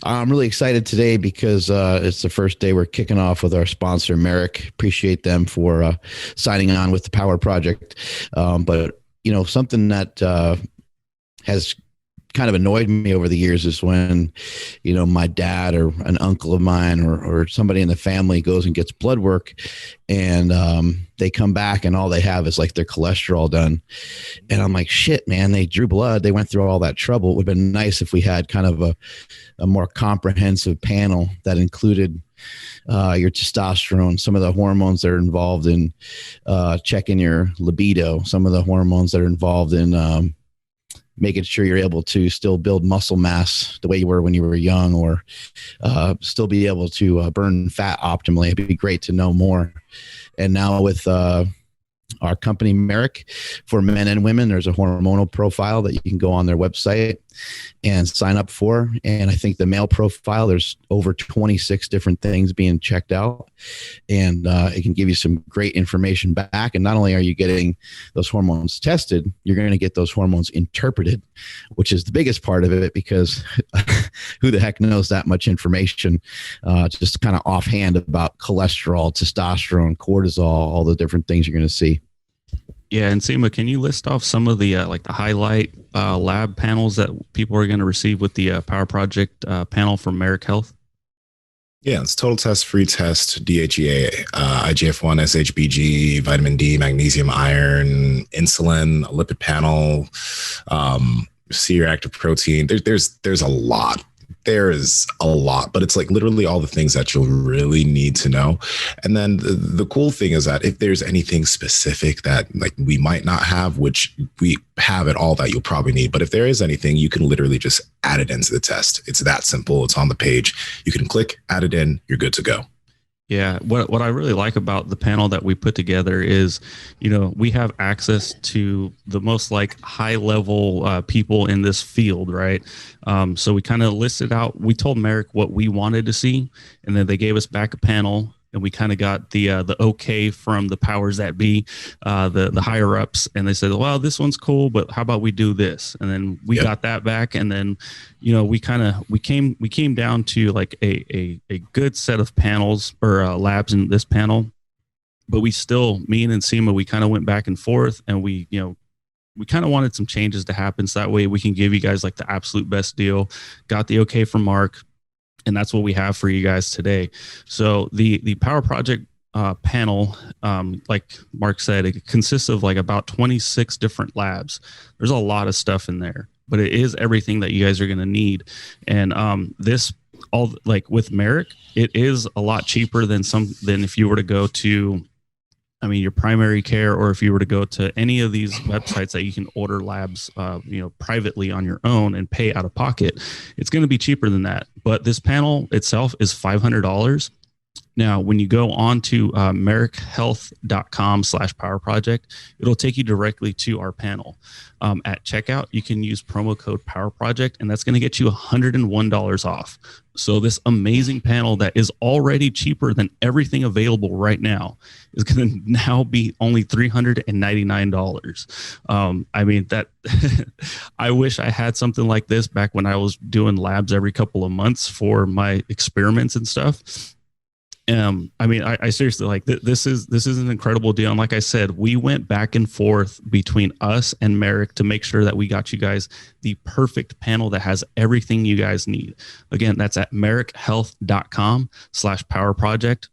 I'm really excited today because it's the first day we're kicking off with our sponsor, Merrick. Appreciate them for signing on with the Power Project. But, something that has kind of annoyed me over the years is when, my dad or an uncle of mine or somebody in the family goes and gets blood work and they come back and all they have is like their cholesterol done. And I'm like, shit, man, they drew blood. They went through all that trouble. It would have been nice if we had kind of a more comprehensive panel that included your testosterone, some of the hormones that are involved in checking your libido, some of the hormones that are involved in making sure you're able to still build muscle mass the way you were when you were young, or still be able to burn fat optimally. It'd be great to know more. And now with our company, Merrick, for men and women, there's a hormonal profile that you can go on their website and sign up for. And I think the male profile, there's over 26 different things being checked out, and it can give you some great information back. And not only are you getting those hormones tested, you're going to get those hormones interpreted, which is the biggest part of it, because who the heck knows that much information just kind of offhand about cholesterol, testosterone, cortisol, all the different things you're going to see. Yeah, and Nsima, can you list off some of the the highlight lab panels that people are going to receive with the Power Project panel from Merrick Health? Yeah, it's total test, free test, DHEA, IGF-1, SHBG, vitamin D, magnesium, iron, insulin, a lipid panel, C-reactive protein. There's a lot. There is a lot, but it's like literally all the things that you'll really need to know. And then the cool thing is that if there's anything specific that like we might not have, which we have it all that you'll probably need, but if there is anything, you can literally just add it into the test. It's that simple. It's on the page. You can click, add it in, you're good to go. Yeah, what I really like about the panel that we put together is, we have access to the most like high level people in this field, right? So we kind of listed out, we told Merrick what we wanted to see, and then they gave us back a panel, and we kind of got the okay from the powers that be, the higher ups, and they said, well, this one's cool, but how about we do this? And then we got that back, and then we came down to like a good set of panels or labs in this panel, but we still, me and Nsima, we kind of went back and forth, and we kind of wanted some changes to happen, so that way we can give you guys like the absolute best deal. Got the okay from Mark. And that's what we have for you guys today. So the Power Project panel, like Mark said, it consists of like about 26 different labs. There's a lot of stuff in there, but it is everything that you guys are going to need. And this, all like with Merrick, it is a lot cheaper than if you were to go to, your primary care, or if you were to go to any of these websites that you can order labs, privately on your own and pay out of pocket. It's going to be cheaper than that. But this panel itself is $500. Now, when you go on to merrickhealth.com/power project, it'll take you directly to our panel. At checkout, you can use promo code Power Project, and that's going to get you $101 off. So this amazing panel that is already cheaper than everything available right now is going to now be only $399. That I wish I had something like this back when I was doing labs every couple of months for my experiments and stuff. I seriously like this is an incredible deal. And like I said, we went back and forth between us and Merrick to make sure that we got you guys the perfect panel that has everything you guys need. Again, that's at merrickhealth.com/power project.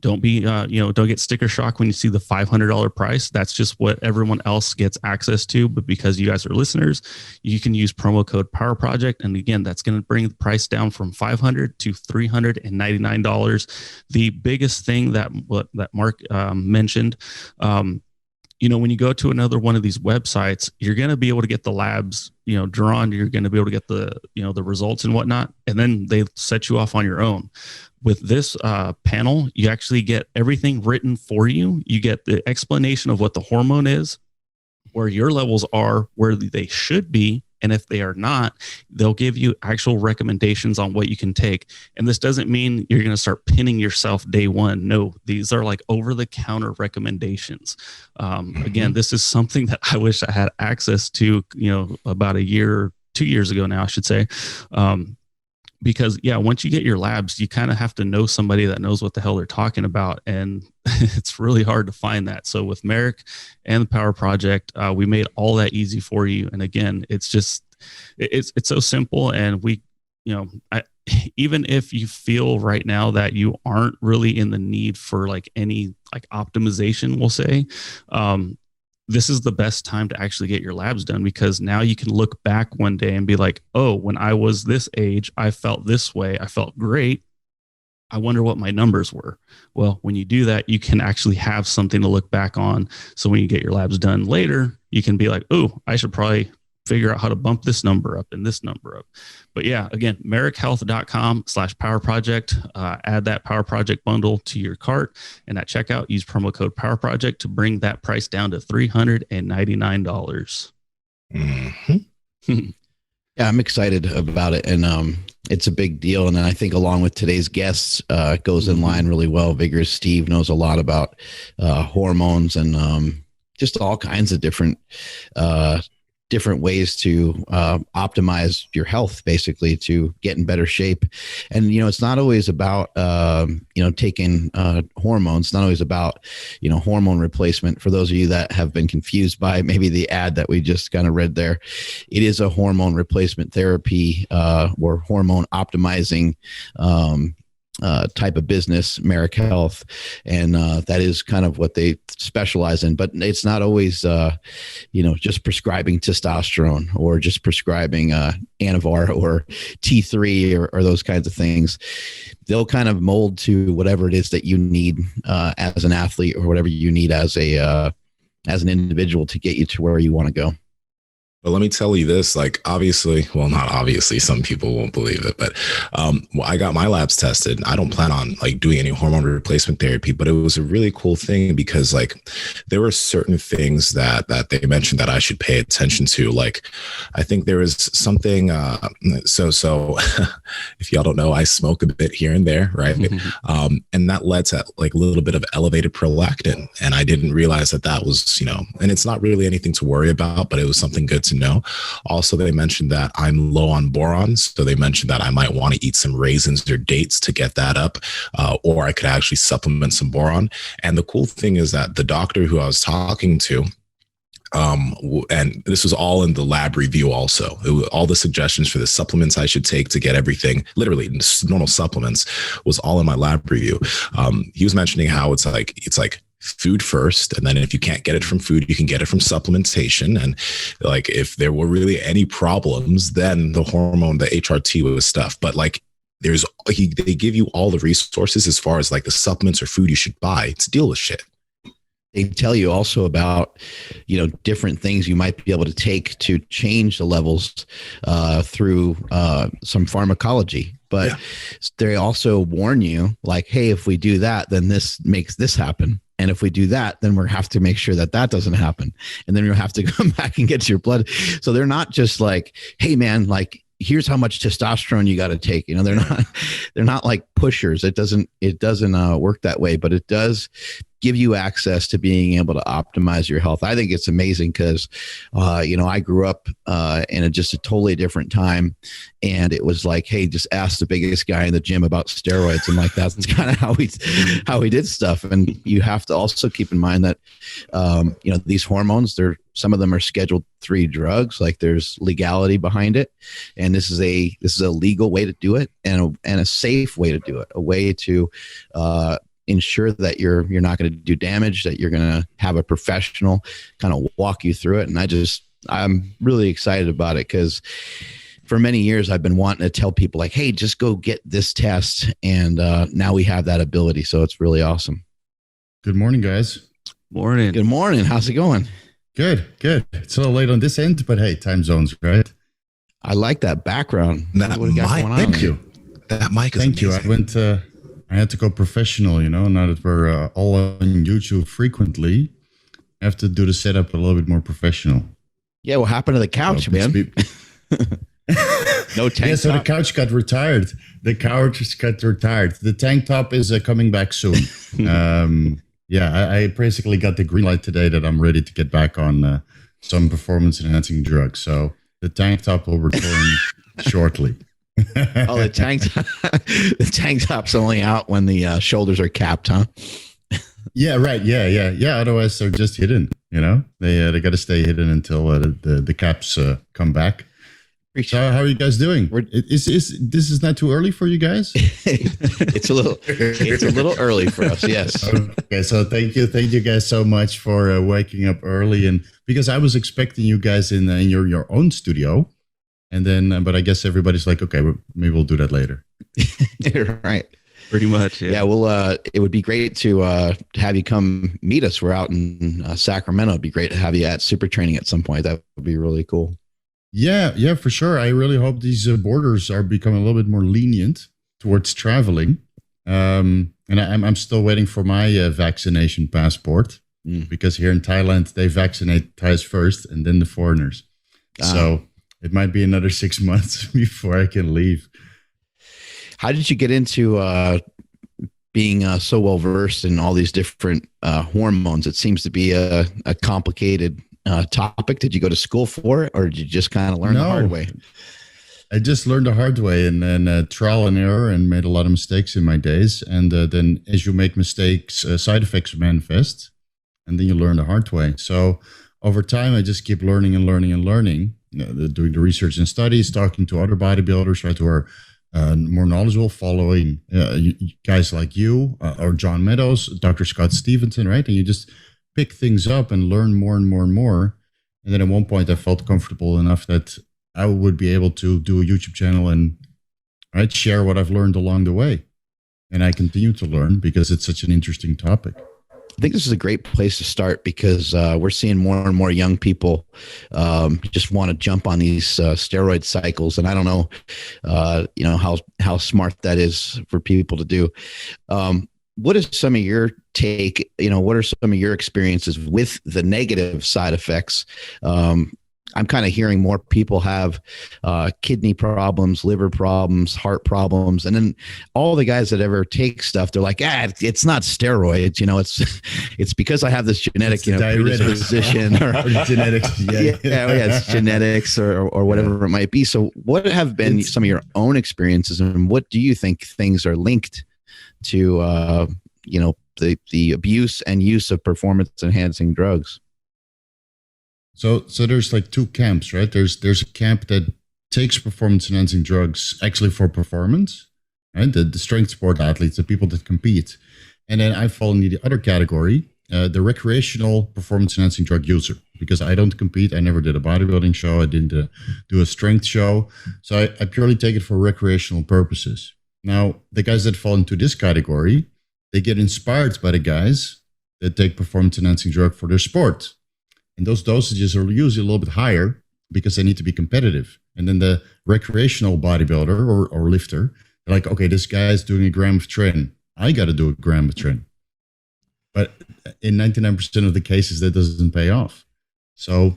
Don't be, don't get sticker shock when you see the $500 price. That's just what everyone else gets access to. But because you guys are listeners, you can use promo code Power Project. And again, that's going to bring the price down from $500 to $399. The biggest thing that Mark mentioned, when you go to another one of these websites, you're going to be able to get the labs, drawn. You're going to be able to get the results and whatnot. And then they set you off on your own. With this panel, you actually get everything written for you. You get the explanation of what the hormone is, where your levels are, where they should be. And if they are not, they'll give you actual recommendations on what you can take. And this doesn't mean you're going to start pinning yourself day one. No, these are like over-the-counter recommendations. Again, this is something that I wish I had access to, about a year, 2 years ago now, I should say. because once you get your labs, you kind of have to know somebody that knows what the hell they're talking about. And it's really hard to find that. So with Merrick and the Power Project, we made all that easy for you. And again, it's so simple. And even if you feel right now that you aren't really in the need for like any like optimization, we'll say, this is the best time to actually get your labs done, because now you can look back one day and be like, oh, when I was this age, I felt this way. I felt great. I wonder what my numbers were. Well, when you do that, you can actually have something to look back on. So when you get your labs done later, you can be like, oh, I should probably figure out how to bump this number up and this number up. But again, merrickhealth.com/Power Project. Add that Power Project bundle to your cart, and at checkout, use promo code Power Project to bring that price down to $399. Mm-hmm. Yeah, I'm excited about it, and it's a big deal. And I think along with today's guests, it goes in line really well. Vigorous Steve knows a lot about hormones and just all kinds of different ways to optimize your health, basically, to get in better shape. And, it's not always about, taking hormones. It's not always about, hormone replacement. For those of you that have been confused by maybe the ad that we just kind of read there, it is a hormone replacement therapy or hormone optimizing type of business, Merrick Health, and that is kind of what they specialize in. But it's not always, just prescribing testosterone or just prescribing Anavar or T3 or those kinds of things. They'll kind of mold to whatever it is that you need as an athlete, or whatever you need as an individual to get you to where you want to go. But let me tell you this, like, obviously, well, not obviously, some people won't believe it, but I got my labs tested. I don't plan on like doing any hormone replacement therapy, but it was a really cool thing because like there were certain things that they mentioned that I should pay attention to. Like, I think there was something, so if y'all don't know, I smoke a bit here and there, right? Mm-hmm. And that led to like a little bit of elevated prolactin. And I didn't realize that was, and it's not really anything to worry about, but it was something good to know. Also, they mentioned that I'm low on boron, so they mentioned that I might want to eat some raisins or dates to get that up, or I could actually supplement some boron. And the cool thing is that the doctor who I was talking to, and this was all in the lab review also, all the suggestions for the supplements I should take to get everything, literally normal supplements, was all in my lab review. He was mentioning how it's like food first, and then if you can't get it from food, you can get it from supplementation. And like if there were really any problems, then the hormone, the HRT was stuff. But like they give you all the resources as far as like the supplements or food you should buy to deal with shit. They tell you also about, different things you might be able to take to change the levels through some pharmacology. But they also warn you like, hey, if we do that, then this makes this happen. And if we do that, then we'll have to make sure that doesn't happen. And then you'll have to come back and get your blood. So they're not just like, hey, man, like, here's how much testosterone you got to take. They're not like pushers. It doesn't work that way, but it does give you access to being able to optimize your health. I think it's amazing because, I grew up in just a totally different time, and it was like, hey, just ask the biggest guy in the gym about steroids, and like that's kind of how we did stuff. And you have to also keep in mind that, these hormones, some of them are Schedule III drugs. Like there's legality behind it, and this is a legal way to do it, and a safe way to do it, a way to ensure that you're not going to do damage, that you're going to have a professional kind of walk you through it. And I'm really excited about it because for many years I've been wanting to tell people like, hey, just go get this test. And now we have that ability. So it's really awesome. Good morning, guys. Morning. Good morning. How's it going? Good. It's a little late on this end, but hey, time zones, right? I like that background. Thank you. That mic is Thank amazing. you. I had to go professional, now that we're all on YouTube frequently. I have to do the setup a little bit more professional. Yeah, what happened to the couch, man? No tank top? Yeah, so the couch got retired. The tank top is coming back soon. I basically got the green light today that I'm ready to get back on some performance enhancing drugs. So the tank top will return shortly. Oh, the tank the tank top's only out when the shoulders are capped, huh? Yeah, right. Yeah. Otherwise, they're just hidden. They got to stay hidden until the caps come back. So how are you guys doing? This is not too early for you guys? It's a little early for us. Yes. Okay. So thank you guys so much for waking up early, and because I was expecting you guys in your own studio, and then but I guess everybody's like, okay, maybe we'll do that later. Right. Pretty much. Yeah. Well, it would be great to have you come meet us. We're out in Sacramento. It'd be great to have you at Super Training at some point. That would be really cool. Yeah, for sure. I really hope these borders are becoming a little bit more lenient towards traveling. And I'm still waiting for my vaccination passport because here in Thailand, they vaccinate Thais first and then the foreigners. So it might be another 6 months before I can leave. How did you get into being so well versed in all these different hormones? It seems to be a complicated topic. Did you go to school for it, or did you just kind of learn the hard way? I just learned the hard way, and then trial and error, and made a lot of mistakes in my days. And then as you make mistakes, side effects manifest, and then you learn the hard way. So over time, I just keep learning and learning and learning, doing the research and studies, talking to other bodybuilders, right, who are more knowledgeable, following guys like you or John Meadows, Dr. Scott Stevenson, right? And you just pick things up and learn more and more and more. And then at one point I felt comfortable enough that I would be able to do a YouTube channel and share what I've learned along the way. And I continue to learn because it's such an interesting topic. I think this is a great place to start because we're seeing more and more young people just want to jump on these steroid cycles. And I don't know, how smart that is for people to do. What is some of your take? What are some of your experiences with the negative side effects? I'm kind of hearing more people have kidney problems, liver problems, heart problems. And then all the guys that ever take stuff, they're like, it's not steroids. It's because I have this genetic, predisposition or genetics. It's genetics or whatever it might be. So what have been some of your own experiences, and what do you think things are linked to, the abuse and use of performance enhancing drugs? So there's like two camps, right? There's a camp that takes performance enhancing drugs actually for performance, right? The strength sport athletes, the people that compete. And then I fall in the other category, the recreational performance enhancing drug user, because I don't compete. I never did a bodybuilding show. I didn't do a strength show. So I purely take it for recreational purposes. Now, the guys that fall into this category, they get inspired by the guys that take performance enhancing drug for their sport. And those dosages are usually a little bit higher because they need to be competitive. And then the recreational bodybuilder or lifter, they're like, okay, this guy is doing a gram of tren. I got to do a gram of tren. But in 99% of the cases, that doesn't pay off. So,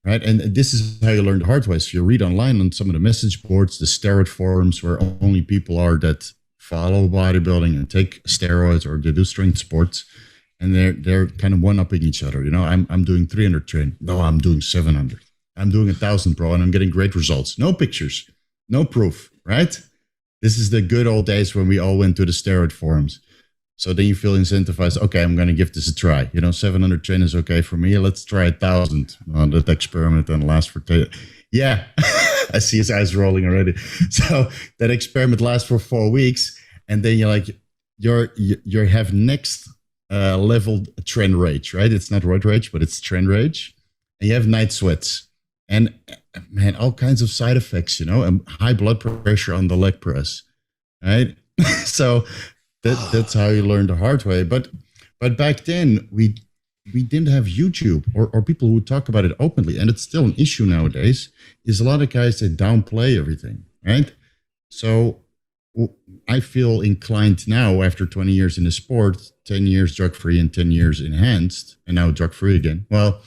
right. And this is how you learn the hard way. So you read online on some of the message boards, the steroid forums where only people are that follow bodybuilding and take steroids or they do strength sports. And they're kind of one-upping each other. I'm doing 300 train. No, I'm doing 700. I'm doing 1,000 pro, and I'm getting great results. No pictures, no proof, right? This is the good old days when we all went to the steroid forums. So then you feel incentivized. Okay, I'm going to give this a try. 700 train is okay for me. Let's try 1,000. That experiment then lasts for 10. Yeah, I see his eyes rolling already. So that experiment lasts for 4 weeks, and then you're like, you have next level trend rage, right? It's not roid rage, but it's trend rage. And you have night sweats and man, all kinds of side effects, and high blood pressure on the leg press, right? So that's how you learn the hard way. But back then we didn't have YouTube or people who talk about it openly. And it's still an issue nowadays, is a lot of guys that downplay everything, right? So I feel inclined now, after 20 years in the sport, 10 years drug-free and 10 years enhanced, and now drug-free again. Well,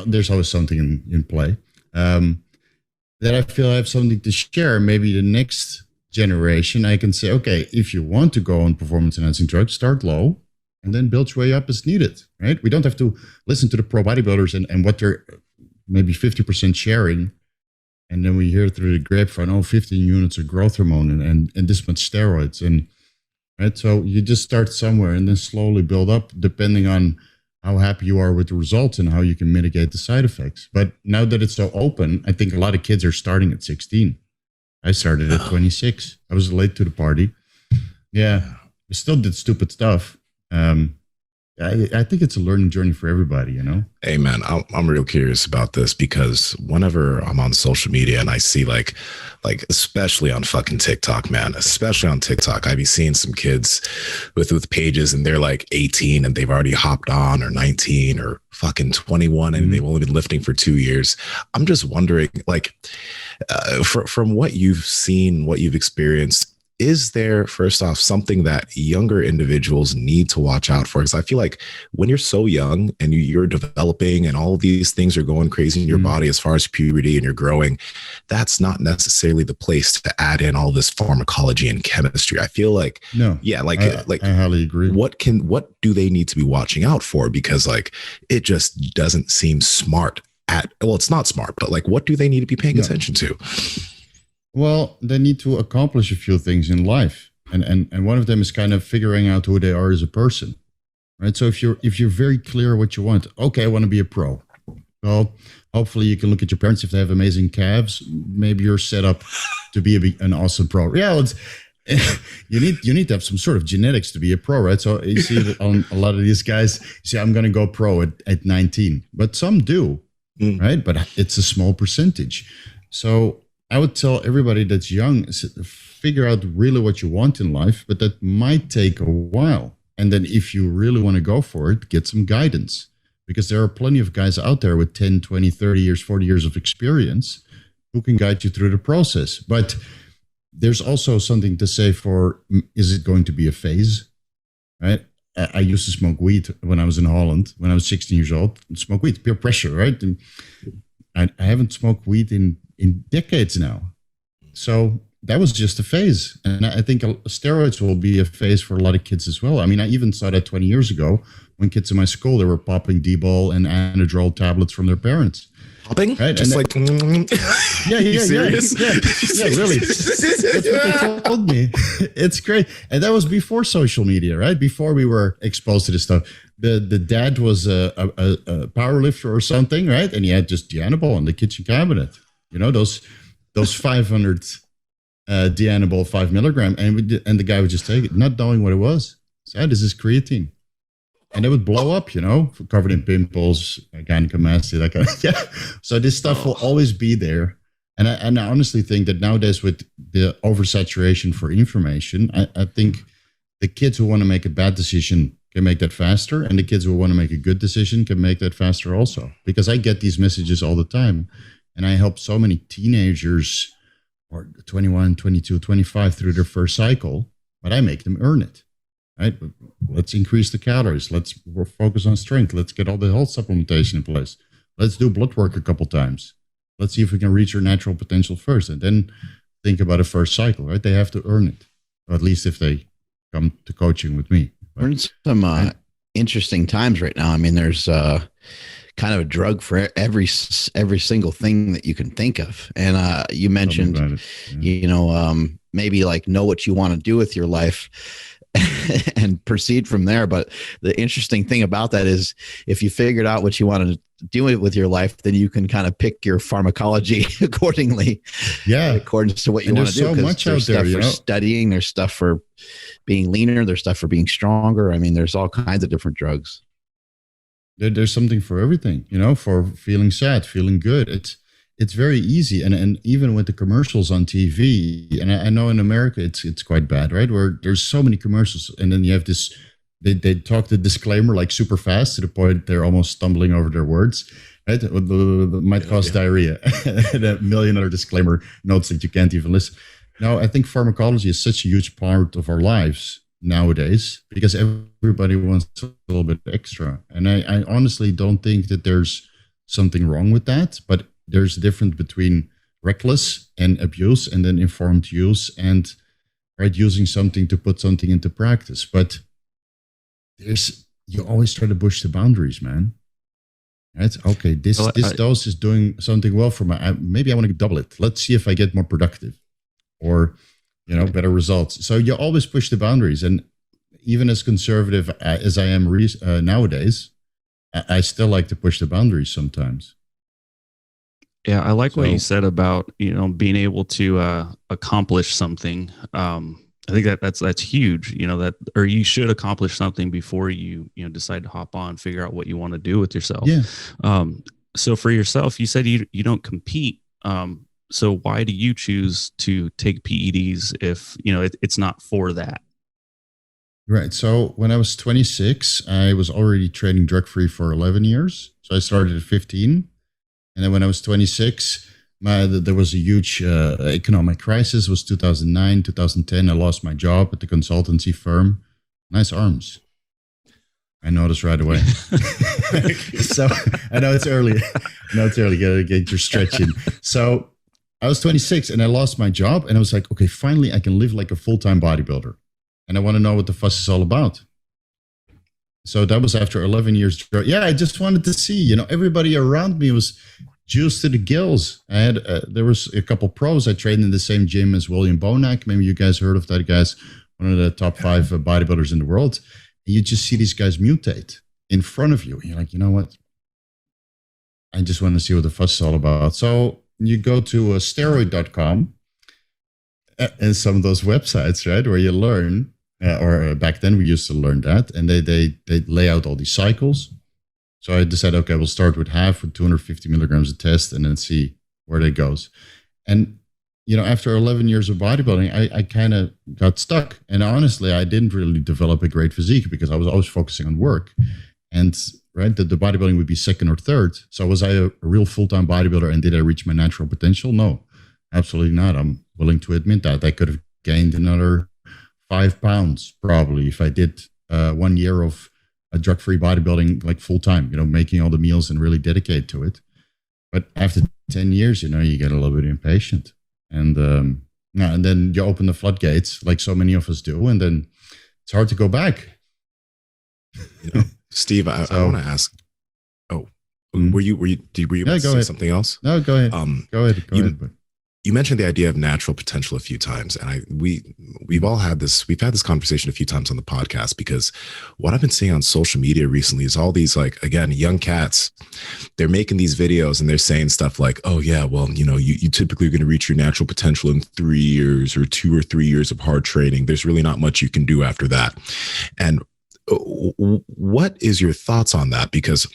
there's always something in play. That I feel I have something to share. Maybe the next generation, I can say, okay, if you want to go on performance-enhancing drugs, start low and then build your way up as needed, right? We don't have to listen to the pro bodybuilders and what they're maybe 50% sharing And then we hear through the grapevine, 15 units of growth hormone and this much steroids. And right, so you just start somewhere and then slowly build up depending on how happy you are with the results and how you can mitigate the side effects. But now that it's so open, I think a lot of kids are starting at 16. I started at 26. I was late to the party. Yeah, I still did stupid stuff. I think it's a learning journey for everybody, you know? Hey man, I'm real curious about this because whenever I'm on social media and I see like especially on fucking TikTok, man, especially on TikTok, I be seeing some kids with pages and they're like 18 and they've already hopped on, or 19 or fucking 21 and they've only been lifting for 2 years. I'm just wondering, like, from what you've seen, what you've experienced, is there, first off, something that younger individuals need to watch out for? Because I feel like when you're so young and you're developing and all of these things are going crazy in your body as far as puberty and you're growing, that's not necessarily the place to add in all this pharmacology and chemistry. I feel like, I highly agree. What do they need to be watching out for? Because like, it just doesn't seem smart it's not smart, but like, what do they need to be paying attention to? Well, they need to accomplish a few things in life. And one of them is kind of figuring out who they are as a person. Right. So if you're very clear what you want, okay, I want to be a pro. Well, hopefully you can look at your parents. If they have amazing calves, maybe you're set up to be an awesome pro. Yeah, you need to have some sort of genetics to be a pro, right? So you see that on a lot of these guys, you say, I'm going to go pro at 19. But some do, right? But it's a small percentage. So I would tell everybody that's young, figure out really what you want in life, but that might take a while. And then if you really want to go for it, get some guidance, because there are plenty of guys out there with 10, 20, 30 years, 40 years of experience who can guide you through the process. But there's also something to say for, is it going to be a phase, right? I used to smoke weed when I was in Holland, when I was 16 years old, smoke weed, peer pressure, right? And I haven't smoked weed in decades now. So that was just a phase. And I think steroids will be a phase for a lot of kids as well. I mean, I even saw that 20 years ago when kids in my school, they were popping D-ball and Anadrol tablets from their parents. Popping? Right? Just like, yeah, serious? Yeah, really. That's what they told me. It's great. And that was before social media, right? Before we were exposed to this stuff. The dad was a power lifter or something, right? And he had just Dianabol in the kitchen cabinet. You know, those 500 Dianabol 5 milligram, and the guy would just take it, not knowing what it was. So this is creatine, and it would blow up. You know, covered in pimples, gynecomastia, that kind of. Yeah. So this stuff will always be there, and I honestly think that nowadays with the oversaturation for information, I think the kids who want to make a bad decision can make that faster, and the kids who want to make a good decision can make that faster also. Because I get these messages all the time. And I help so many teenagers, or 21, 22, 25 through their first cycle, but I make them earn it, right? Let's increase the calories. Let's focus on strength. Let's get all the health supplementation in place. Let's do blood work a couple times. Let's see if we can reach our natural potential first, and then think about a first cycle, right? They have to earn it, or at least if they come to coaching with me. We're in some interesting times right now. I mean, there's kind of a drug for every single thing that you can think of. And you mentioned, maybe like know what you want to do with your life and proceed from there. But the interesting thing about that is if you figured out what you want to do with your life, then you can kind of pick your pharmacology accordingly. Yeah. According to what you want to do. So much out there, stuff for studying, there's stuff for being leaner, there's stuff for being stronger. I mean, there's all kinds of different drugs. There's something for everything, for feeling sad, feeling good. It's very easy. And even with the commercials on TV, and I know in America, it's quite bad, right? Where there's so many commercials, and then you have this, they talk the disclaimer like super fast to the point they're almost stumbling over their words, right? It might cause diarrhea. And a million other disclaimer notes that you can't even listen. Now, I think pharmacology is such a huge part of our lives nowadays because everybody wants a little bit extra. And I honestly don't think that there's something wrong with that, but there's a difference between reckless and abuse and then informed use and using something to put something into practice. But you always try to push the boundaries, man. Right? Okay, this dose is doing something well for my. Maybe I want to double it. Let's see if I get more productive, or better results. So you always push the boundaries, and even as conservative as I am nowadays, I still like to push the boundaries sometimes. Yeah, I like what you said about being able to accomplish something. I think that's huge. Or you should accomplish something before you decide to hop on, figure out what you want to do with yourself. Yeah. So for yourself, you said you don't compete. So why do you choose to take PEDs if it's not for that? Right. So when I was 26, I was already training drug-free for 11 years. So I started at 15. And then when I was 26, there was a huge economic crisis. It was 2009, 2010. I lost my job at the consultancy firm. Nice arms. I noticed right away. So I know it's early. Gotta get your stretch in. So I was 26 and I lost my job. And I was like, okay, finally I can live like a full-time bodybuilder. And I want to know what the fuss is all about. So that was after 11 years. Yeah, I just wanted to see, everybody around me was juiced to the gills. I had, there was a couple pros. I trained in the same gym as William Bonac. Maybe you guys heard of that guy's one of the top 5 bodybuilders in the world. And you just see these guys mutate in front of you. And you're like, you know what? I just want to see what the fuss is all about. So you go to steroid.com and some of those websites, right, where you learn. Or back then we used to learn that, and they lay out all these cycles. So I decided, okay, we'll start with half with 250 milligrams a test, and then see where that goes. And after 11 years of bodybuilding, I kind of got stuck. And honestly, I didn't really develop a great physique because I was always focusing on work. And right, the bodybuilding would be second or third. So was I a real full-time bodybuilder, and did I reach my natural potential? No, absolutely not. I'm willing to admit that I could have gained another 5 pounds probably if I did 1 year of a drug-free bodybuilding like full time, making all the meals and really dedicate to it. But after 10 years, you get a little bit impatient, and then you open the floodgates like so many of us do, and then it's hard to go back. Steve, I want to ask. Oh, were you about to say something else? No, go ahead. Go ahead. You mentioned the idea of natural potential a few times, and we've all had this. We've had this conversation a few times on the podcast, because what I've been seeing on social media recently is all these, like, again, young cats. They're making these videos and they're saying stuff like, "Oh yeah, well, you typically are going to reach your natural potential in 3 years or 2 or 3 years of hard training. There's really not much you can do after that." And what is your thoughts on that? Because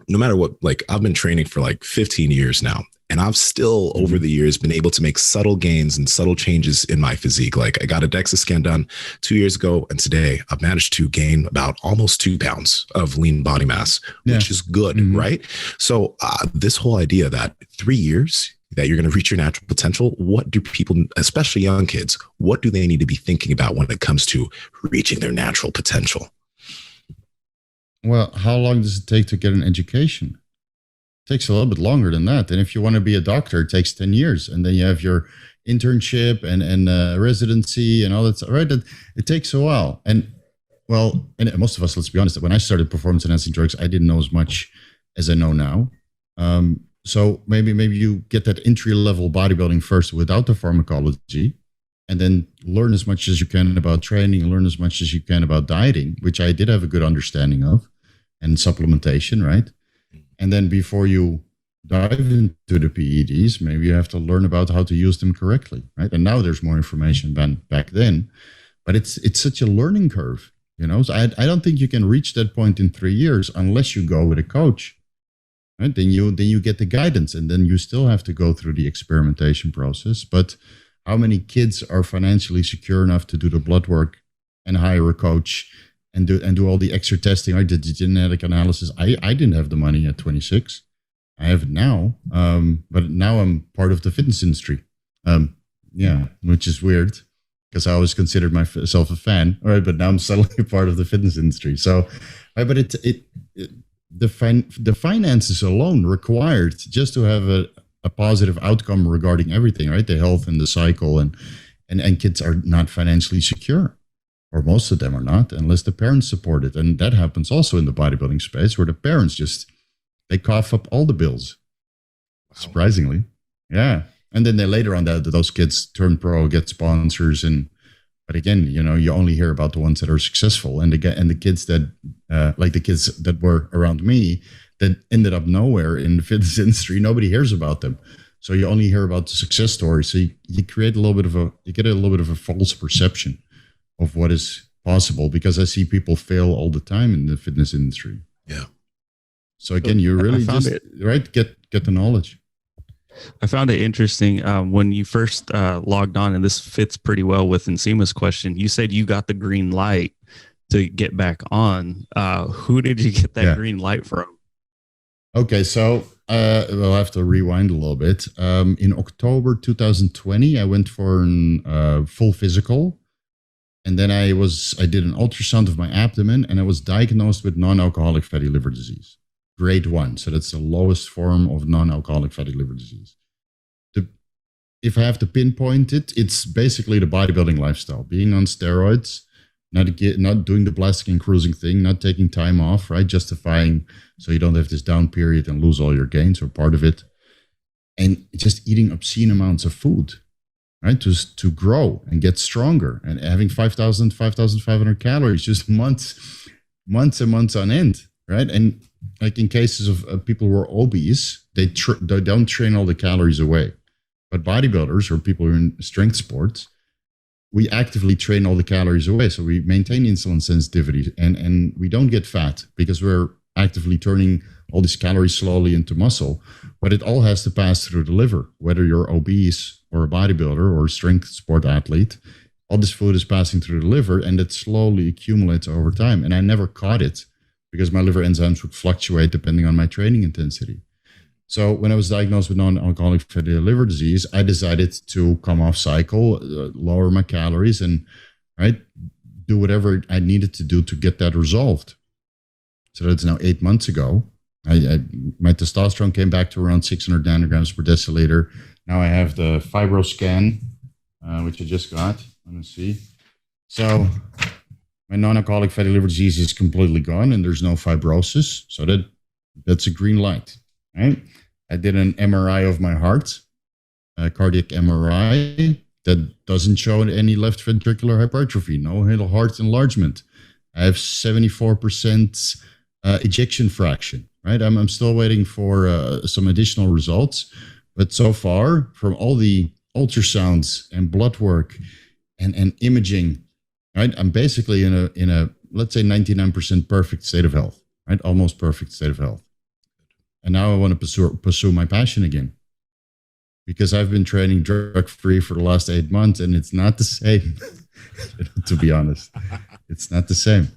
no matter what, like, I've been training for like 15 years now. And I've still, over the years, been able to make subtle gains and subtle changes in my physique. Like, I got a DEXA scan done 2 years ago, and today I've managed to gain about almost 2 pounds of lean body mass, which is good, right? So this whole idea that 3 years that you're going to reach your natural potential, what do people, especially young kids, what do they need to be thinking about when it comes to reaching their natural potential? Well, how long does it take to get an education? Takes a little bit longer than that. And if you want to be a doctor, it takes 10 years. And then you have your internship and residency and all that stuff, right? It takes a while. And most of us, let's be honest, when I started performance enhancing drugs, I didn't know as much as I know now. So maybe you get that entry level bodybuilding first without the pharmacology, and then learn as much as you can about training, learn as much as you can about dieting, which I did have a good understanding of, and supplementation, right? And then before you dive into the PEDs, maybe you have to learn about how to use them correctly, right? And now there's more information than back then, but it's such a learning curve, So I don't think you can reach that point in 3 years unless you go with a coach, right? Then you get the guidance, and then you still have to go through the experimentation process. But how many kids are financially secure enough to do the blood work and hire a coach and do all the extra testing, right? The genetic analysis. I didn't have the money at 26. I have it now, but now I'm part of the fitness industry. Which is weird because I always considered myself a fan, all right? But now I'm suddenly a part of the fitness industry. So, right, but the finances alone required just to have a positive outcome regarding everything, right? The health and the cycle, and kids are not financially secure. Or most of them are not, unless the parents support it. And that happens also in the bodybuilding space, where the parents They cough up all the bills. Wow. Surprisingly. Yeah. And then they later on those kids turn pro, get sponsors, but again, you only hear about the ones that are successful, and the kids that like the kids that were around me that ended up nowhere in the fitness industry. Nobody hears about them, so you only hear about the success stories. So you create you get a little bit of a false perception of what is possible, because I see people fail all the time in the fitness industry. Yeah. So again, you really get the knowledge. I found it interesting when you first logged on, and this fits pretty well with Nsima's question. You said you got the green light to get back on. Who did you get that green light from? Okay, so we'll have to rewind a little bit. In October 2020, I went for a full physical, and then I did an ultrasound of my abdomen, and I was diagnosed with non-alcoholic fatty liver disease. Grade 1, so that's the lowest form of non-alcoholic fatty liver disease. If I have to pinpoint it, it's basically the bodybuilding lifestyle, being on steroids, not doing the blasting and cruising thing, not taking time off, right? Justifying so you don't have this down period and lose all your gains or part of it, and just eating obscene amounts of food, right? To grow and get stronger, and having 5,500 calories just months and months on end, right? And like in cases of people who are obese, they don't train all the calories away. But bodybuilders or people who are in strength sports, we actively train all the calories away. So we maintain insulin sensitivity, and we don't get fat because we're actively turning all these calories slowly into muscle. But it all has to pass through the liver, whether you're obese or a bodybuilder or a strength sport athlete. All this food is passing through the liver, and it slowly accumulates over time. And I never caught it, because my liver enzymes would fluctuate depending on my training intensity. So when I was diagnosed with non-alcoholic fatty liver disease, I decided to come off cycle, lower my calories, and do whatever I needed to do to get that resolved. So that's now 8 months ago. My testosterone came back to around 600 nanograms per deciliter. Now I have the FibroScan, which I just got. Let me see. So my non-alcoholic fatty liver disease is completely gone, and there's no fibrosis. So that's a green light, right? I did an MRI of my heart, a cardiac MRI, that doesn't show any left ventricular hypertrophy, no heart enlargement. I have 74% ejection fraction, right? I'm still waiting for some additional results. But so far, from all the ultrasounds and blood work and imaging, right, I'm basically in a let's say 99% perfect state of health, right? Almost perfect state of health. And now I want to pursue my passion again, because I've been training drug-free for the last 8 months, and it's not the same. To be honest, it's not the same.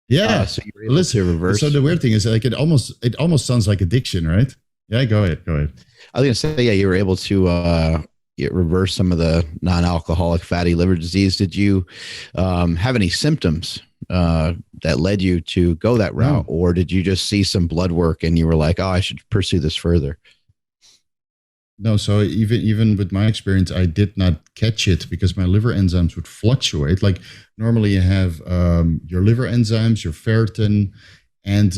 Yeah. So you're able to reverse. So the weird thing is, like, it almost sounds like addiction, right? Yeah, go ahead. I was going to say, you were able to reverse some of the non-alcoholic fatty liver disease. Did you have any symptoms that led you to go that route? No. Or did you just see some blood work and you were like, I should pursue this further? No, so even with my experience, I did not catch it because my liver enzymes would fluctuate. Like normally you have your liver enzymes, your ferritin, and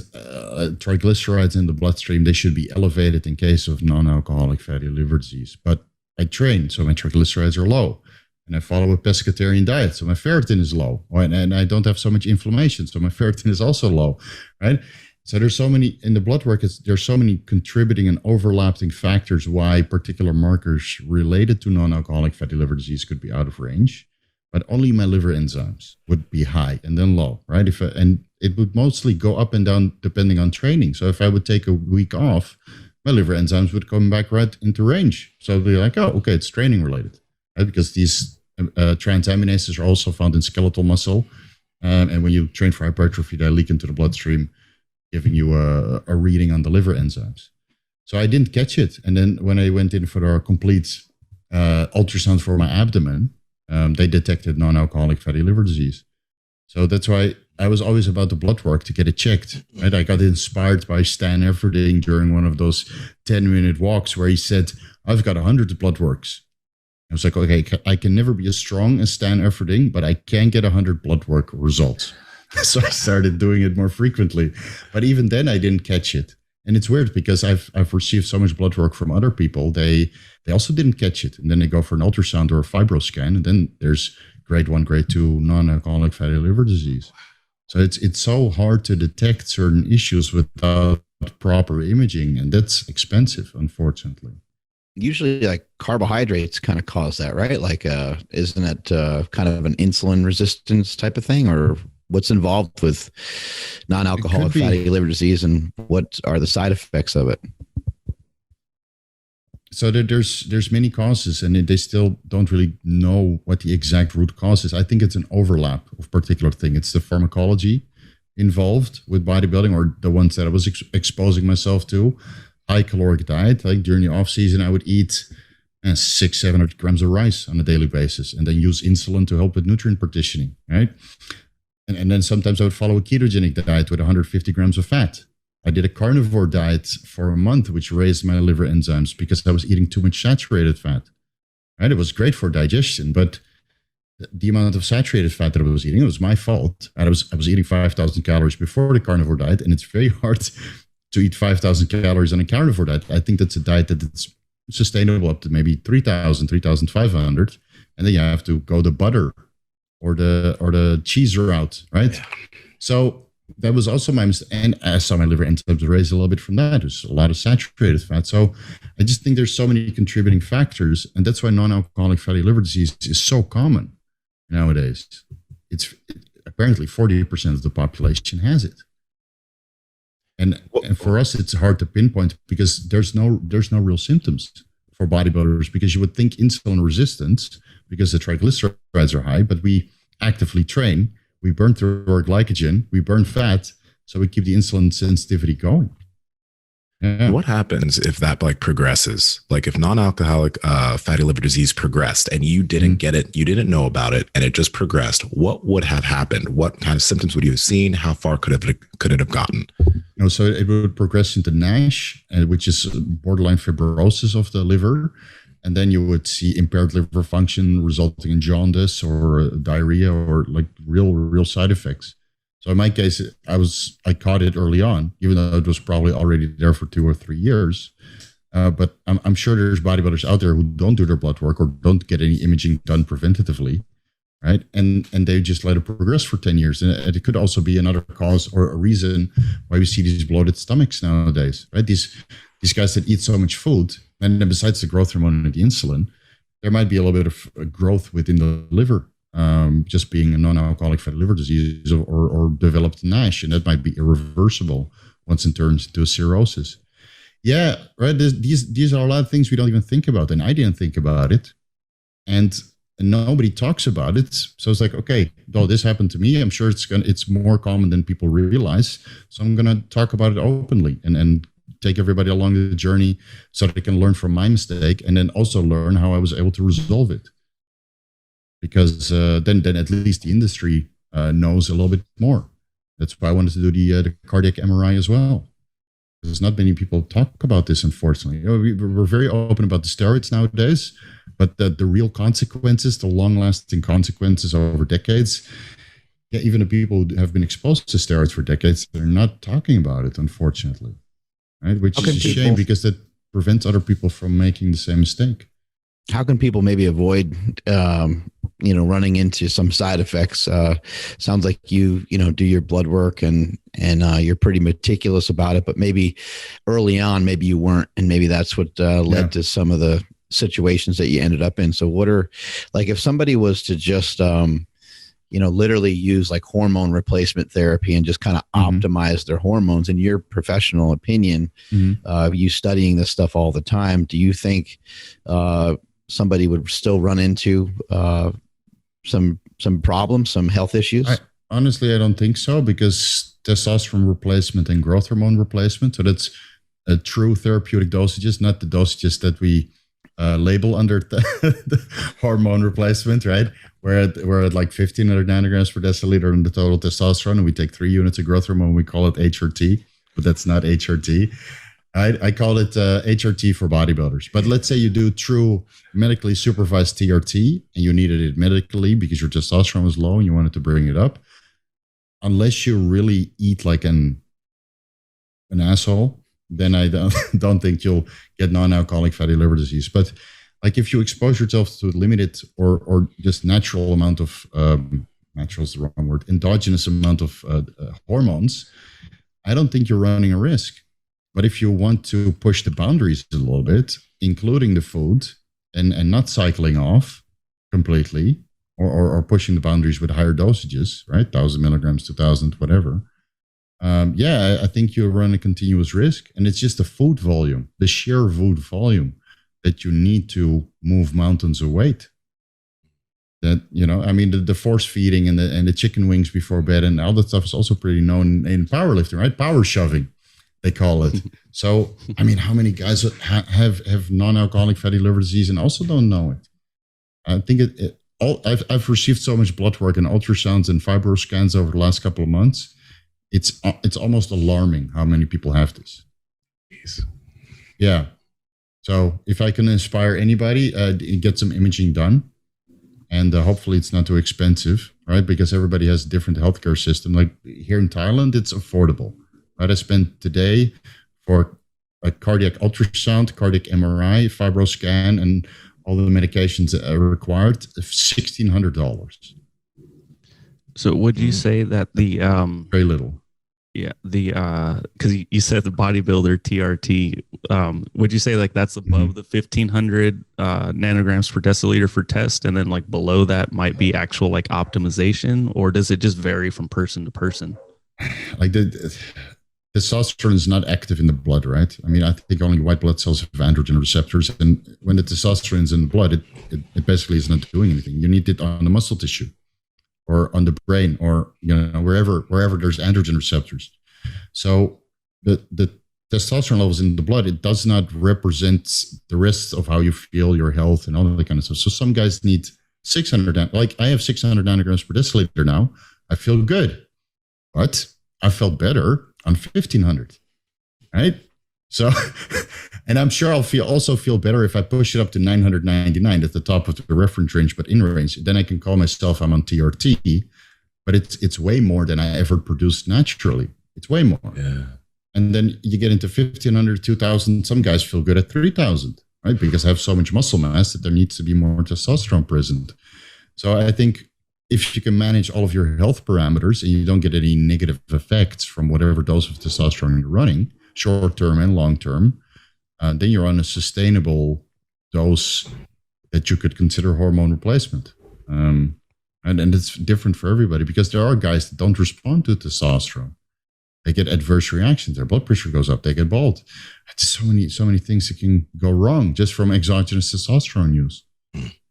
triglycerides in the bloodstream. They should be elevated in case of non-alcoholic fatty liver disease. But I train, so my triglycerides are low. And I follow a pescatarian diet, so my ferritin is low. And I don't have so much inflammation, so my ferritin is also low, right? So there's so many, in the blood work, there's so many contributing and overlapping factors why particular markers related to non-alcoholic fatty liver disease could be out of range. But only my liver enzymes would be high and then low, right? And it would mostly go up and down depending on training. So if I would take a week off, my liver enzymes would come back right into range. So they're like, oh, okay, it's training related, right? Because these transaminases are also found in skeletal muscle. And when you train for hypertrophy, they leak into the bloodstream, giving you a reading on the liver enzymes. So I didn't catch it. And then when I went in for a complete ultrasound for my abdomen, they detected non-alcoholic fatty liver disease. So that's why I was always about the blood work to get it checked. Right? I got inspired by Stan Efferding during one of those 10-minute walks where he said, I've got 100 blood works. I was like, okay, I can never be as strong as Stan Efferding, but I can get 100 blood work results. So I started doing it more frequently. But even then, I didn't catch it. And it's weird because I've received so much blood work from other people. They also didn't catch it. And then they go for an ultrasound or a fibroscan. And then there's grade 1, grade 2 non-alcoholic fatty liver disease. So it's so hard to detect certain issues without proper imaging. And that's expensive, unfortunately. Usually like carbohydrates kind of cause that, right? Like, isn't it kind of an insulin resistance type of thing, or what's involved with non-alcoholic fatty liver disease, and what are the side effects of it? So there's many causes, and they still don't really know what the exact root cause is. I think it's an overlap of particular thing. It's the pharmacology involved with bodybuilding, or the ones that I was exposing myself to. High caloric diet, like during the off season, I would eat 600-700 grams of rice on a daily basis, and then use insulin to help with nutrient partitioning, right? And then sometimes I would follow a ketogenic diet with 150 grams of fat. I did a carnivore diet for a month, which raised my liver enzymes because I was eating too much saturated fat. Right? It was great for digestion, but the amount of saturated fat that I was eating, it was my fault. And I was eating 5,000 calories before the carnivore diet, and it's very hard to eat 5,000 calories on a carnivore diet. I think that's a diet that's sustainable up to maybe 3,000, 3,500, and then you have to go the butter or the cheese route, right? Yeah. So that was also my mistake. And I saw my liver enzymes raise a little bit from that. There's a lot of saturated fat. So I just think there's so many contributing factors. And that's why non-alcoholic fatty liver disease is so common nowadays. It's apparently 40% of the population has it. And for us, it's hard to pinpoint because there's no real symptoms for bodybuilders, because you would think insulin resistance because the triglycerides are high, but we actively train, we burn through our glycogen, we burn fat, so we keep the insulin sensitivity going. Yeah. What happens if that like progresses? Like if non-alcoholic fatty liver disease progressed and you didn't get it, you didn't know about it, and it just progressed, what would have happened? What kind of symptoms would you have seen? How far could it have gotten? So it would progress into NASH, which is borderline fibrosis of the liver. And then you would see impaired liver function resulting in jaundice or diarrhea or like real side effects. So in my case, I caught it early on, even though it was probably already there for 2 or 3 years. But I'm sure there's bodybuilders out there who don't do their blood work or don't get any imaging done preventatively, right? And they just let it progress for 10 years. And it could also be another cause or a reason why we see these bloated stomachs nowadays, right? These guys that eat so much food, and then besides the growth hormone and the insulin, there might be a little bit of growth within the liver. Just being a non-alcoholic fatty liver disease or developed NASH, and that might be irreversible once it turns into a cirrhosis. Yeah, right. These are a lot of things we don't even think about, and I didn't think about it, and nobody talks about it. So it's like, okay, well, this happened to me. I'm sure it's more common than people realize. So I'm gonna talk about it openly and take everybody along the journey so they can learn from my mistake, and then also learn how I was able to resolve it. Because then at least the industry knows a little bit more. That's why I wanted to do the cardiac MRI as well. There's not many people talk about this, unfortunately. We're very open about the steroids nowadays, but the real consequences, the long-lasting consequences over decades, yeah, even the people who have been exposed to steroids for decades, they're not talking about it, unfortunately. Right? Which is a shame, because that prevents other people from making the same mistake. How can people maybe avoid running into some side effects? Sounds like you do your blood work and you're pretty meticulous about it, but maybe early on, maybe you weren't, and maybe that's what led to some of the situations that you ended up in. So what are, like, if somebody was to just literally use like hormone replacement therapy and just kind of optimize their hormones, in your professional opinion, you studying this stuff all the time, do you think somebody would still run into some problems, some health issues? Honestly, I don't think so, because testosterone replacement and growth hormone replacement, so that's a true therapeutic dosages, not the dosages that we label under the hormone replacement, right? We're at like 1,500 nanograms per deciliter in the total testosterone, and we take 3 units of growth hormone. We call it HRT, but that's not HRT. I call it HRT for bodybuilders. But let's say you do true medically supervised TRT, and you needed it medically because your testosterone was low and you wanted to bring it up. Unless you really eat like an asshole, then I don't think you'll get non-alcoholic fatty liver disease. But like if you expose yourself to limited or just natural amount of natural is the wrong word, endogenous amount of hormones, I don't think you're running a risk. But if you want to push the boundaries a little bit, including the food and not cycling off completely, or pushing the boundaries with higher dosages, right? 1,000 milligrams, 2,000, whatever. I think you run a continuous risk. And it's just the food volume, the sheer food volume that you need to move mountains of weight. That, the force feeding and the chicken wings before bed and all that stuff is also pretty known in powerlifting, right? Power shoving, they call it. So, how many guys have non-alcoholic fatty liver disease and also don't know it? I think I've received so much blood work and ultrasounds and fibro scans over the last couple of months. It's almost alarming how many people have this. Jeez. Yeah. So if I can inspire anybody, get some imaging done. And hopefully it's not too expensive, right? Because everybody has a different healthcare system. Like here in Thailand, it's affordable. Right? I spent today for a cardiac ultrasound, cardiac MRI, fibro scan, and all the medications that are required, $1,600. So would you say that the very little? Yeah, because you said the bodybuilder TRT. Would you say like that's above the 1,500 nanograms per deciliter for test, and then like below that might be actual like optimization, or does it just vary from person to person? Like the testosterone is not active in the blood, right? I think only white blood cells have androgen receptors, and when the testosterone is in the blood, it basically is not doing anything. You need it on the muscle tissue, or on the brain, or wherever there's androgen receptors. So the testosterone levels in the blood, it does not represent the rest of how you feel, your health, and all that kind of stuff. So some guys need 600, like I have 600 nanograms per deciliter now. I feel good, but I felt better on 1,500, right? So, and I'm sure I'll also feel better if I push it up to 999 at the top of the reference range, but in range. Then I can call myself I'm on TRT, but it's way more than I ever produced naturally. It's way more. Yeah. And then you get into 1,500, 2,000. Some guys feel good at 3,000, right? Because I have so much muscle mass that there needs to be more testosterone present. So I think if you can manage all of your health parameters and you don't get any negative effects from whatever dose of testosterone you're running, short term and long term, then you're on a sustainable dose that you could consider hormone replacement. And it's different for everybody because there are guys that don't respond to testosterone. They get adverse reactions. Their blood pressure goes up. They get bald. It's so many things that can go wrong just from exogenous testosterone use.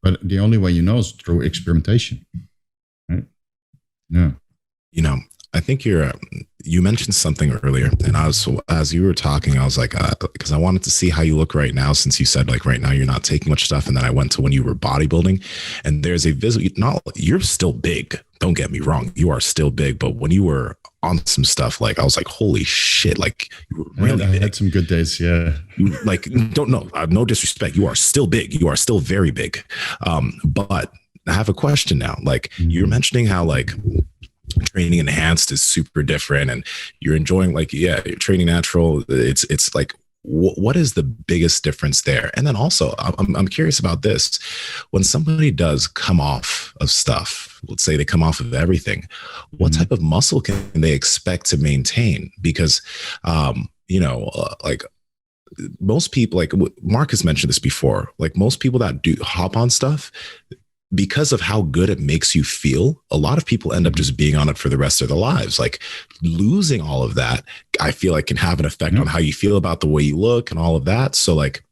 But the only way you know is through experimentation. Right? Yeah. I think you mentioned something earlier, and as you were talking, I was like, because I wanted to see how you look right now, since you said like right now you're not taking much stuff, and then I went to when you were bodybuilding, and there's you're still big. Don't get me wrong, you are still big, but when you were on some stuff, like I was like, holy shit, like you were really big. I had some good days, yeah. You, like, don't know, no disrespect, you are still big, you are still very big, but I have a question now. Like you're mentioning how like training enhanced is super different and you're enjoying you're training natural. It's like, what is the biggest difference there? And then also I'm curious about this. When somebody does come off of stuff, let's say they come off of everything, what type of muscle can they expect to maintain? Because, like most people, like Mark has mentioned this before, like most people that do hop on stuff, because of how good it makes you feel, a lot of people end up just being on it for the rest of their lives. Like losing all of that, I feel like can have an effect on how you feel about the way you look and all of that. So like,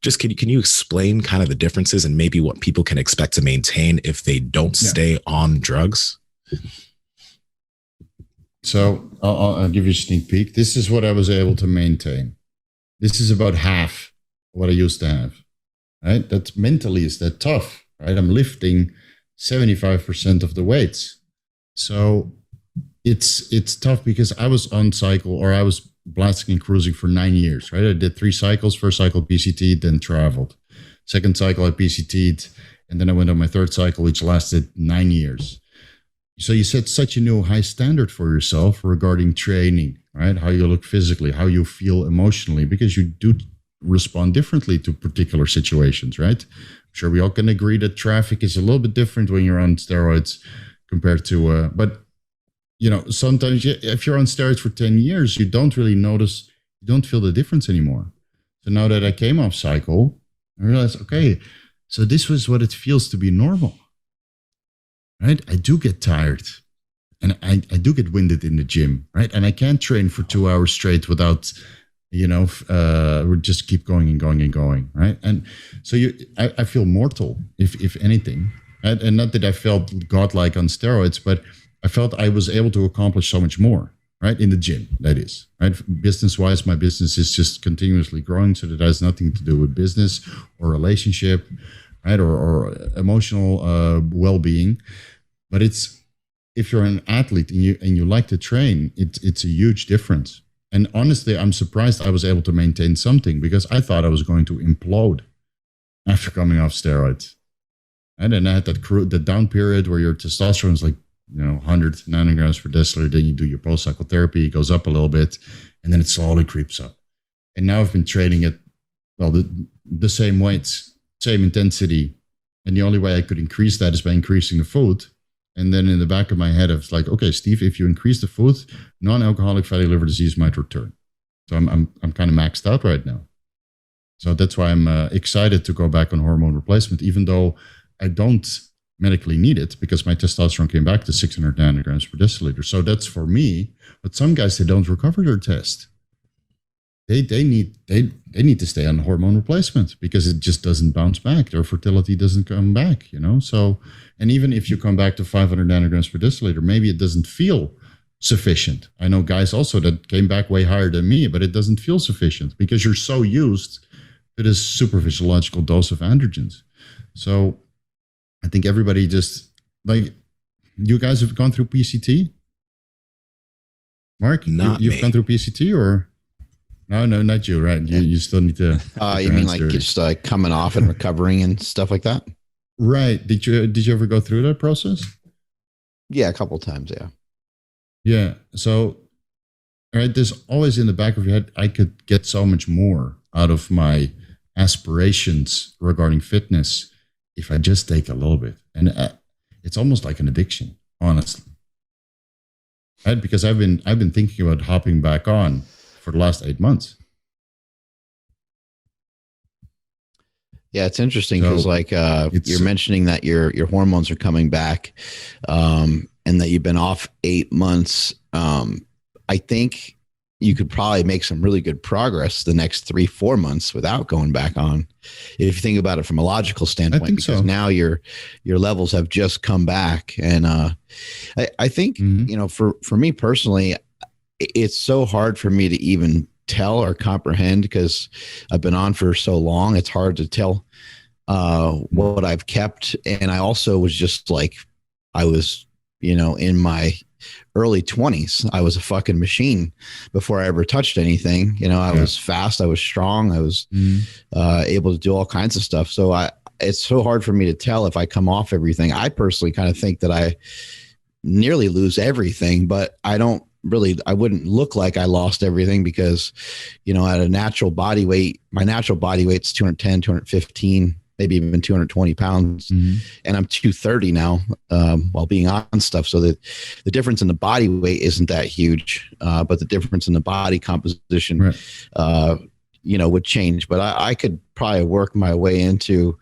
just can you explain kind of the differences and maybe what people can expect to maintain if they don't stay on drugs? So I'll give you a sneak peek. This is what I was able to maintain. This is about half what I used to have, right? That's mentally is that tough. Right, I'm lifting 75% of the weights. So it's tough because I was on cycle, or I was blasting and cruising for 9 years, right? I did 3 cycles. First cycle PCT, then traveled. Second cycle I PCT'd, and then I went on my third cycle, which lasted 9 years. So you set such a new high standard for yourself regarding training, right? How you look physically, how you feel emotionally, because you do respond differently to particular situations, right? I'm sure we all can agree that traffic is a little bit different when you're on steroids compared to, but sometimes if you're on steroids for 10 years, you don't really notice, you don't feel the difference anymore. So now that I came off cycle, I realized, okay, so this was what it feels to be normal, right? I do get tired and I do get winded in the gym, right? And I can't train for 2 hours straight without, we just keep going and going and going, right? And so I feel mortal, if anything, right? And not that I felt godlike on steroids, but I felt I was able to accomplish so much more, right? In the gym, that is, right? Business-wise, my business is just continuously growing, so that has nothing to do with business or relationship, right? Or emotional well-being. But if you're an athlete and you like to train, it's a huge difference. And honestly, I'm surprised I was able to maintain something, because I thought I was going to implode after coming off steroids. And then I had that down period where your testosterone is like, 100 nanograms per deciliter. Then you do your post-cycle therapy, it goes up a little bit, and then it slowly creeps up. And now I've been training at, the same weights, same intensity. And the only way I could increase that is by increasing the food. And then in the back of my head, I was like, okay, Steve, if you increase the food, non-alcoholic fatty liver disease might return. So I'm kind of maxed out right now. So that's why I'm excited to go back on hormone replacement, even though I don't medically need it, because my testosterone came back to 600 nanograms per deciliter. So that's for me. But some guys, they don't recover their test. They need to stay on hormone replacement because it just doesn't bounce back. Their fertility doesn't come back, So, and even if you come back to 500 nanograms per deciliter, maybe it doesn't feel sufficient. I know guys also that came back way higher than me, but it doesn't feel sufficient because you're so used to this super physiological dose of androgens. So I think everybody just, like, you guys have gone through PCT? Mark, you've gone through PCT or? No, not you, right? You still need to. You mean like just coming off and recovering and stuff like that? Right. Did you ever go through that process? Yeah, a couple of times, yeah. Yeah. So, right, there's always in the back of your head, I could get so much more out of my aspirations regarding fitness if I just take a little bit. And it's almost like an addiction, honestly. Right? Because I've been thinking about hopping back on for the last 8 months. Yeah, it's interesting because you're mentioning that your hormones are coming back, and that you've been off 8 months. I think you could probably make some really good progress the next 3-4 months without going back on. If you think about it from a logical standpoint, because now your levels have just come back. And I think, for me personally, it's so hard for me to even tell or comprehend because I've been on for so long. It's hard to tell what I've kept. And I also was just like, I was, in my early 20s, I was a fucking machine before I ever touched anything. I was fast, I was strong, I was able to do all kinds of stuff. So it's so hard for me to tell if I come off everything. I personally kind of think that I nearly lose everything, but I wouldn't look like I lost everything because, at a natural body weight, my natural body weight's 210, 215, maybe even 220 pounds. And I'm 230 now, while being on stuff. So that the difference in the body weight isn't that huge, but the difference in the body composition, would change. But I could probably work my way into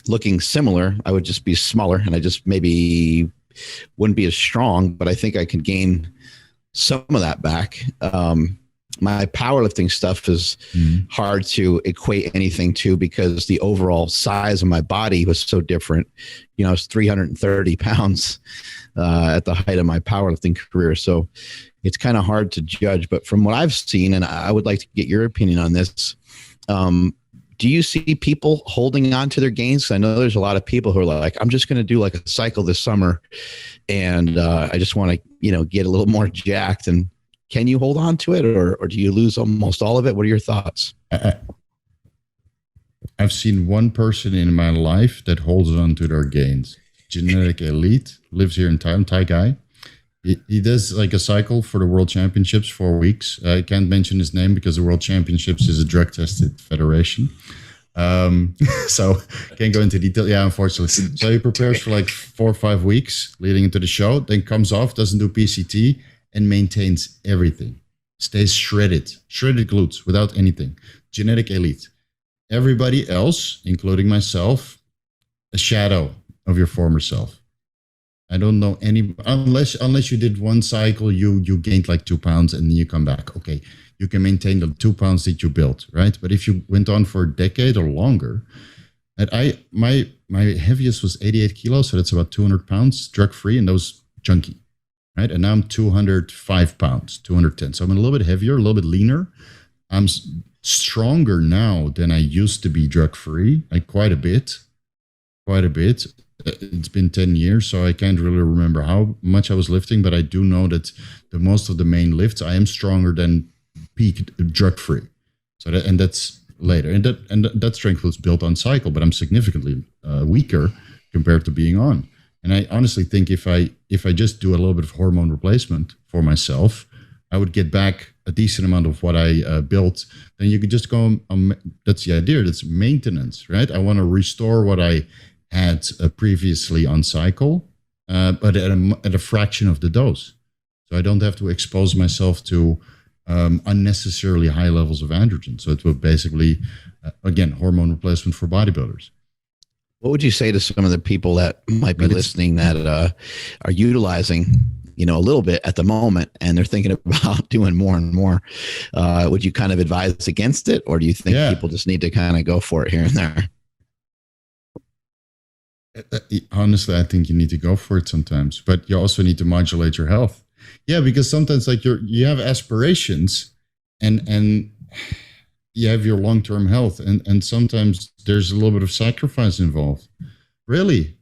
looking similar. I would just be smaller and I just maybe wouldn't be as strong, but I think I can gain some of that back. My powerlifting stuff is hard to equate anything to because the overall size of my body was so different. I was 330 pounds at the height of my powerlifting career. So it's kind of hard to judge. But from what I've seen, and I would like to get your opinion on this, do you see people holding on to their gains? I know there's a lot of people who are like, I'm just going to do like a cycle this summer and I just want to, get a little more jacked. And can you hold on to it or do you lose almost all of it? What are your thoughts? I've seen one person in my life that holds on to their gains. Genetic elite, lives here in Thailand, Thai guy. He does like a cycle for the World Championships, 4 weeks. I can't mention his name because the World Championships is a drug tested federation. So can't go into detail. Yeah, unfortunately. So he prepares for like 4 or 5 weeks leading into the show, then comes off, doesn't do PCT, and maintains everything. Stays shredded glutes without anything. Genetic elite. Everybody else, including myself, a shadow of your former self. I don't know any, unless you did one cycle, you gained like 2 pounds and then you come back. Okay, you can maintain the 2 pounds that you built, right? But if you went on for a decade or longer, and my heaviest was 88 kilos, so that's about 200 pounds, drug free, and that was chunky, right? And now I'm 205 pounds, 210. So I'm a little bit heavier, a little bit leaner. I'm stronger now than I used to be drug free, like quite a bit. It's been 10 years, so I can't really remember how much I was lifting, but I do know that the most of the main lifts, I am stronger than peak drug free. So that's later, and that strength was built on cycle, but I'm significantly weaker compared to being on. And I honestly think if I just do a little bit of hormone replacement for myself, I would get back a decent amount of what I built. Then you could just go. That's the idea. That's maintenance, right? I want to restore what I had previously on cycle, but at a fraction of the dose. So I don't have to expose myself to unnecessarily high levels of androgen. So it will basically, again, hormone replacement for bodybuilders. What would you say to some of the people that might be listening that are utilizing, a little bit at the moment, and they're thinking about doing more and more? Would you kind of advise against it, or do you think people just need to kind of go for it here and there? Honestly, I think you need to go for it sometimes, but you also need to modulate your health. Yeah, because sometimes like you have aspirations and you have your long-term health, and sometimes there's a little bit of sacrifice involved. Really?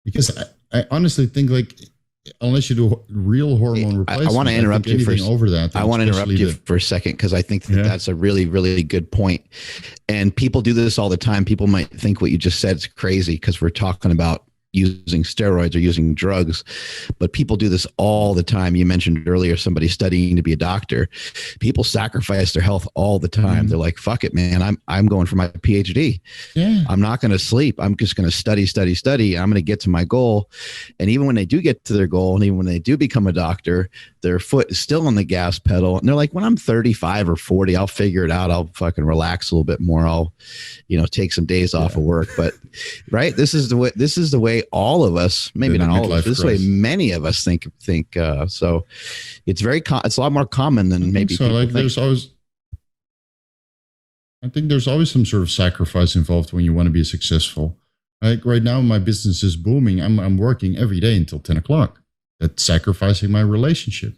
Because I honestly think like unless you do real hormone replacement, I want to interrupt you for over that. I want to interrupt you for a second because I think that's a really, really good point. And people do this all the time. People might think what you just said is crazy because we're talking about using steroids or using drugs, but people do this all the time. You mentioned earlier somebody studying to be a doctor. People sacrifice their health all the time. They're like, fuck it, man. I'm going for my PhD. Yeah. I'm not going to sleep. I'm just going to study. I'm going to get to my goal. And even when they do get to their goal, and even when they do become a doctor, their foot is still on the gas pedal. And they're like, when I'm 35 or 40, I'll figure it out. I'll fucking relax a little bit more. I'll, take some days off of work. But right. This is the way all of us, maybe not all of us, this way many of us think. So it's it's a lot more common than maybe so. Like think. I think there's always some sort of sacrifice involved when you want to be successful. Like right now, my business is booming. I'm working every day until 10 o'clock. That's sacrificing my relationship,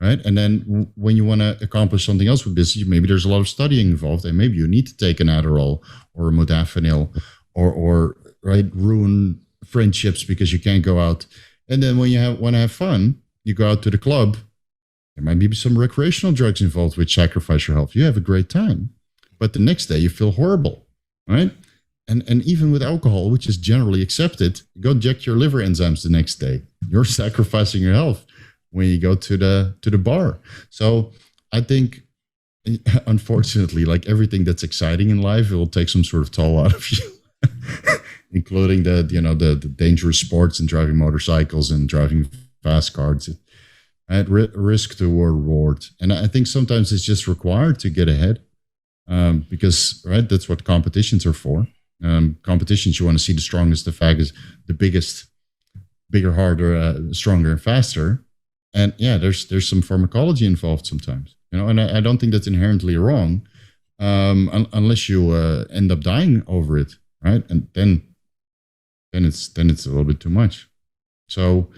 right? And then when you want to accomplish something else with business, maybe there's a lot of studying involved, and maybe you need to take an Adderall or a modafinil or ruin friendships because you can't go out. And then when you want to have fun, you go out to the club. There might be some recreational drugs involved which sacrifice your health. You have a great time, but the next day you feel horrible, right? And even with alcohol, which is generally accepted, go check your liver enzymes the next day. You're sacrificing your health when you go to the bar. So I think, unfortunately, like everything that's exciting in life, it will take some sort of toll out of you. Including the dangerous sports and driving motorcycles and driving fast cars. At risk to reward. And I think sometimes it's just required to get ahead because, right, that's what competitions are for. Competitions, you want to see the strongest, the fastest, the biggest, bigger, harder, stronger, and faster. And yeah, there's some pharmacology involved sometimes, and I don't think that's inherently wrong unless you end up dying over it, right? And then it's a little bit too much. So,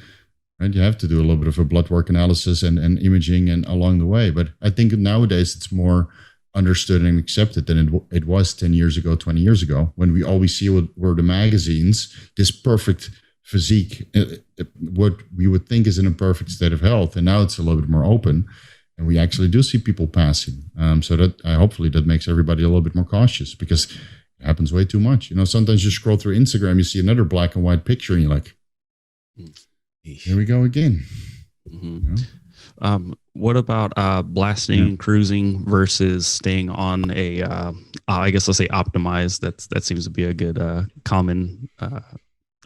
right, you have to do a little bit of a blood work analysis and imaging and along the way. But I think nowadays it's more understood and accepted than it was 10 years ago, 20 years ago, when we always see were the magazines, this perfect physique, what we would think is in a perfect state of health. And now it's a little bit more open. And we actually do see people passing. So that hopefully that makes everybody a little bit more cautious because it happens way too much. Sometimes you scroll through Instagram, you see another black and white picture and you're like, here we go again. Mm-hmm. What about blasting and cruising versus staying on a, I guess let's say optimized. That seems to be a good common,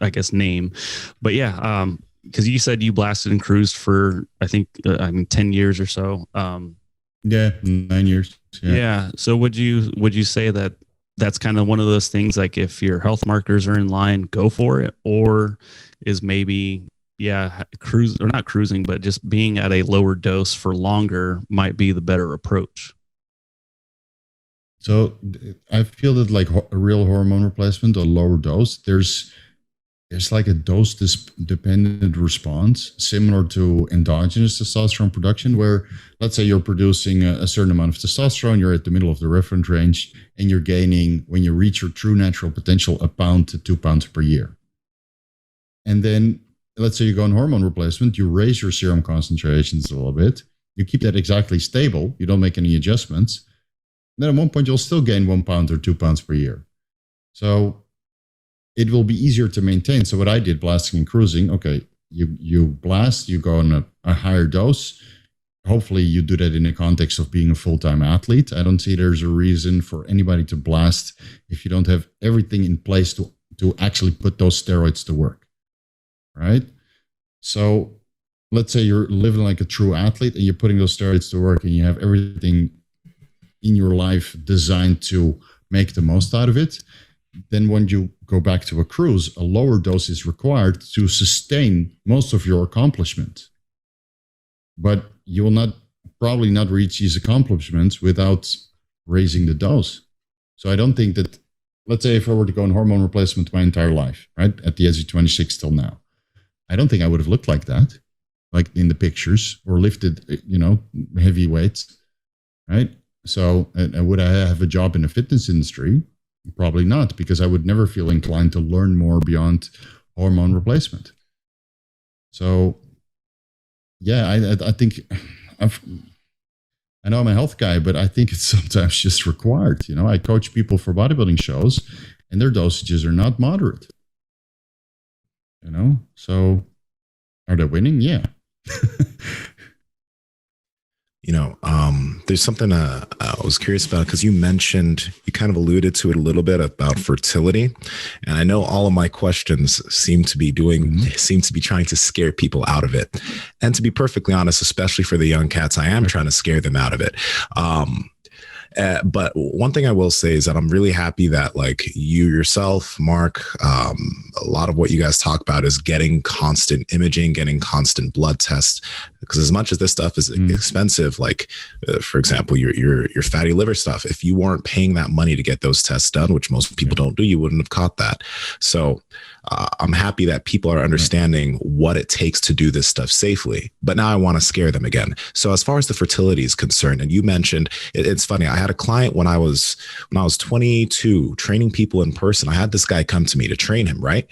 I guess, name. But yeah, because you said you blasted and cruised for, I think, 10 years or so. Yeah, 9 years. Yeah. So would you say that that's kind of one of those things, like if your health markers are in line, go for it, or is maybe cruise, or not cruising, but just being at a lower dose for longer might be the better approach? So I feel that like a real hormone replacement, a lower dose, there's like a dose dependent response similar to endogenous testosterone production, where let's say you're producing a certain amount of testosterone, you're at the middle of the reference range, and you're gaining, when you reach your true natural potential, 1 pound to 2 pounds per year. And then let's say you go on hormone replacement, you raise your serum concentrations a little bit, you keep that exactly stable, you don't make any adjustments. Then at one point you'll still gain 1 pound or 2 pounds per year. So it will be easier to maintain. So what I did, blasting and cruising, okay, you blast, you go on a higher dose. Hopefully you do that in the context of being a full-time athlete. I don't see there's a reason for anybody to blast if you don't have everything in place to actually put those steroids to work, right? So let's say you're living like a true athlete and you're putting those steroids to work and you have everything in your life designed to make the most out of it. Then when you go back to a cruise, a lower dose is required to sustain most of your accomplishments. But you will probably not reach these accomplishments without raising the dose. So I don't think that, let's say if I were to go on hormone replacement my entire life, right, at the age of 26 till now, I don't think I would have looked like that, like in the pictures, or lifted, heavy weights, right? So would I have a job in the fitness industry? Probably not, because I would never feel inclined to learn more beyond hormone replacement. So, yeah, I think I know I'm a health guy, but I think it's sometimes just required. I coach people for bodybuilding shows, and their dosages are not moderate. So are they winning? Yeah. There's something I was curious about, because you kind of alluded to it a little bit about fertility. And I know all of my questions seem to be trying to scare people out of it. And to be perfectly honest, especially for the young cats, I am trying to scare them out of it. But one thing I will say is that I'm really happy that, like, you yourself, Mark, a lot of what you guys talk about is getting constant imaging, getting constant blood tests, because as much as this stuff is expensive, like, for example, your fatty liver stuff, if you weren't paying that money to get those tests done, which most people don't do, you wouldn't have caught that. So I'm happy that people are understanding what it takes to do this stuff safely. But now I want to scare them again. So as far as the fertility is concerned, and you mentioned, it's funny, I had a client when I was 22 training people in person. I had this guy come to me to train him, right?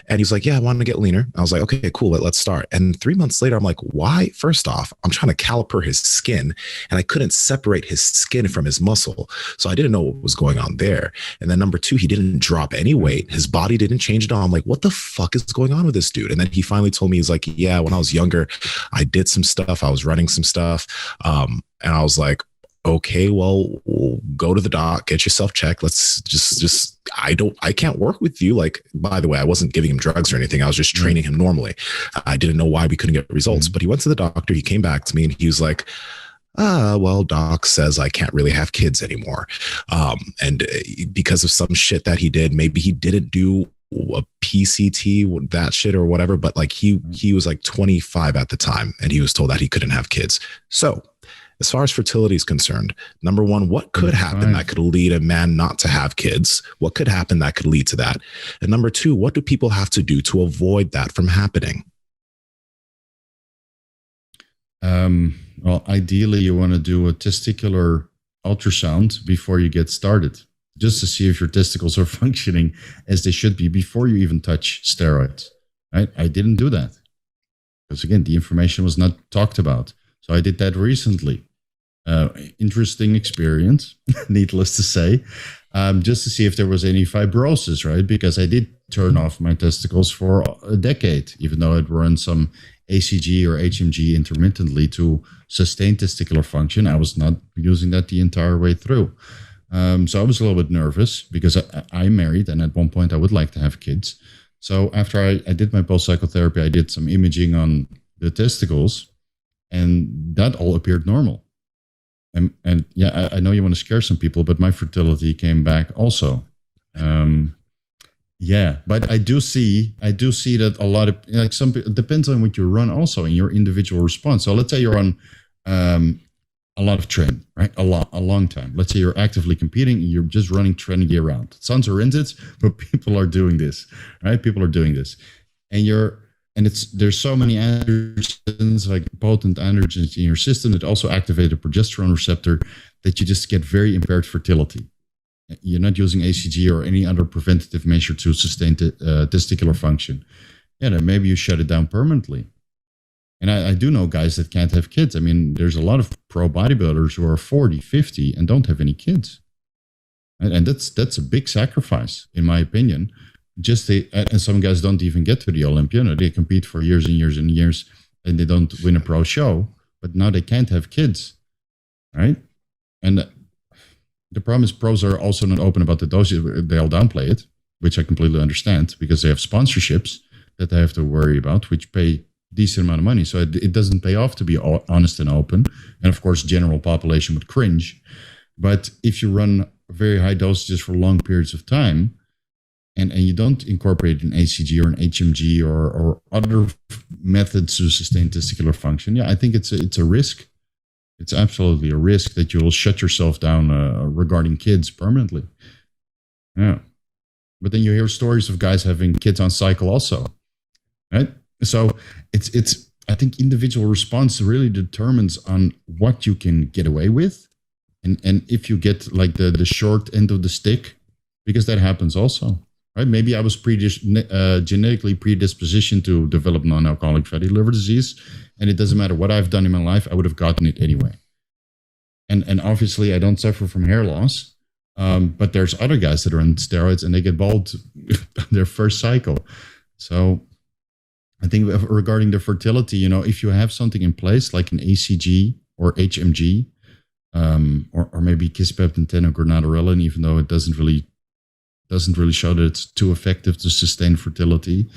And he's like, yeah, I want to get leaner. I was like, okay, cool, let's start. And 3 months later, I'm like, why? First off, I'm trying to caliper his skin, and I couldn't separate his skin from his muscle. So I didn't know what was going on there. And then number two, he didn't drop any weight. His body didn't change at all. I'm like, what the fuck is going on with this dude? And then he finally told me, he's like, yeah, when I was younger, I did some stuff. I was running some stuff. And I was like, okay, well, go to the doc, get yourself checked. Let's I can't work with you. Like, by the way, I wasn't giving him drugs or anything. I was just training him normally. I didn't know why we couldn't get results, but he went to the doctor. He came back to me and he was like, well, doc says I can't really have kids anymore. And because of some shit that he did, maybe he didn't do a PCT, that shit or whatever, but like he was like 25 at the time, and he was told that he couldn't have kids. So as far as fertility is concerned, number one, what could happen that could lead a man not to have kids? What could happen that could lead to that? And number two, what do people have to do to avoid that from happening? Well, ideally, you want to do a testicular ultrasound before you get started, just to see if your testicles are functioning as they should be before you even touch steroids. Right? I didn't do that because, again, the information was not talked about. So I did that recently. Interesting experience, needless to say, just to see if there was any fibrosis, right? Because I did turn off my testicles for a decade, even though I'd run some ACG or HMG intermittently to sustain testicular function. I was not using that the entire way through. So I was a little bit nervous because I'm married, and at one point I would like to have kids. So after I did my post-psychotherapy, I did some imaging on the testicles, and that all appeared normal. And yeah, I know you want to scare some people, but my fertility came back also. Yeah, but I do see that a lot of, like, it depends on what you run also in your individual response. So let's say you're on a lot of training, right? A long time. Let's say you're actively competing, you're just running training year round. It sounds horrendous, but people are doing this, right? People are doing this, and there's so many androgens, like potent androgens in your system that also activate a progesterone receptor that you just get very impaired fertility. You're not using ACG or any other preventative measure to sustain testicular function. Yeah, then maybe you shut it down permanently. And I do know guys that can't have kids. I mean, there's a lot of pro bodybuilders who are 40, 50 and don't have any kids. And that's a big sacrifice, in my opinion. And some guys don't even get to the Olympia. They compete for years and years and years, and they don't win a pro show. But now they can't have kids, right? And the problem is pros are also not open about the doses. They'll downplay it, which I completely understand, because they have sponsorships that they have to worry about, which pay decent amount of money. So it doesn't pay off to be honest and open. And of course, general population would cringe. But if you run very high dosages for long periods of time, and you don't incorporate an ACG or an HMG or other methods to sustain testicular function, yeah, I think it's a risk. It's absolutely a risk that you will shut yourself down regarding kids permanently. Yeah. But then you hear stories of guys having kids on cycle also, right? So it's I think individual response really determines on what you can get away with. And if you get like the short end of the stick, because that happens also, right? Maybe I was genetically predispositioned to develop non-alcoholic fatty liver disease, and it doesn't matter what I've done in my life, I would have gotten it anyway. And obviously I don't suffer from hair loss, but there's other guys that are on steroids and they get bald their first cycle. So I think regarding the fertility, if you have something in place like an ACG or HMG, or maybe kisspeptin or gonadorelin, even though it doesn't really show that it's too effective to sustain fertility.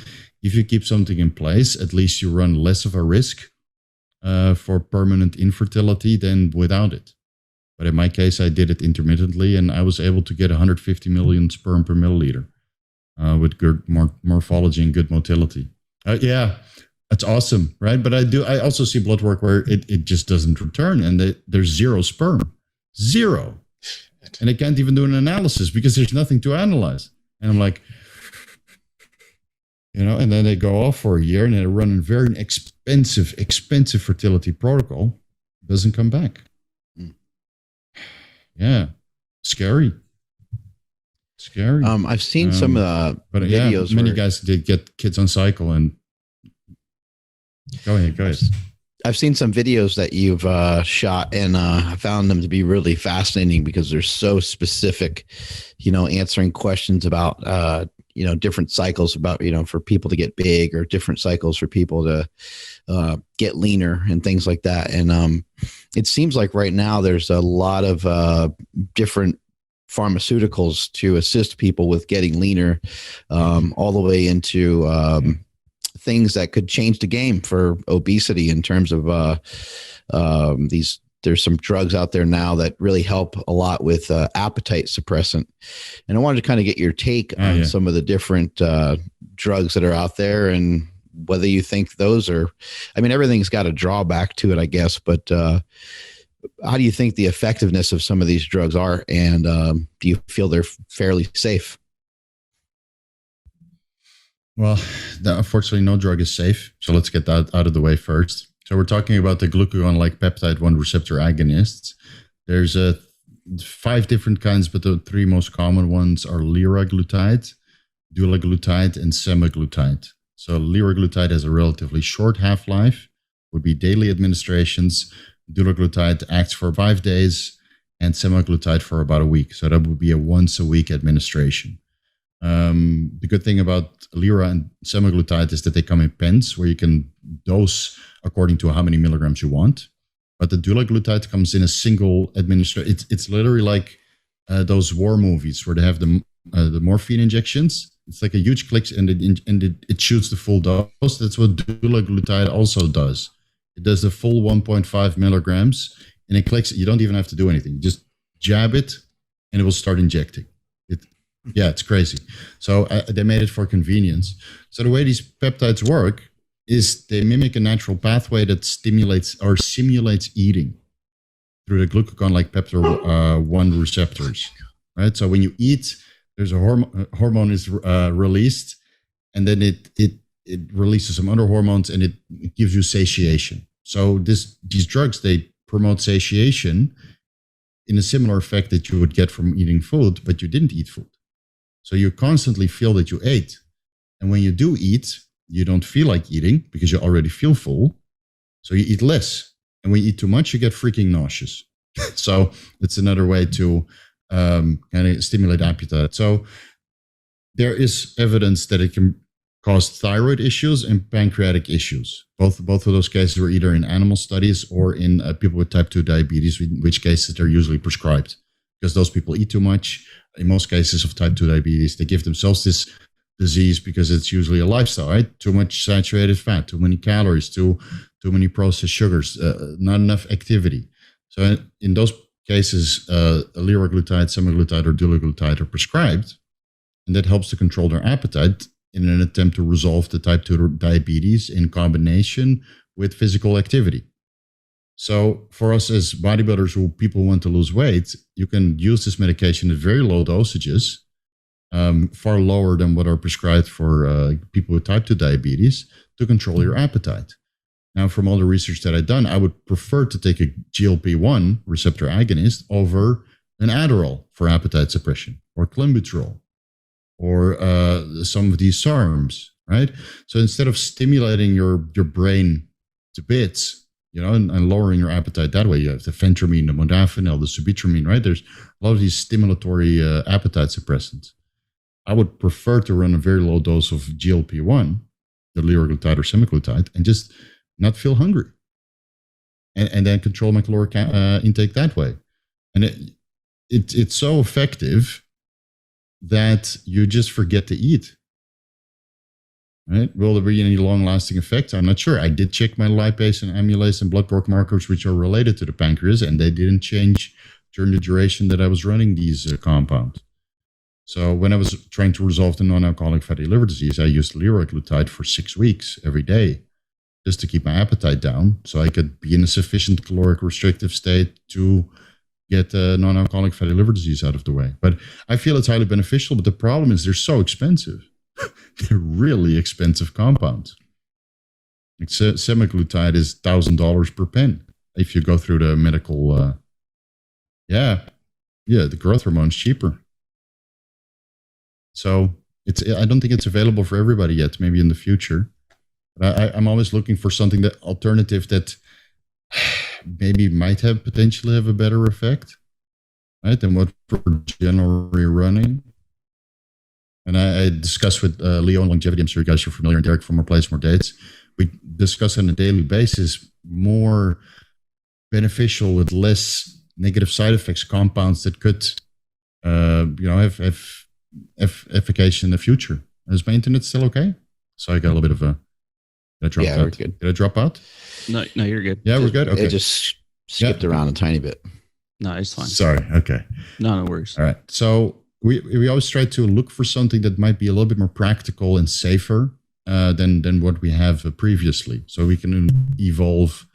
If you keep something in place, at least you run less of a risk for permanent infertility than without it. But in my case, I did it intermittently, and I was able to get 150 million sperm per milliliter with good morphology and good motility. Yeah, that's awesome, right? But I also see blood work where it just doesn't return, and there's zero sperm. Zero. And I can't even do an analysis because there's nothing to analyze. And I'm like, and then they go off for a year and they run a very expensive fertility protocol. It doesn't come back. Yeah. Scary. I've seen some videos. Yeah, many guys did get kids on cycle, and go ahead. I've seen some videos that you've shot, and I found them to be really fascinating because they're so specific, answering questions about, different cycles about, for people to get big, or different cycles for people to get leaner and things like that. And it seems like right now there's a lot of different pharmaceuticals to assist people with getting leaner, all the way into things that could change the game for obesity in terms of there's some drugs out there now that really help a lot with appetite suppressant. And I wanted to kind of get your take on some of the different drugs that are out there, and whether you think those are, everything's got a drawback to it, I guess, but how do you think the effectiveness of some of these drugs are? And do you feel they're fairly safe? Well, unfortunately, no drug is safe. So let's get that out of the way first. So we're talking about the glucagon-like peptide 1 receptor agonists. There's 5 different kinds, but the 3 most common ones are liraglutide, dulaglutide, and semaglutide. So liraglutide has a relatively short half-life, would be daily administrations. Dulaglutide acts for 5 days, and semaglutide for about a week. So that would be a once-a-week administration. The good thing about lira and semaglutide is that they come in pens where you can dose according to how many milligrams you want. But the dulaglutide comes in a single administration. It's literally like those war movies where they have the morphine injections. It's like a huge click, and it shoots the full dose. That's what dulaglutide also does. It does the full 1.5 milligrams, and it clicks. You don't even have to do anything. Just jab it, and it will start injecting. It's crazy. So they made it for convenience. So the way these peptides work is they mimic a natural pathway that stimulates or simulates eating through the glucagon-like peptide 1 receptors. Right. So when you eat, there's a hormone is released, and then it releases some other hormones, and it gives you satiation. So these drugs, they promote satiation in a similar effect that you would get from eating food, but you didn't eat food. So you constantly feel that you ate. And when you do eat, you don't feel like eating because you already feel full. So you eat less. And when you eat too much, you get freaking nauseous. So it's another way to kind of stimulate appetite. So there is evidence that it can cause thyroid issues and pancreatic issues. Both of those cases were either in animal studies or in people with type 2 diabetes, in which cases they're usually prescribed because those people eat too much. In most cases of type 2 diabetes, they give themselves this disease because it's usually a lifestyle, right? Too much saturated fat, too many calories, too many processed sugars, not enough activity. So in those cases, liraglutide, semaglutide, or dulaglutide are prescribed, and that helps to control their appetite in an attempt to resolve the type 2 diabetes in combination with physical activity. So for us as bodybuilders who people want to lose weight, you can use this medication at very low dosages, far lower than what are prescribed for people with type 2 diabetes, to control your appetite. Now, from all the research that I've done, I would prefer to take a GLP-1 receptor agonist over an Adderall for appetite suppression, or clenbuterol, or some of these Sarms, right? So instead of stimulating your brain to bits, and lowering your appetite that way, you have the phentermine, the modafinil, the sibutramine, right? There's a lot of these stimulatory appetite suppressants. I would prefer to run a very low dose of GLP-1, the liraglutide or semaglutide, and just not feel hungry, and then control my caloric intake that way. And it's so effective that you just forget to eat. Right? Will there be any long-lasting effects? I'm not sure. I did check my lipase and amylase and blood work markers, which are related to the pancreas, and they didn't change during the duration that I was running these compounds. So when I was trying to resolve the non-alcoholic fatty liver disease, I used liraglutide for 6 weeks every day just to keep my appetite down so I could be in a sufficient caloric restrictive state to get non-alcoholic fatty liver disease out of the way. But I feel it's highly beneficial, but the problem is they're so expensive. They're really expensive compounds. Like semaglutide is $1,000 per pen if you go through the medical. The growth hormone is cheaper. So I don't think it's available for everybody yet. Maybe in the future. But I'm always looking for something alternative that maybe might potentially have a better effect, right, than what we're generally running. And I discussed with Leo on longevity. I'm sure you guys are familiar, and Derek from More Plays, More Dates. We discuss on a daily basis more beneficial with less negative side effects compounds that could, have efficacy in the future. Is my internet still okay? So I got a little bit of a. Did I drop out? Good. Did I drop out? No, you're good. Yeah, we're good. Okay. It just skipped around a tiny bit. No, it's fine. Sorry. Okay. No worries. All right. So we always try to look for something that might be a little bit more practical and safer than what we have previously, so we can evolve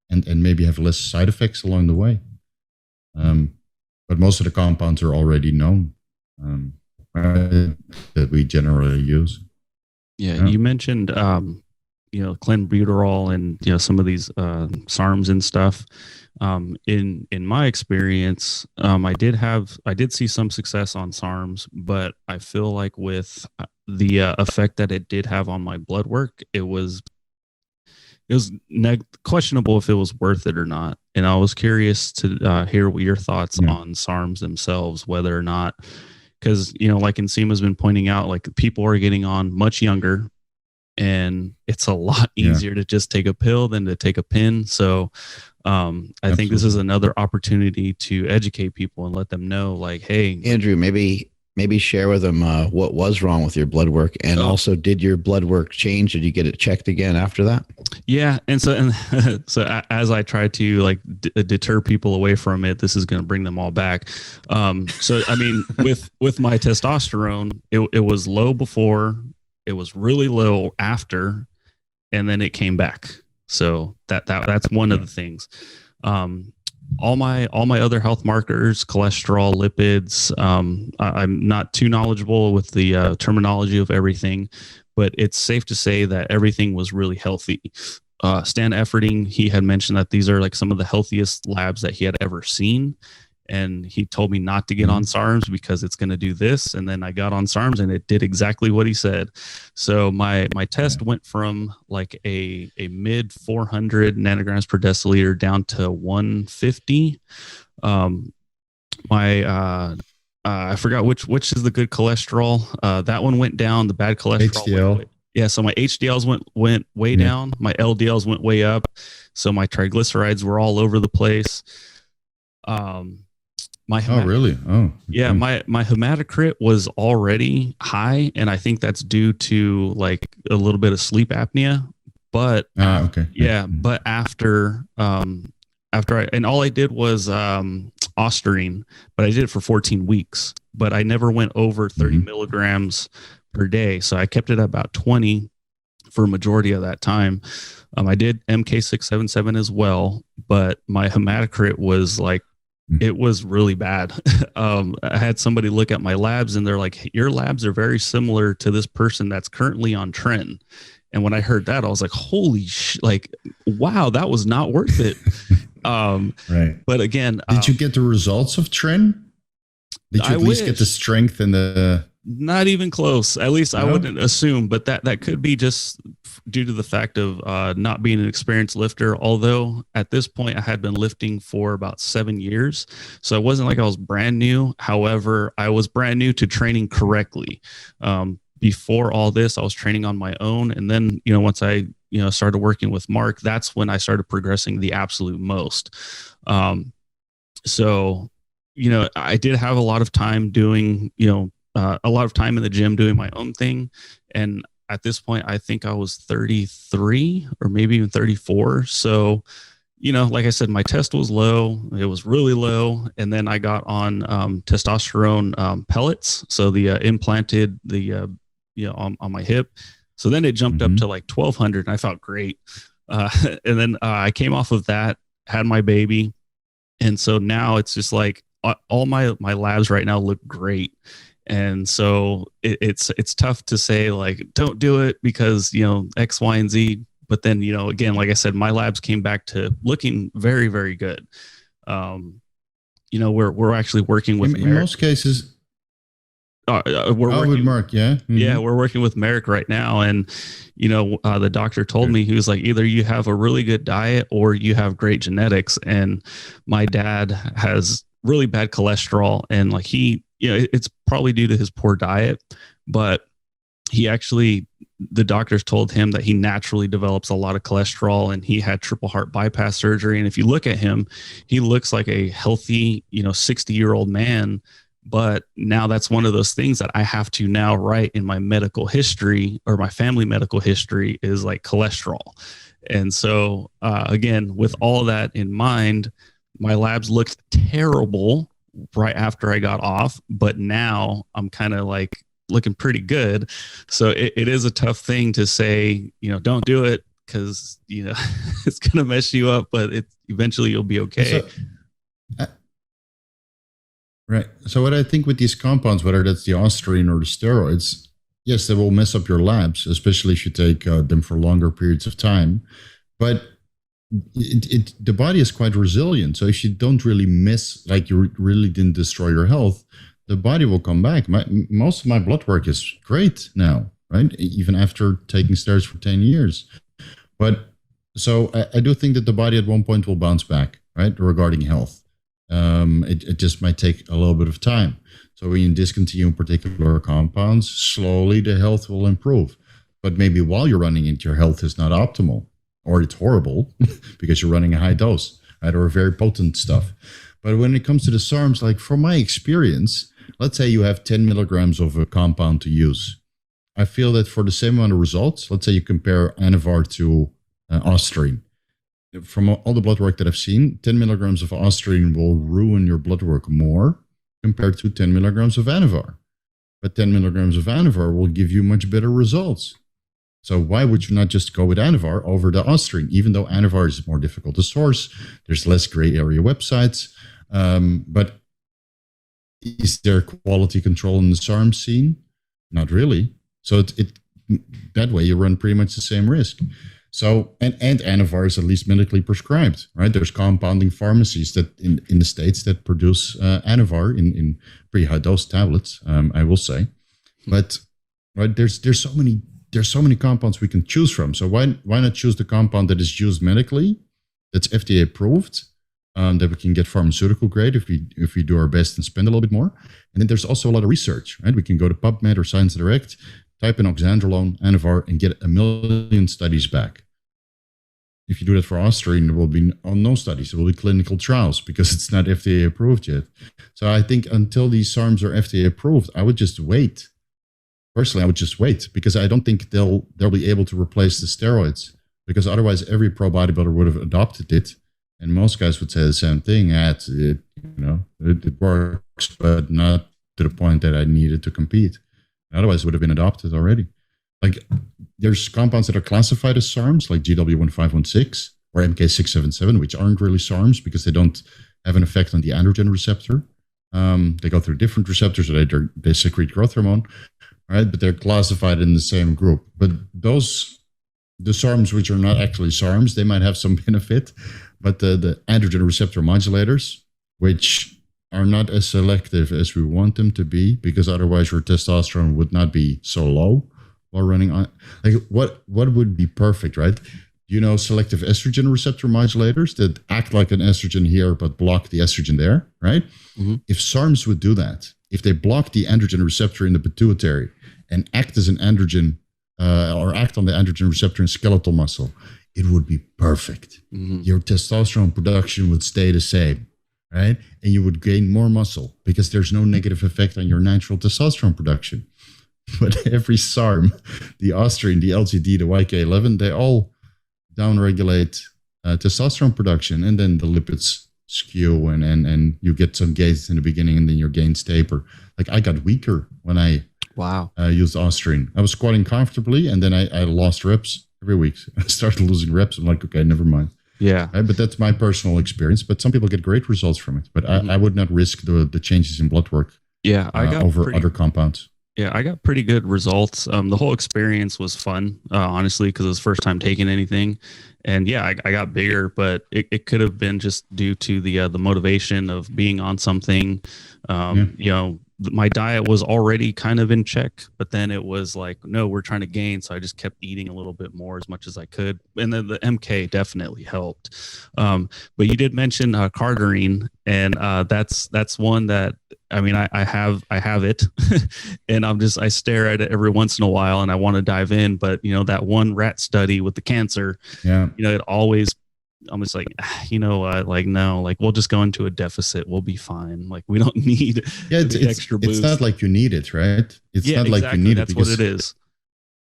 and maybe have less side effects along the way. But most of the compounds are already known that we generally use. Yeah. You mentioned clenbuterol and some of these Sarms and stuff. In my experience, I did see some success on Sarms, but I feel like with the effect that it did have on my blood work, it was questionable if it was worth it or not. And I was curious to hear what your thoughts on Sarms themselves, whether or not, because like Nsima's been pointing out, like people are getting on much younger. and it's a lot easier to just take a pill than to take a pen. So I think this is another opportunity to educate people and let them know, like, hey, Andrew, maybe share with them what was wrong with your blood work, and also, did your blood work change? Did you get it checked again after that? Yeah, and so as I try to like deter people away from it, this is going to bring them all back. So I mean, with my testosterone, it was low before, it was really low after, and then it came back. So that's one of the things. All my other health markers, cholesterol, lipids. I'm not too knowledgeable with the terminology of everything, but it's safe to say that everything was really healthy. Stan Efferding, he had mentioned that these are like some of the healthiest labs that he had ever seen. And he told me not to get on Sarms because it's going to do this. And then I got on Sarms and it did exactly what he said. So my test went from like a mid 400 nanograms per deciliter down to 150. I forgot which is the good cholesterol. That one went down. The bad cholesterol. HDL. Yeah. So my HDLs went way down. My LDLs went way up. So my triglycerides were all over the place. Really? Oh, yeah. My hematocrit was already high, and I think that's due to like a little bit of sleep apnea. But but after and all I did was Ostarine, but I did it for 14 weeks. But I never went over 30 milligrams per day, so I kept it at about 20 for a majority of that time. I did MK677 as well, but my hematocrit was like, it was really bad. I had somebody look at my labs and they're like, your labs are very similar to this person that's currently on Tren. And when I heard that, I was like, holy like, wow, that was not worth it. Right. But again, did you get the results of Tren? Did you at least get the strength and the... Not even close. At least I wouldn't assume, but that could be just due to the fact of not being an experienced lifter. Although at this point I had been lifting for about 7 years. So it wasn't like I was brand new. However, I was brand new to training correctly. Before all this, I was training on my own. And then, once I, started working with Mark, that's when I started progressing the absolute most. So, I did have a lot of time doing, a lot of time in the gym doing my own thing. And at this point, I think I was 33 or maybe even 34. So, like I said, my test was low. It was really low. And then I got on testosterone pellets. So the implanted on my hip. So then it jumped up to like 1200 and I felt great. And then I came off of that, had my baby. And so now it's just like all my labs right now look great. And so it's tough to say like, don't do it because, X, Y, and Z. But then, again, like I said, my labs came back to looking very, very good. We're actually working with in most cases. we're working with Mark. Yeah. Yeah. We're working with Merrick right now. And, the doctor told me, he was like, either you have a really good diet or you have great genetics. And my dad has really bad cholesterol, and like it's probably due to his poor diet, but the doctors told him that he naturally develops a lot of cholesterol, and he had triple heart bypass surgery. And if you look at him, he looks like a healthy, 60-year-old man. But now that's one of those things that I have to now write in my medical history, or my family medical history, is like cholesterol. And so, again, with all of that in mind, my labs looked terrible right after I got off, but now I'm kind of like looking pretty good. So it is a tough thing to say, don't do it because, it's going to mess you up, but eventually you'll be okay. Right. So what I think with these compounds, whether that's the Ostarine or the steroids, yes, they will mess up your labs, especially if you take them for longer periods of time. But the body is quite resilient. So if you don't really miss, like you really didn't destroy your health, the body will come back. Most of my blood work is great now, right? Even after taking steroids for 10 years. But so I do think that the body at one point will bounce back, right? Regarding health. It just might take a little bit of time. So when you discontinue particular compounds, slowly the health will improve. but maybe while you're running it, your health is not optimal, or it's horrible because you're running a high dose, right, or very potent stuff. But when it comes to the SARMs, like from my experience, let's say you have 10 milligrams of a compound to use. I feel that for the same amount of results, let's say you compare Anavar to Ostarine. From all the blood work that I've seen, 10 milligrams of Ostarine will ruin your blood work more compared to 10 milligrams of Anavar. But 10 milligrams of Anavar will give you much better results. So why would you not just go with Anavar over the Ostarine? Even though Anavar is more difficult to source, there's less gray area websites. But is there quality control in the SARM scene? Not really. So it that way you run pretty much the same risk. So and Anavar is at least medically prescribed, right? There's compounding pharmacies that in the States that produce Anavar in pretty high dose tablets, I will say. But right, there's so many compounds we can choose from. So why not choose the compound that is used medically, that's FDA approved, that we can get pharmaceutical grade if we do our best and spend a little bit more. And then there's also a lot of research, right? We can go to PubMed or Science Direct, type in Oxandrolone, Anavar, and get 1 million studies back. If you do that for Ostarine, there will be no studies. There will be clinical trials because it's not FDA approved yet. So I think until these SARMs are FDA approved, I would just wait. Personally, I would just wait because I don't think they'll be able to replace the steroids, because otherwise every pro bodybuilder would have adopted it. And most guys would say the same thing. It works, but not to the point that I needed to compete. Otherwise, it would have been adopted already. Like, there's compounds that are classified as SARMs, like GW1516 or MK677, which aren't really SARMs because they don't have an effect on the androgen receptor. They go through different receptors, so they secrete growth hormone, right? But they're classified in the same group. But the SARMs, which are not actually SARMs, they might have some benefit. But the androgen receptor modulators, which are not as selective as we want them to be, because otherwise your testosterone would not be so low while running on. Like, what would be perfect, right? Selective estrogen receptor modulators that act like an estrogen here but block the estrogen there, right? Mm-hmm. If SARMs would do that, if they block the androgen receptor in the pituitary and act as an androgen or act on the androgen receptor in skeletal muscle, it would be perfect. Mm-hmm. Your testosterone production would stay the same, right? And you would gain more muscle because there's no negative effect on your natural testosterone production. But every SARM, the Ostarine, the LGD, the YK11, they all downregulate testosterone production, and then the lipids skew, and you get some gains in the beginning, and then your gains taper. Like, I got weaker when I used Ostarine. I was squatting comfortably, and then I lost reps every week. I started losing reps. I'm like, okay, never mind. Yeah. Right? But that's my personal experience. But some people get great results from it. But I would not risk the changes in blood work over other compounds. Yeah, I got pretty good results. The whole experience was fun, honestly, because it was the first time taking anything. And yeah, I got bigger, but it could have been just due to the motivation of being on something. My diet was already kind of in check, but then it was like, no, we're trying to gain. So I just kept eating a little bit more as much as I could. And then the MK definitely helped. But you did mention Cardarine, and that's one that, I mean, I have it and I stare at it every once in a while and I want to dive in, but that one rat study with the cancer, it always, I'm just like, no, like we'll just go into a deficit. We'll be fine. Like, we don't need the extra boost. It's not like you need it, right? It's not like you need it. That's what it is.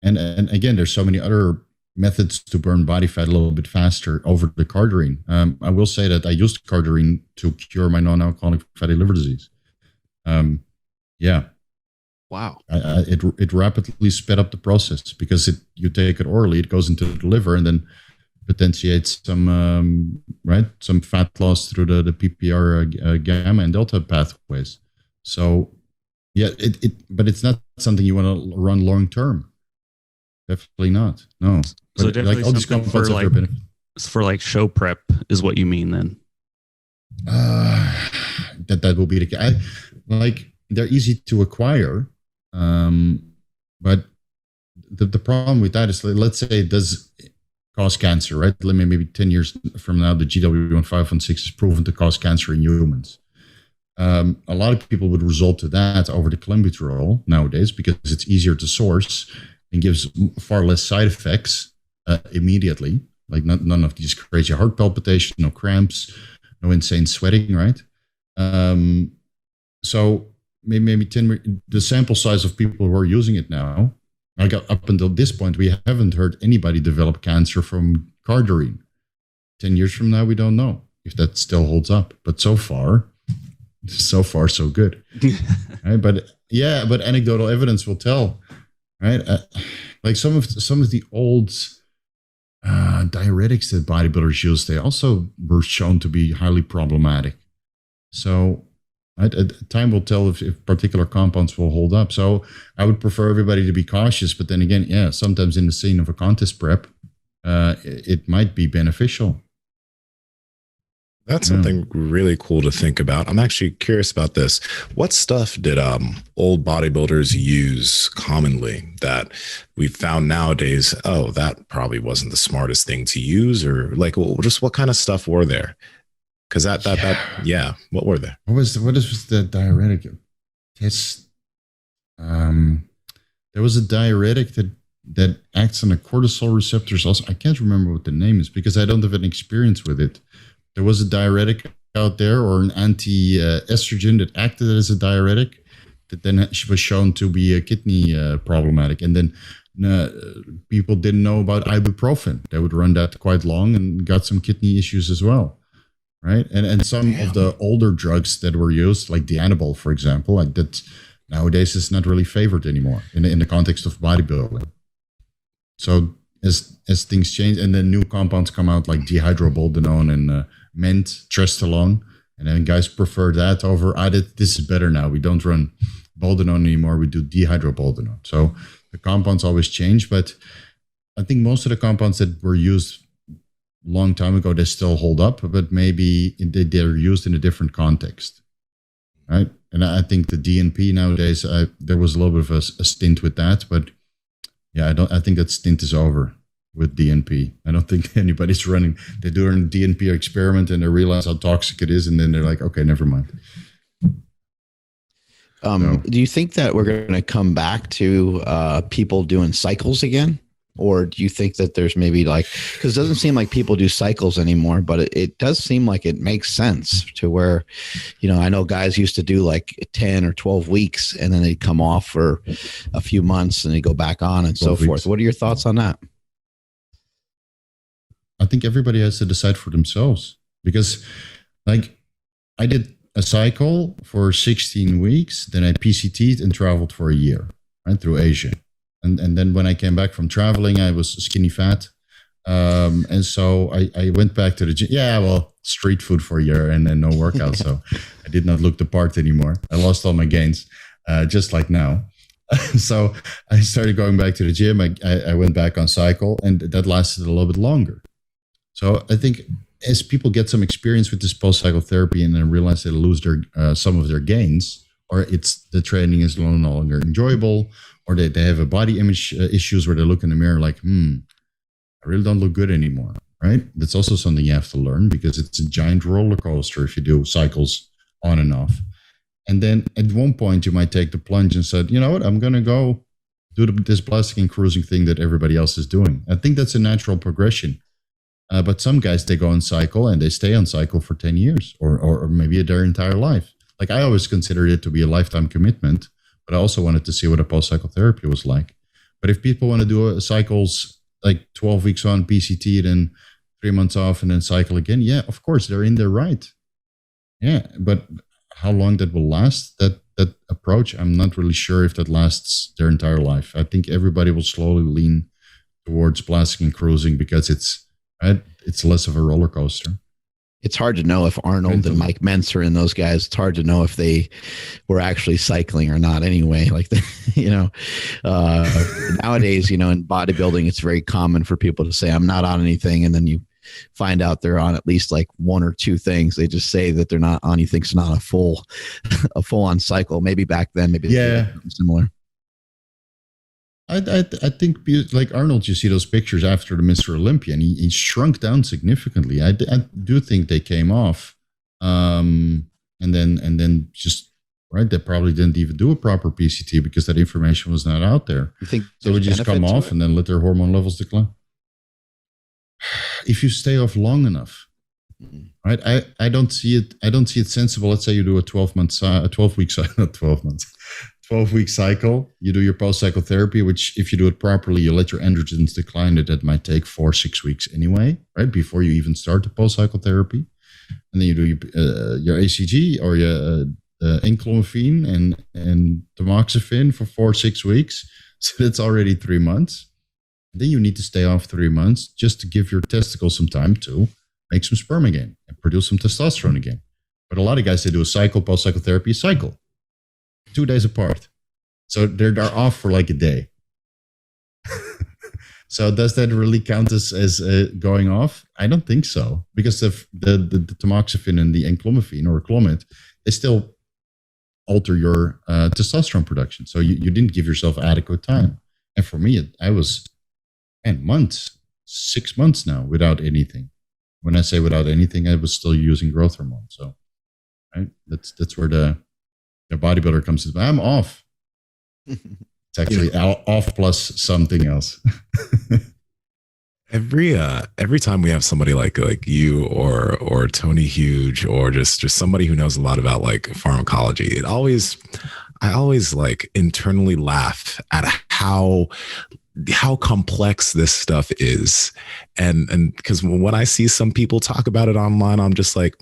And again, there's so many other methods to burn body fat a little bit faster over the Cardarine. I will say that I used Cardarine to cure my non-alcoholic fatty liver disease. Wow. It rapidly sped up the process because you take it orally, it goes into the liver, and then potentiates some fat loss through the PPR gamma and delta pathways. So but it's not something you want to run long term. Definitely not. No. So but definitely all these for like show prep is what you mean then. That will be the case. Like, they're easy to acquire, but the problem with that is, let's say it does cause cancer, right? Maybe 10 years from now, the GW1516 is proven to cause cancer in humans. A lot of people would resort to that over the clenbuterol nowadays because it's easier to source and gives far less side effects immediately. Like none of these crazy heart palpitation, no cramps, no insane sweating, right? So maybe 10, the sample size of people who are using it now, like up until this point, we haven't heard anybody develop cancer from Cardarine. 10 years from now, we don't know if that still holds up. But so far, so good. Right? But anecdotal evidence will tell, right? Like some of the old diuretics that bodybuilders use, they also were shown to be highly problematic. So time will tell if particular compounds will hold up. So I would prefer everybody to be cautious. But then again, sometimes in the scene of a contest prep, it might be beneficial. That's something really cool to think about. I'm actually curious about this. What stuff did old bodybuilders use commonly that we've found nowadays? Oh, that probably wasn't the smartest thing to use, or like, well, just what kind of stuff were there? Because what were there? What was the diuretic? There was a diuretic that acts on the cortisol receptors. Also, I can't remember what the name is because I don't have an experience with it. There was a diuretic out there, or an anti-estrogen that acted as a diuretic, that then was shown to be a kidney problematic. And then people didn't know about ibuprofen. They would run that quite long and got some kidney issues as well, right? And some of the older drugs that were used, like Dianabol, for example, like that nowadays is not really favored anymore in the context of bodybuilding. So as things change, and then new compounds come out like dihydroboldenone and ment, trestolone, and then guys prefer that over, this is better now. We don't run boldenone anymore. We do dihydroboldenone. So the compounds always change, but I think most of the compounds that were used a long time ago, they still hold up, but maybe they're used in a different context, right? And I think the DNP nowadays, there was a little bit of a stint with that, but I think that stint is over with DNP. I don't think anybody's running. They do a DNP experiment and they realize how toxic it is, and then they're like, okay, never mind. Do you think that we're going to come back to people doing cycles again? Or do you think that there's maybe because it doesn't seem like people do cycles anymore, but it does seem like it makes sense to where, I know guys used to do like 10 or 12 weeks and then they'd come off for a few months and they go back on and so forth. What are your thoughts on that? I think everybody has to decide for themselves, because I did a cycle for 16 weeks, then I PCT'd and traveled for a year, right, through Asia. And then when I came back from traveling, I was skinny fat. And so I went back to the gym. Yeah, well, street food for a year and then no workout. So I did not look the part anymore. I lost all my gains, just like now. So I started going back to the gym. I went back on cycle, and that lasted a little bit longer. So I think as people get some experience with this post-cycle therapy and then realize they lose their some of their gains, or the training is no longer enjoyable, or they have a body image issues where they look in the mirror like, I really don't look good anymore, right? That's also something you have to learn, because it's a giant roller coaster if you do cycles on and off. And then at one point you might take the plunge and said, you know what, I'm going to go do this plastic and cruising thing that everybody else is doing. I think that's a natural progression. But some guys, they go on cycle and they stay on cycle for 10 years or maybe their entire life. Like I always considered it to be a lifetime commitment, but I also wanted to see what a post-cycle therapy was like. But if people want to do cycles like 12 weeks on PCT, then 3 months off and then cycle again, yeah, of course, they're in their right. Yeah, but how long that will last, that approach, I'm not really sure if that lasts their entire life. I think everybody will slowly lean towards plastic and cruising because it's less of a roller coaster. It's hard to know if Arnold and Mike Mentzer and those guys, it's hard to know if they were actually cycling or not anyway. Nowadays, in bodybuilding, it's very common for people to say, I'm not on anything. And then you find out they're on at least like one or two things. They just say that they're not on anything. It's not a full on cycle. Maybe back then, maybe similar. I think like Arnold, you see those pictures after the Mr. Olympia, and he shrunk down significantly. I do think they came off, and then just right? They probably didn't even do a proper PCT because that information was not out there. You think so we just come off and then let their hormone levels decline? If you stay off long enough, right? I don't see it sensible. Let's say you do a 12-week cycle, not 12 months, 12-week cycle. You do your post-cycle therapy, which if you do it properly, you let your androgens decline. That might take 4-6 weeks anyway, right? Before you even start the post-cycle therapy. And then you do your ACG or your enclomiphene and tamoxifen for 4-6 weeks. So that's already 3 months. Then you need to stay off 3 months just to give your testicles some time to make some sperm again and produce some testosterone again. But a lot of guys, they do a cycle, post-cycle therapy cycle, 2 days apart. So they're off for like a day. So does that really count as going off? I don't think so, because the tamoxifen and the enclomiphene or Clomid, they still alter your testosterone production. So you didn't give yourself adequate time. And for me, I was 6 months now without anything. When I say without anything, I was still using growth hormone. So right, that's where the bodybuilder comes in. I'm off. It's actually off plus something else. Every time we have somebody like you or Tony Huge or just somebody who knows a lot about like pharmacology, I always like internally laugh at how complex this stuff is, and because when I see some people talk about it online, I'm just like,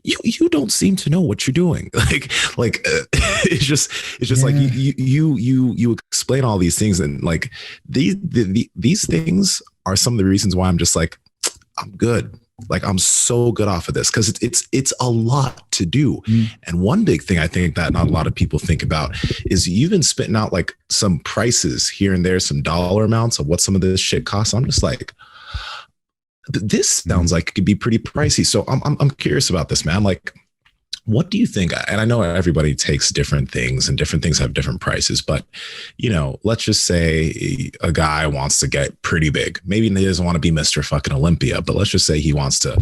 you don't seem to know what you're doing. It's just like you explain all these things, and like these things are some of the reasons why I'm just like, I'm good. Like I'm so good off of this because it's a lot to do. And one big thing I think that not a lot of people think about is you've been spitting out like some prices here and there, some dollar amounts of what some of this shit costs. I'm just like, this sounds like it could be pretty pricey. So I'm curious about this, man. Like, what do you think? And I know everybody takes different things and different things have different prices, but let's just say a guy wants to get pretty big. Maybe he doesn't want to be Mr. fucking Olympia, but let's just say he wants to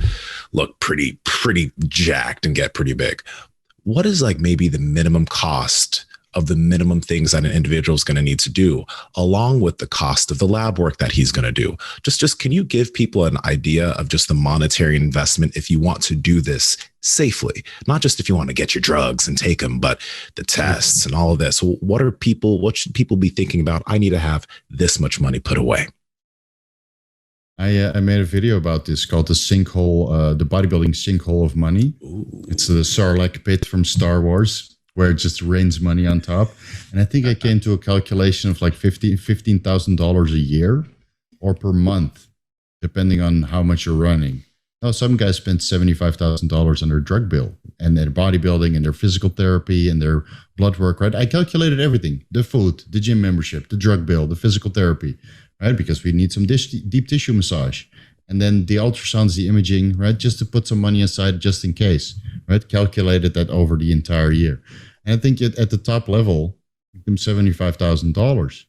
look pretty jacked and get pretty big. What is like maybe the minimum cost of the minimum things that an individual is going to need to do, along with the cost of the lab work that he's going to do? Just can you give people an idea of just the monetary investment if you want to do this safely? Not just if you want to get your drugs and take them, but the tests and all of this. What should people be thinking about? I need to have this much money put away. I made a video about this called the sinkhole, the bodybuilding sinkhole of money. Ooh. It's the Sarlacc pit from Star Wars, where it just rains money on top. And I think I came to a calculation of like $15,000 a year or per month, depending on how much you're running. Now, some guys spend $75,000 on their drug bill and their bodybuilding and their physical therapy and their blood work, right? I calculated everything: the food, the gym membership, the drug bill, the physical therapy, right? Because we need some deep tissue massage. And then the ultrasounds, the imaging, right? Just to put some money aside just in case, right? Calculated that over the entire year. And I think at the top level, $75,000.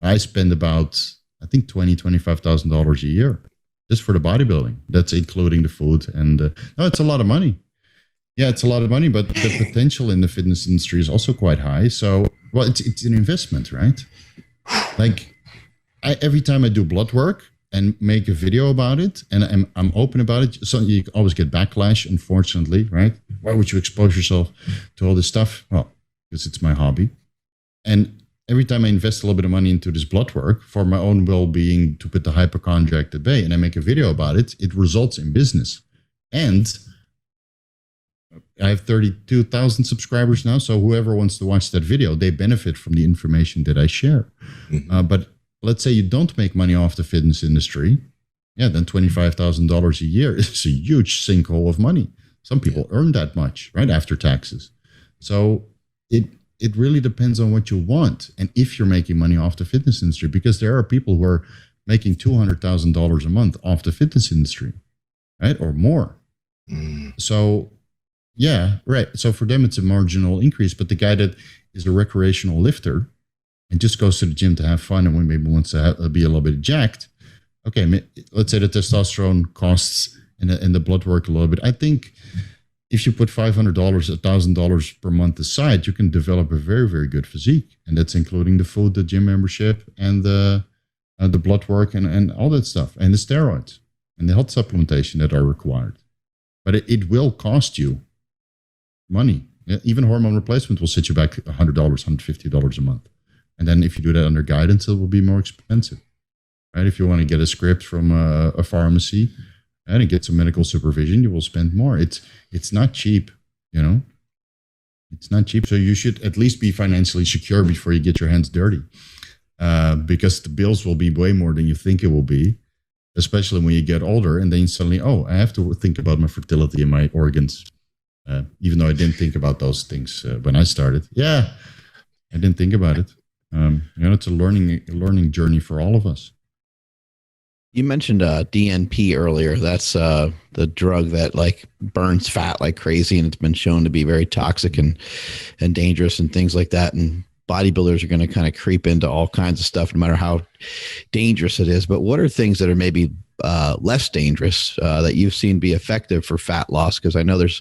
I spend about, I think, $25,000 a year just for the bodybuilding. That's including the food. And no, it's a lot of money. Yeah, it's a lot of money, but the potential in the fitness industry is also quite high. So, well, it's an investment, right? Like every time I do blood work and make a video about it, and I'm open about it, so you always get backlash, unfortunately, right? Why would you expose yourself to all this stuff? Well, because it's my hobby. And every time I invest a little bit of money into this blood work for my own well-being, to put the hypochondriac at bay, and I make a video about it, it results in business. And I have 32,000 subscribers now, so whoever wants to watch that video, they benefit from the information that I share. Mm-hmm. But let's say you don't make money off the fitness industry, then $25,000 a year is a huge sinkhole of money. Some people earn that much, right, after taxes. So it really depends on what you want and if you're making money off the fitness industry, because there are people who are making $200,000 a month off the fitness industry, right, or more. So, yeah, right. So for them, it's a marginal increase. But the guy that is a recreational lifter and just goes to the gym to have fun and maybe wants to be a little bit jacked, okay, let's say the testosterone costs and the blood work a little bit. I think if you put $500, $1,000 per month aside, you can develop a very, very good physique. And that's including the food, the gym membership, and the blood work and all that stuff, and the steroids and the health supplementation that are required. But it will cost you money. Even hormone replacement will set you back $100, $150 a month. And then if you do that under guidance, it will be more expensive. Right? If you want to get a script from a pharmacy and get some medical supervision, you will spend more. It's not cheap, It's not cheap. So you should at least be financially secure before you get your hands dirty. Because the bills will be way more than you think it will be, especially when you get older. And then suddenly, I have to think about my fertility and my organs. Even though I didn't think about those things when I started. Yeah, I didn't think about it. It's a learning journey for all of us. You mentioned DNP earlier. That's the drug that burns fat like crazy, and it's been shown to be very toxic and dangerous and things like that. And bodybuilders are going to kind of creep into all kinds of stuff, no matter how dangerous it is. But what are things that are maybe less dangerous that you've seen be effective for fat loss? Because I know there's,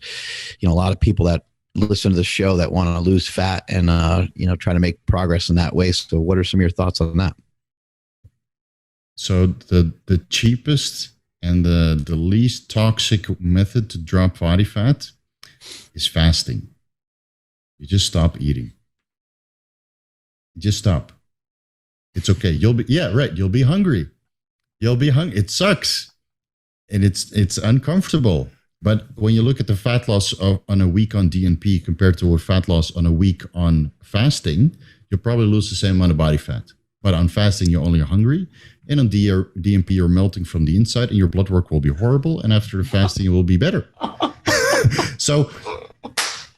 a lot of people that listen to the show that want to lose fat and, try to make progress in that way. So what are some of your thoughts on that? So the cheapest and the least toxic method to drop body fat is fasting. You just stop eating. Just stop. It's okay. You'll be hungry. It sucks. And it's uncomfortable. But when you look at the fat loss on a week on DNP compared to a fat loss on a week on fasting, you'll probably lose the same amount of body fat. But on fasting, you're only hungry. And on DNP, you're melting from the inside and your blood work will be horrible. And after the fasting, it will be better.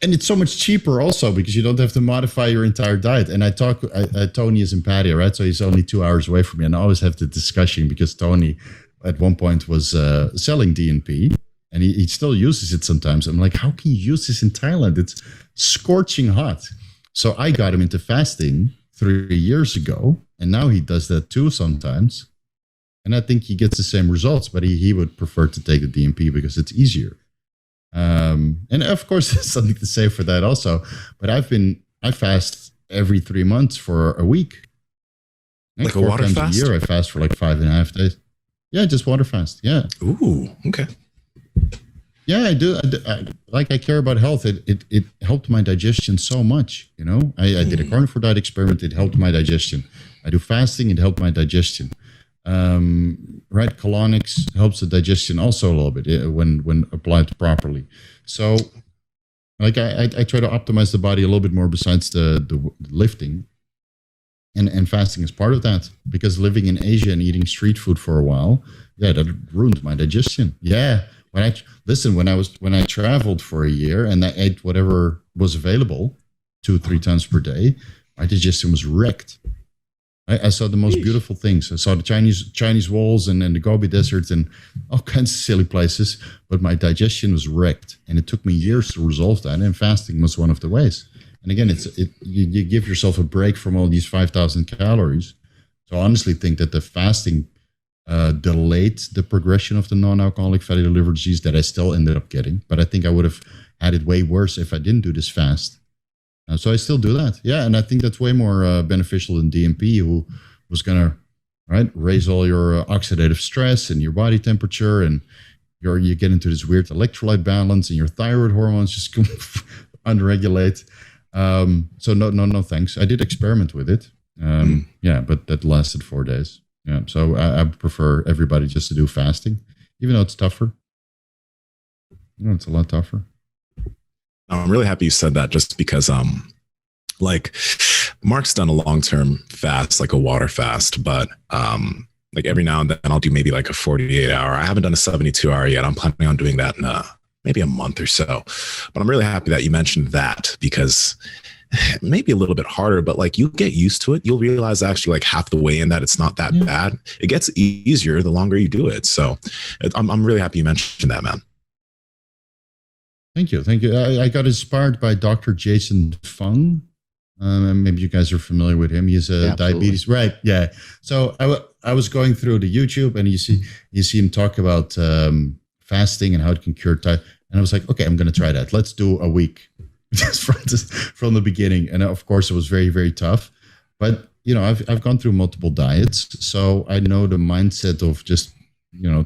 And it's so much cheaper also because you don't have to modify your entire diet. And Tony is in Padia, right? So he's only 2 hours away from me. And I always have the discussion because Tony at one point was selling DNP and he still uses it sometimes. I'm like, how can you use this in Thailand? It's scorching hot. So I got him into fasting 3 years ago. And now he does that too sometimes. And I think he gets the same results, but he would prefer to take the DNP because it's easier. And of course, there's something to say for that also. But I fast every 3 months for a week. Like a water fast? A year, I fast for 5.5 days. Yeah, just water fast. Yeah. Ooh, okay. Yeah, I do. I care about health. It helped my digestion so much. I did a carnivore diet experiment. It helped my digestion. I do fasting. It helped my digestion. Right, colonics helps the digestion also a little bit when applied properly. So, I try to optimize the body a little bit more besides the lifting, and fasting is part of that. Because living in Asia and eating street food for a while, that ruined my digestion. Yeah, when I traveled for a year and I ate whatever was available 2-3 times per day, my digestion was wrecked. I saw the most beautiful things. I saw the Chinese walls and the Gobi Desert and all kinds of silly places, but my digestion was wrecked, and it took me years to resolve that. And fasting was one of the ways. And again, you give yourself a break from all these 5,000 calories. So I honestly think that the fasting delayed the progression of the non-alcoholic fatty liver disease that I still ended up getting. But I think I would have had it way worse if I didn't do this fast. So I still do that. Yeah, and I think that's way more beneficial than DNP, who was going to raise all your oxidative stress and your body temperature, and you get into this weird electrolyte balance, and your thyroid hormones just unregulate. So no thanks. I did experiment with it. Yeah, but that lasted 4 days. Yeah, so I prefer everybody just to do fasting, even though it's tougher. It's a lot tougher. I'm really happy you said that, just because Mark's done a long-term fast, like a water fast, but every now and then I'll do maybe a 48-hour. I haven't done a 72-hour yet. I'm planning on doing that in maybe a month or so. But I'm really happy that you mentioned that, because it may be a little bit harder, but you get used to it. You'll realize actually half the way in that it's not that bad. It gets easier the longer you do it. So I'm really happy you mentioned that, man. Thank you. I got inspired by Dr. Jason Fung. Maybe you guys are familiar with him. He's a diabetes, right? Yeah. So I was going through the YouTube, and you see him talk about fasting and how it can cure type. And I was like, okay, I'm going to try that. Let's do a week just from the beginning. And of course, it was very, very tough. But, I've gone through multiple diets. So I know the mindset of just,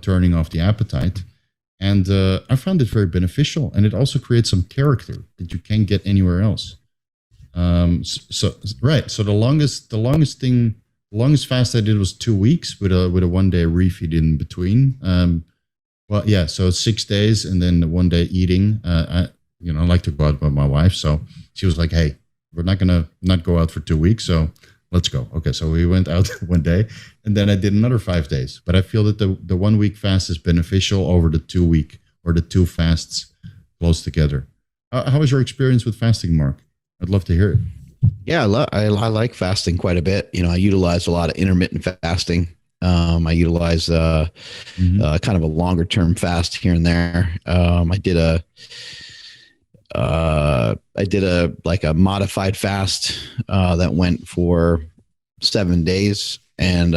turning off the appetite. And I found it very beneficial. And it also creates some character that you can't get anywhere else. So the longest fast I did was 2 weeks with a 1 day refeed in between. So 6 days and then 1 day eating. I like to go out with my wife, so she was like, "Hey, we're not gonna not go out for 2 weeks, so let's go." Okay, so we went out 1 day, and then I did another 5 days. But I feel that the 1 week fast is beneficial over the 2 week or the two fasts close together. How was your experience with fasting, Mark? I'd love to hear it. Yeah, I like fasting quite a bit. I utilize a lot of intermittent fasting. I utilize kind of a longer term fast here and there. I did a modified fast that went for 7 days, and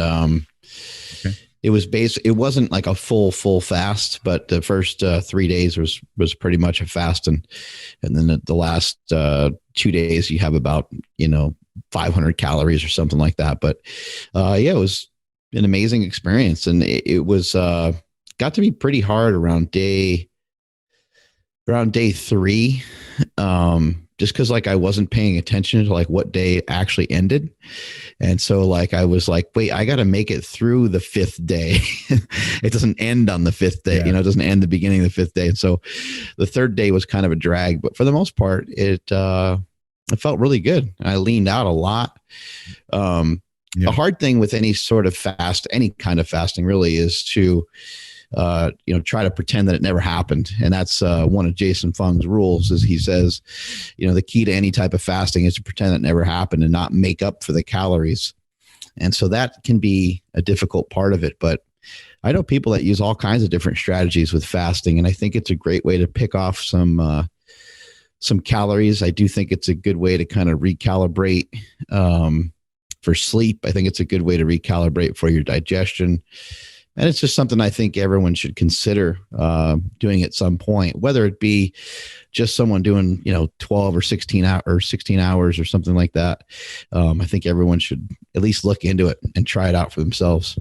it wasn't like a full fast, but the first 3 days was pretty much a fast, and then the last 2 days you have about 500 calories or something like that. But it was an amazing experience, and it was got to be pretty hard around day 3, just because I wasn't paying attention to what day actually ended. And so I was like, wait, I got to make it through the 5th day. It doesn't end on the 5th day, it doesn't end the beginning of the 5th day. And so the 3rd day was kind of a drag, but for the most part, it felt really good. I leaned out a lot. The hard thing with any sort of fast, any kind of fasting really, is to try to pretend that it never happened. And that's one of Jason Fung's rules. Is he says, the key to any type of fasting is to pretend it never happened and not make up for the calories. And so that can be a difficult part of it. But I know people that use all kinds of different strategies with fasting, and I think it's a great way to pick off some calories. I do think it's a good way to kind of recalibrate for sleep. I think it's a good way to recalibrate for your digestion. And it's just something I think everyone should consider doing at some point, whether it be just someone doing, 12 or 16 hours or something like that. I think everyone should at least look into it and try it out for themselves.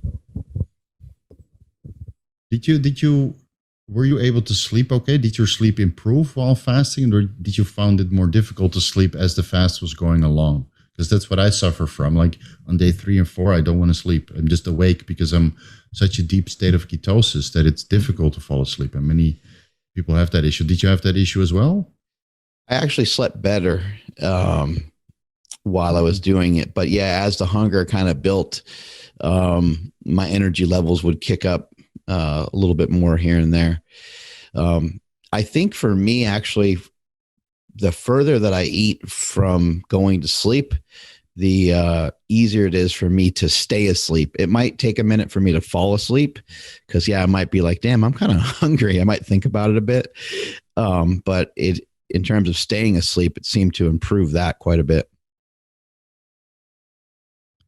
Were you able to sleep okay? Did your sleep improve while fasting, or did you find it more difficult to sleep as the fast was going along? Because that's what I suffer from. Like on day 3 and 4, I don't want to sleep. I'm just awake because I'm such a deep state of ketosis that it's difficult to fall asleep. And many people have that issue. Did you have that issue as well? I actually slept better while I was doing it. But yeah, as the hunger kind of built, my energy levels would kick up a little bit more here and there. I think for me, actually, the further that I eat from going to sleep, the easier it is for me to stay asleep. It might take a minute for me to fall asleep because, I might be like, damn, I'm kind of hungry. I might think about it a bit. But in terms of staying asleep, it seemed to improve that quite a bit.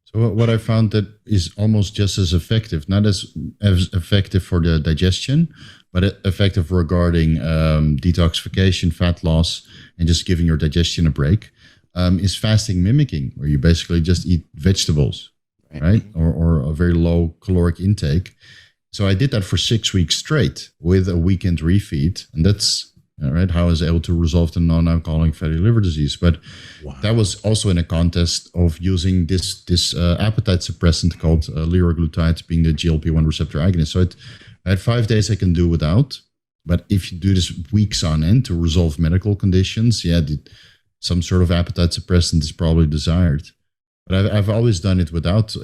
So what I found that is almost just as effective, not as effective for the digestion, but effective regarding detoxification, fat loss, and just giving your digestion a break, is fasting mimicking, where you basically just eat vegetables, right? Or a very low caloric intake. So I did that for 6 weeks straight with a weekend refeed, and that's how I was able to resolve the non-alcoholic fatty liver disease. But that was also in a context of using this appetite suppressant called liraglutide, being the GLP-1 receptor agonist. So I had 5 days I can do without. But if you do this weeks on end to resolve medical conditions, some sort of appetite suppressant is probably desired. But I've always done it without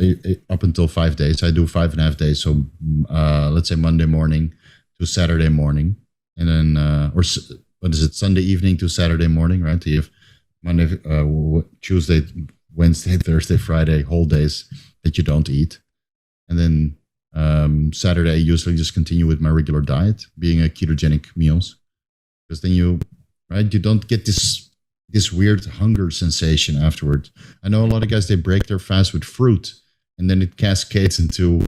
up until 5 days. I do 5.5 days. So let's say Monday morning to Saturday morning. And then, Sunday evening to Saturday morning, right? So you have Monday, Tuesday, Wednesday, Thursday, Friday, whole days that you don't eat. And then Saturday, I usually just continue with my regular diet, being a ketogenic meals. Because then you don't get this weird hunger sensation afterward. I know a lot of guys, they break their fast with fruit, and then it cascades into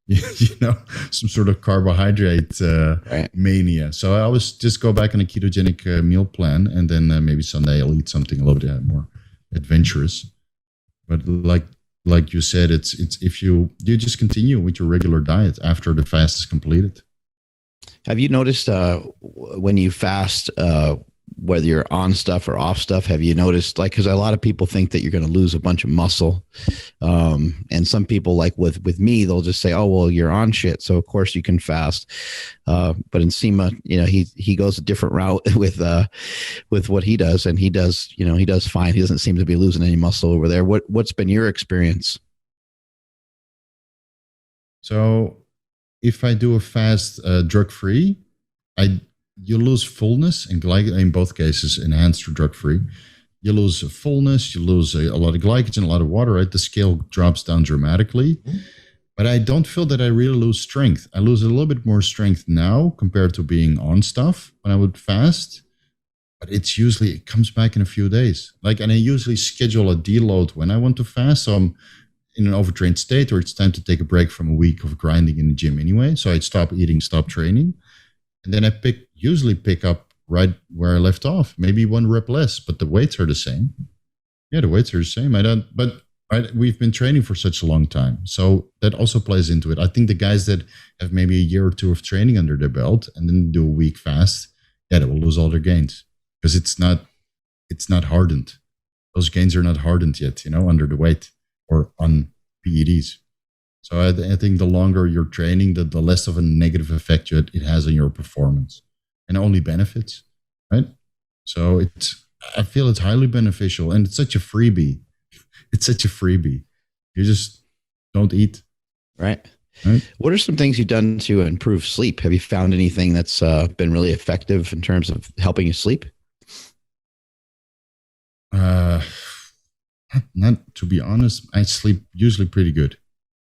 some sort of carbohydrate Right. mania. So I always just go back on a ketogenic meal plan, and then maybe Sunday I'll eat something a little bit more adventurous. But like you said, it's if you just continue with your regular diet after the fast is completed. Have you noticed when you fast, whether you're on stuff or off stuff, have you noticed, like, because a lot of people think that you're going to lose a bunch of muscle. And some people, like with me, they'll just say, oh, well, you're on shit, so of course you can fast. But Nsima, he goes a different route with what he does, and he does fine. He doesn't seem to be losing any muscle over there. What's been your experience? So if I do a fast drug-free, you lose fullness and glycogen, in both cases, enhanced or drug-free. You lose fullness, you lose a lot of glycogen, a lot of water, right? The scale drops down dramatically. But I don't feel that I really lose strength. I lose a little bit more strength now compared to being on stuff when I would fast. But it comes back in a few days. And I usually schedule a deload when I want to fast. So I'm in an overtrained state, or it's time to take a break from a week of grinding in the gym anyway. So I'd stop eating, stop training. And then I usually pick up right where I left off, maybe one rep less, but the weights are the same. Yeah, the weights are the same. We've been training for such a long time. So that also plays into it. I think the guys that have maybe a year or two of training under their belt and then do a week fast, they will lose all their gains because it's not hardened. Those gains are not hardened yet, under the weight or on PEDs. So I think the longer you're training, the less of a negative effect it has on your performance, and only benefits, right? So I feel it's highly beneficial, and it's such a freebie. It's such a freebie. You just don't eat. Right. What are some things you've done to improve sleep? Have you found anything that's been really effective in terms of helping you sleep? Not to be honest, I sleep usually pretty good.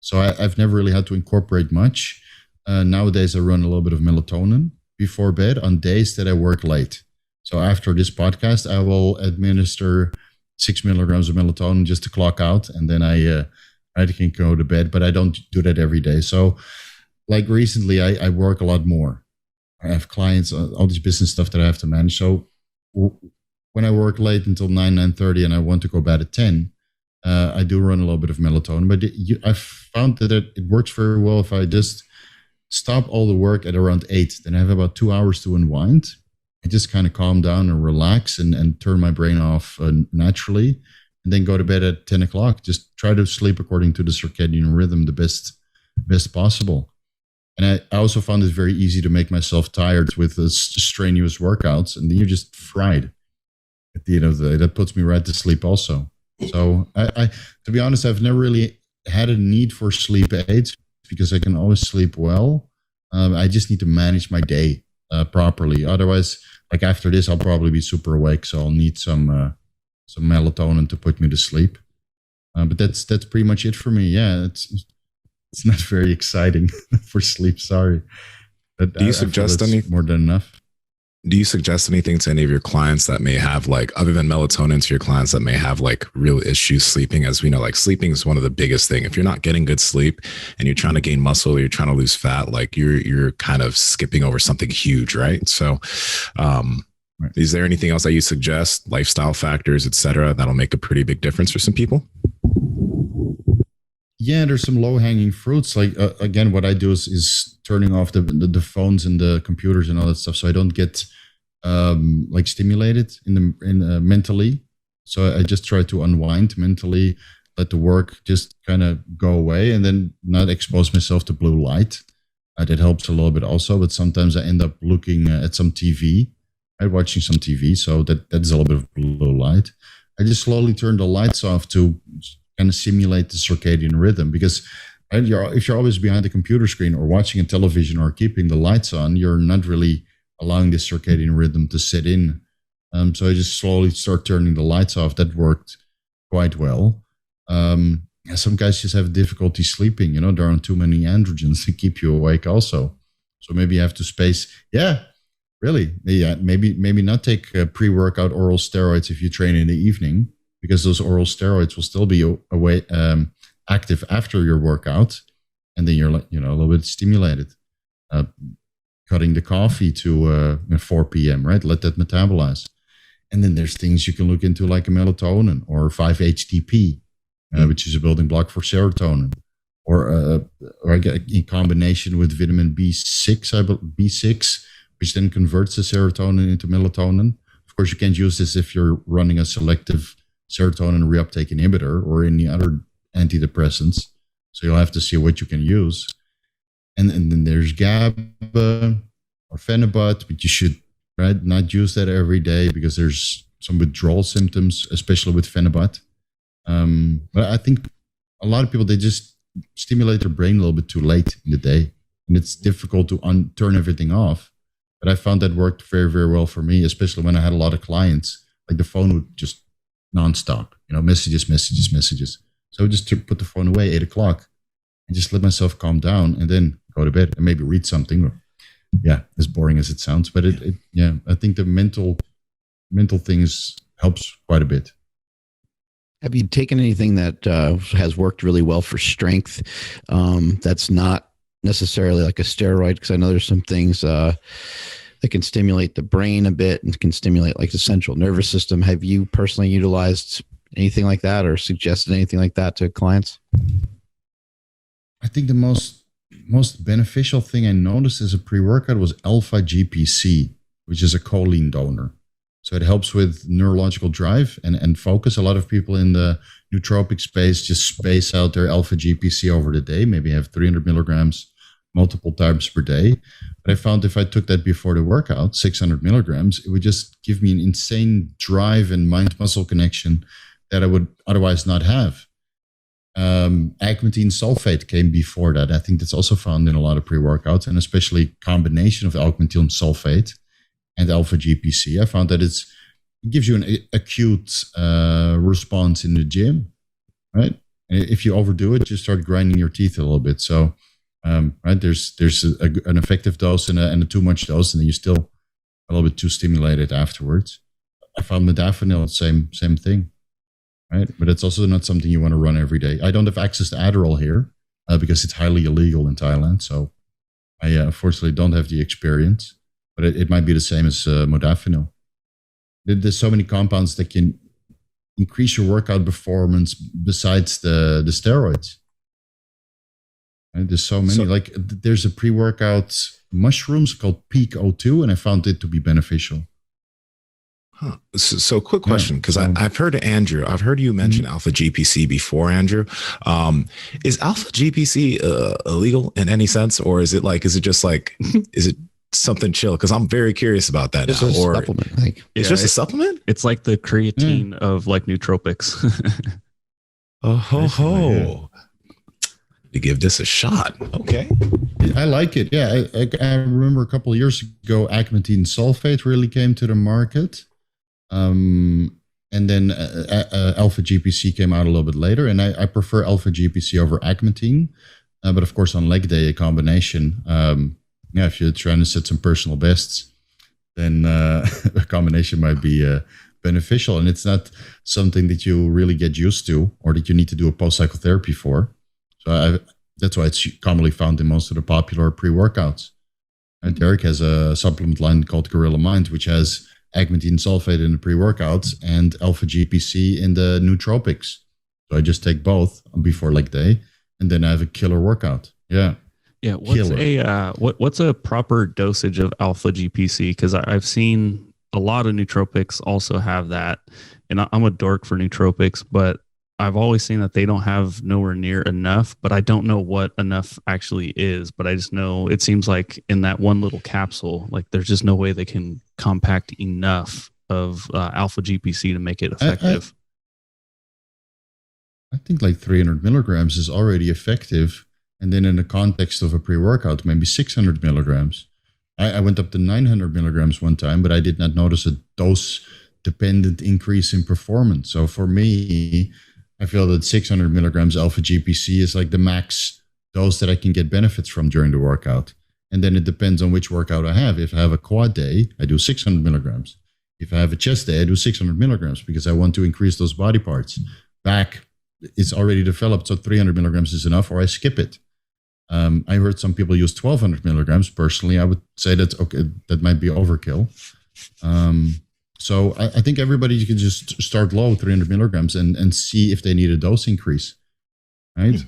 So I've never really had to incorporate much. Nowadays, I run a little bit of melatonin before bed on days that I work late. So after this podcast, I will administer 6 milligrams of melatonin just to clock out, and then I can go to bed. But I don't do that every day. So, like recently, I work a lot more. I have clients, all this business stuff that I have to manage. So when I work late until 9:30, and I want to go bed at 10. I do run a little bit of melatonin, but I found that it works very well if I just stop all the work at around 8. Then I have about 2 hours to unwind. I just kind of calm down and relax and turn my brain off naturally, and then go to bed at 10 o'clock. Just try to sleep according to the circadian rhythm the best possible. And I also found it very easy to make myself tired with the strenuous workouts, and then you're just fried at the end of the day. That puts me right to sleep also. So I to be honest, I've never really had a need for sleep aids because I can always sleep well. I just need to manage my day properly. Otherwise, like after this, I'll probably be super awake. So I'll need some melatonin to put me to sleep. But that's pretty much it for me. Yeah, it's not very exciting for sleep. Sorry. But Do you suggest any more than enough? Do you suggest anything to any of your clients that may have, like, other than melatonin, to your clients that may have like real issues sleeping? As we know, like, sleeping is one of the biggest thing. If you're not getting good sleep and you're trying to gain muscle, or you're trying to lose fat, like you're kind of skipping over something huge, right? So, is there anything else that you suggest, lifestyle factors, etc., that'll make a pretty big difference for some people? Yeah, there's some low-hanging fruits. Like again, what I do is turning off the phones and the computers and all that stuff, so I don't get like stimulated mentally. So I just try to unwind mentally, let the work just kind of go away, and then not expose myself to blue light. That helps a little bit also. But sometimes I end up looking at some TV, right, watching some TV. So that's a little bit of blue light. I just slowly turn the lights off to kind of simulate the circadian rhythm, because right, if you're always behind the computer screen or watching a television or keeping the lights on, you're not really allowing the circadian rhythm to sit in. So I just slowly start turning the lights off. That worked quite well. Some guys just have difficulty sleeping. There aren't too many androgens to keep you awake also. So maybe you have to space. Yeah, really. Yeah, maybe not take pre-workout oral steroids if you train in the evening, because those oral steroids will still be active after your workout. and then you're like, a little bit stimulated. Cutting the coffee to 4 p.m., right? Let that metabolize. And then there's things you can look into like a melatonin or 5-HTP, which is a building block for serotonin, or in combination with vitamin B6, which then converts the serotonin into melatonin. Of course, you can't use this if you're running a selective serotonin reuptake inhibitor or any other antidepressants. So you'll have to see what you can use. And then there's GABA or Phenibut, but you should not use that every day because there's some withdrawal symptoms, especially with Phenibut. But I think a lot of people, they just stimulate their brain a little bit too late in the day, and it's difficult to turn everything off. But I found that worked very, very well for me, especially when I had a lot of clients. Like the phone would just nonstop, messages. So I would just put the phone away 8 o'clock and just let myself calm down and then go to bed and maybe read something. Or, as boring as it sounds, but I think the mental things helps quite a bit. Have you taken anything that has worked really well for strength? That's not necessarily like a steroid, because I know there's some things that can stimulate the brain a bit and can stimulate like the central nervous system. Have you personally utilized anything like that or suggested anything like that to clients? I think the most beneficial thing I noticed as a pre-workout was alpha GPC, which is a choline donor. So it helps with neurological drive and focus. A lot of people in the nootropic space just space out their alpha GPC over the day, maybe have 300 milligrams multiple times per day. But I found if I took that before the workout, 600 milligrams, it would just give me an insane drive and mind-muscle connection that I would otherwise not have. Agmatine sulfate came before that. I think that's also found in a lot of pre-workouts, and especially combination of agmatine sulfate and alpha GPC. I found that it gives you an acute response in the gym, right? And if you overdo it, you start grinding your teeth a little bit. So, there's an effective dose and a too much dose, and then you're still a little bit too stimulated afterwards. I found modafinil, same thing. Right, but it's also not something you want to run every day. I don't have access to Adderall here because it's highly illegal in Thailand. So I unfortunately don't have the experience, but it might be the same as modafinil. There's so many compounds that can increase your workout performance besides the steroids. Right? There's so many. There's a pre-workout mushrooms called Peak O2, and I found it to be beneficial. Huh. So quick question, because I've heard Andrew, I've heard you mention alpha GPC before, Andrew. Is alpha GPC illegal in any sense, or is it just is it something chill? Because I'm very curious about that. It's a supplement, I think. It's just a supplement? It's like the creatine of like nootropics. To give this a shot. Okay. I like it. Yeah. I remember a couple of years ago, agmatine sulfate really came to the market. And then alpha GPC came out a little bit later, and I prefer alpha GPC over agmatine. But of course, on leg day, a combination. If you're trying to set some personal bests, then a combination might be beneficial. And it's not something that you really get used to or that you need to do a post-psychotherapy for. So that's why it's commonly found in most of the popular pre-workouts. And Derek has a supplement line called Gorilla Mind, which has agmatine sulfate in the pre-workouts and alpha GPC in the nootropics. So I just take both before leg day, and then I have a killer workout. Yeah. Yeah. What's a proper dosage of alpha GPC? Because I've seen a lot of nootropics also have that, and I'm a dork for nootropics, but I've always seen that they don't have nowhere near enough, but I don't know what enough actually is. But I just know it seems like in that one little capsule, like there's just no way they can compact enough of alpha GPC to make it effective. I think like 300 milligrams is already effective. And then in the context of a pre-workout, maybe 600 milligrams. I went up to 900 milligrams one time, but I did not notice a dose-dependent increase in performance. So for me, I feel that 600 milligrams alpha GPC is like the max dose that I can get benefits from during the workout. And then it depends on which workout I have. If I have a quad day, I do 600 milligrams. If I have a chest day, I do 600 milligrams because I want to increase those body parts. Back, it's already developed, so 300 milligrams is enough, or I skip it. I heard some people use 1,200 milligrams. Personally, I would say that's okay. That might be overkill. So I think everybody can just start low, 300 milligrams, and see if they need a dose increase. Right.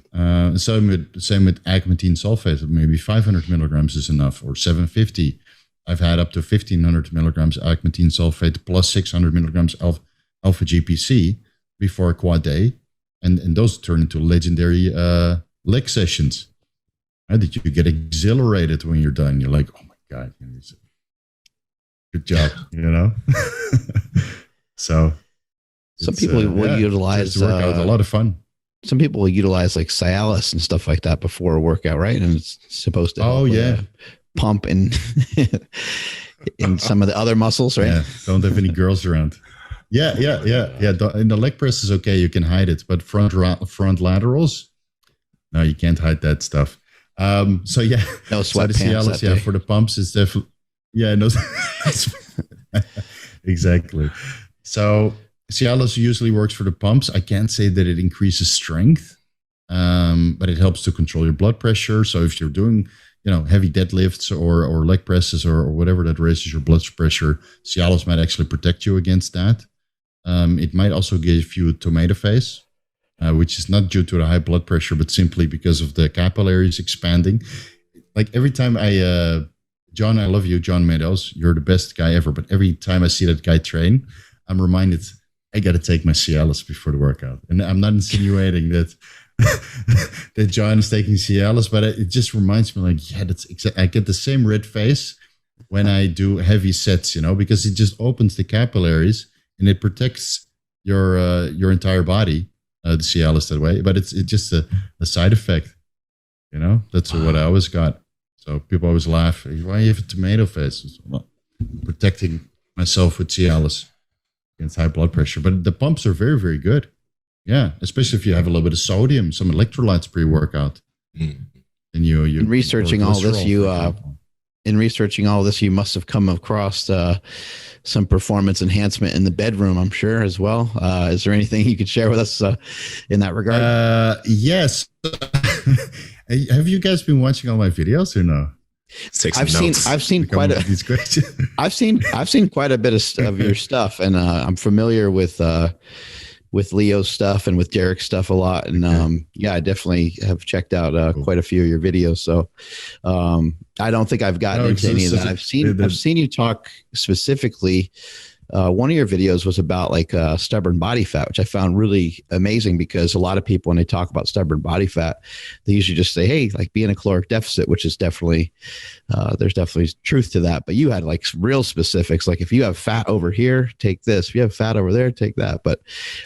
Same with agmatine sulfate. Maybe 500 milligrams is enough, or 750. I've had up to 1,500 milligrams agmatine sulfate plus 600 milligrams alpha GPC before a quad day, and those turn into legendary leg sessions. Right? That you get exhilarated when you're done. You're like, oh my god, good job, So some people will utilize workout, a lot of fun. Some people will utilize like Cialis and stuff like that before a workout, right? And it's supposed to help, pump in in some of the other muscles, right? Yeah, don't have any girls around. Yeah. In the leg press is okay, you can hide it, but front laterals, no, you can't hide that stuff. No sweatpants. So for the pumps, it's definitely no. Exactly. So Cialis usually works for the pumps. I can't say that it increases strength, but it helps to control your blood pressure. So if you're doing, heavy deadlifts or leg presses or whatever that raises your blood pressure, Cialis might actually protect you against that. It might also give you tomato face, which is not due to the high blood pressure, but simply because of the capillaries expanding. Like every time John, I love you, John Meadows. You're the best guy ever. But every time I see that guy train, I'm reminded I got to take my Cialis before the workout. And I'm not insinuating that that John is taking Cialis, but it just reminds me, like, that's I get the same red face when I do heavy sets, because it just opens the capillaries and it protects your entire body, the Cialis that way. But it's just a side effect, That's what I always got. So people always laugh. Why you have a tomato face? Well, protecting myself with Cialis against high blood pressure. But the pumps are very, very good. Yeah, especially if you have a little bit of sodium, some electrolytes pre-workout. And in researching all this, you must have come across some performance enhancement in the bedroom, I'm sure, as well. Is there anything you could share with us in that regard? Yes. Have you guys been watching all my videos or no? I've seen quite a these questions. I've seen quite a bit of your stuff, and I'm familiar with Leo's stuff and with Derek's stuff a lot. And I definitely have checked out quite a few of your videos. So I don't think I've gotten into any of that. I've seen you talk specifically. One of your videos was about like stubborn body fat, which I found really amazing, because a lot of people, when they talk about stubborn body fat, they usually just say, hey, like be in a caloric deficit, which is definitely, there's definitely truth to that. But you had like real specifics, like if you have fat over here, take this. If you have fat over there, take that. But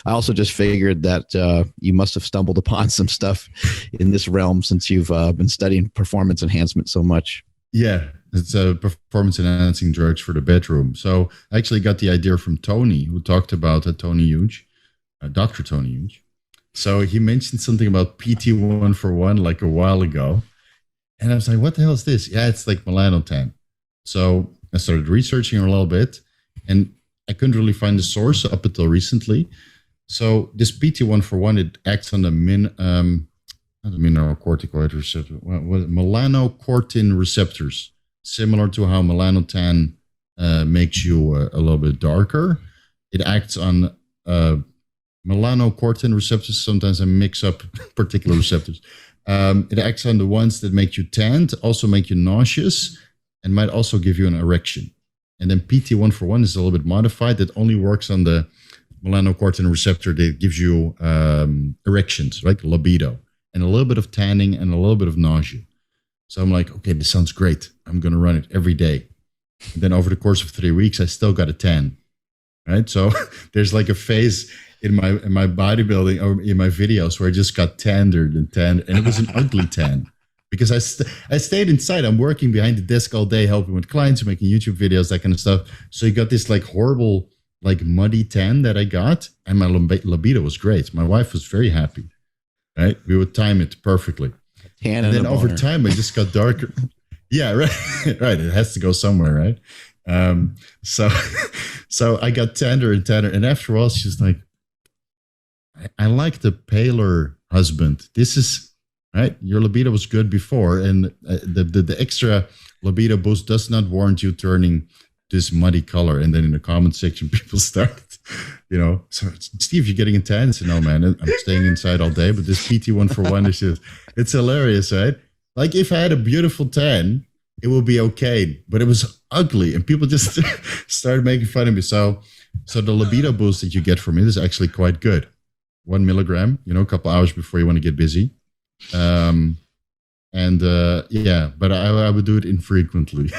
I also just figured that you must have stumbled upon some stuff in this realm since you've been studying performance enhancement so much. Yeah, it's a performance enhancing drugs for the bedroom. So I actually got the idea from Tony, who talked about Tony Huge, Dr. Tony Huge. So he mentioned something about PT1 for 1 like a while ago. And I was like, what the hell is this? Yeah, it's like melanotan. So I started researching a little bit, and I couldn't really find the source up until recently. So this PT1 for 1, it acts on the mineralocorticoid receptor, melanocortin receptors, similar to how melanotan makes you a little bit darker. It acts on melanocortin receptors. Sometimes I mix up particular receptors. It acts on the ones that make you tanned, also make you nauseous, and might also give you an erection. And then PT1 for 1 is a little bit modified. That only works on the melanocortin receptor that gives you erections, like libido, and a little bit of tanning and a little bit of nausea. So I'm like, okay, this sounds great. I'm going to run it every day. And then over the course of 3 weeks, I still got a tan, right? So there's like a phase in my bodybuilding or in my videos where I just got tanner and tan, and it was an ugly tan because I stayed inside. I'm working behind the desk all day, helping with clients, making YouTube videos, that kind of stuff. So you got this like horrible, like muddy tan that I got, and my libido was great. My wife was very happy. Right, we would time it perfectly, and then over time, I just got darker. Yeah, right. It has to go somewhere, right? So I got tanner and tanner, and after a while, she's like, "I like the paler husband. This is right? Your libido was good before, and the extra libido boost does not warrant you turning this muddy color. And then in the comment section, people start, so Steve, you're getting a tan. I said, no, man, I'm staying inside all day. But this PT 1-for-1 is just, it's hilarious, right? Like if I had a beautiful tan, it would be okay, but it was ugly, and people just started making fun of me. So the libido boost that you get from it is actually quite good. 1 milligram, a couple hours before you want to get busy. But I would do it infrequently.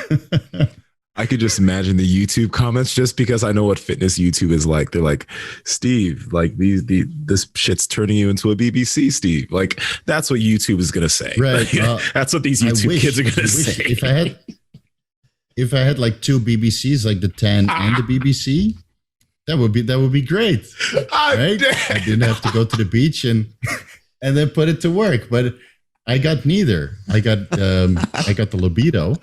I could just imagine the YouTube comments, just because I know what fitness YouTube is like. They're like, Steve, like this shit's turning you into a BBC, Steve. Like that's what YouTube is gonna say. Right. That's what these YouTube kids are gonna say. If I had like 2 BBCs, like the tan and the BBC, that would be great. Right? I didn't have to go to the beach and then put it to work. But I got neither. I got the libido.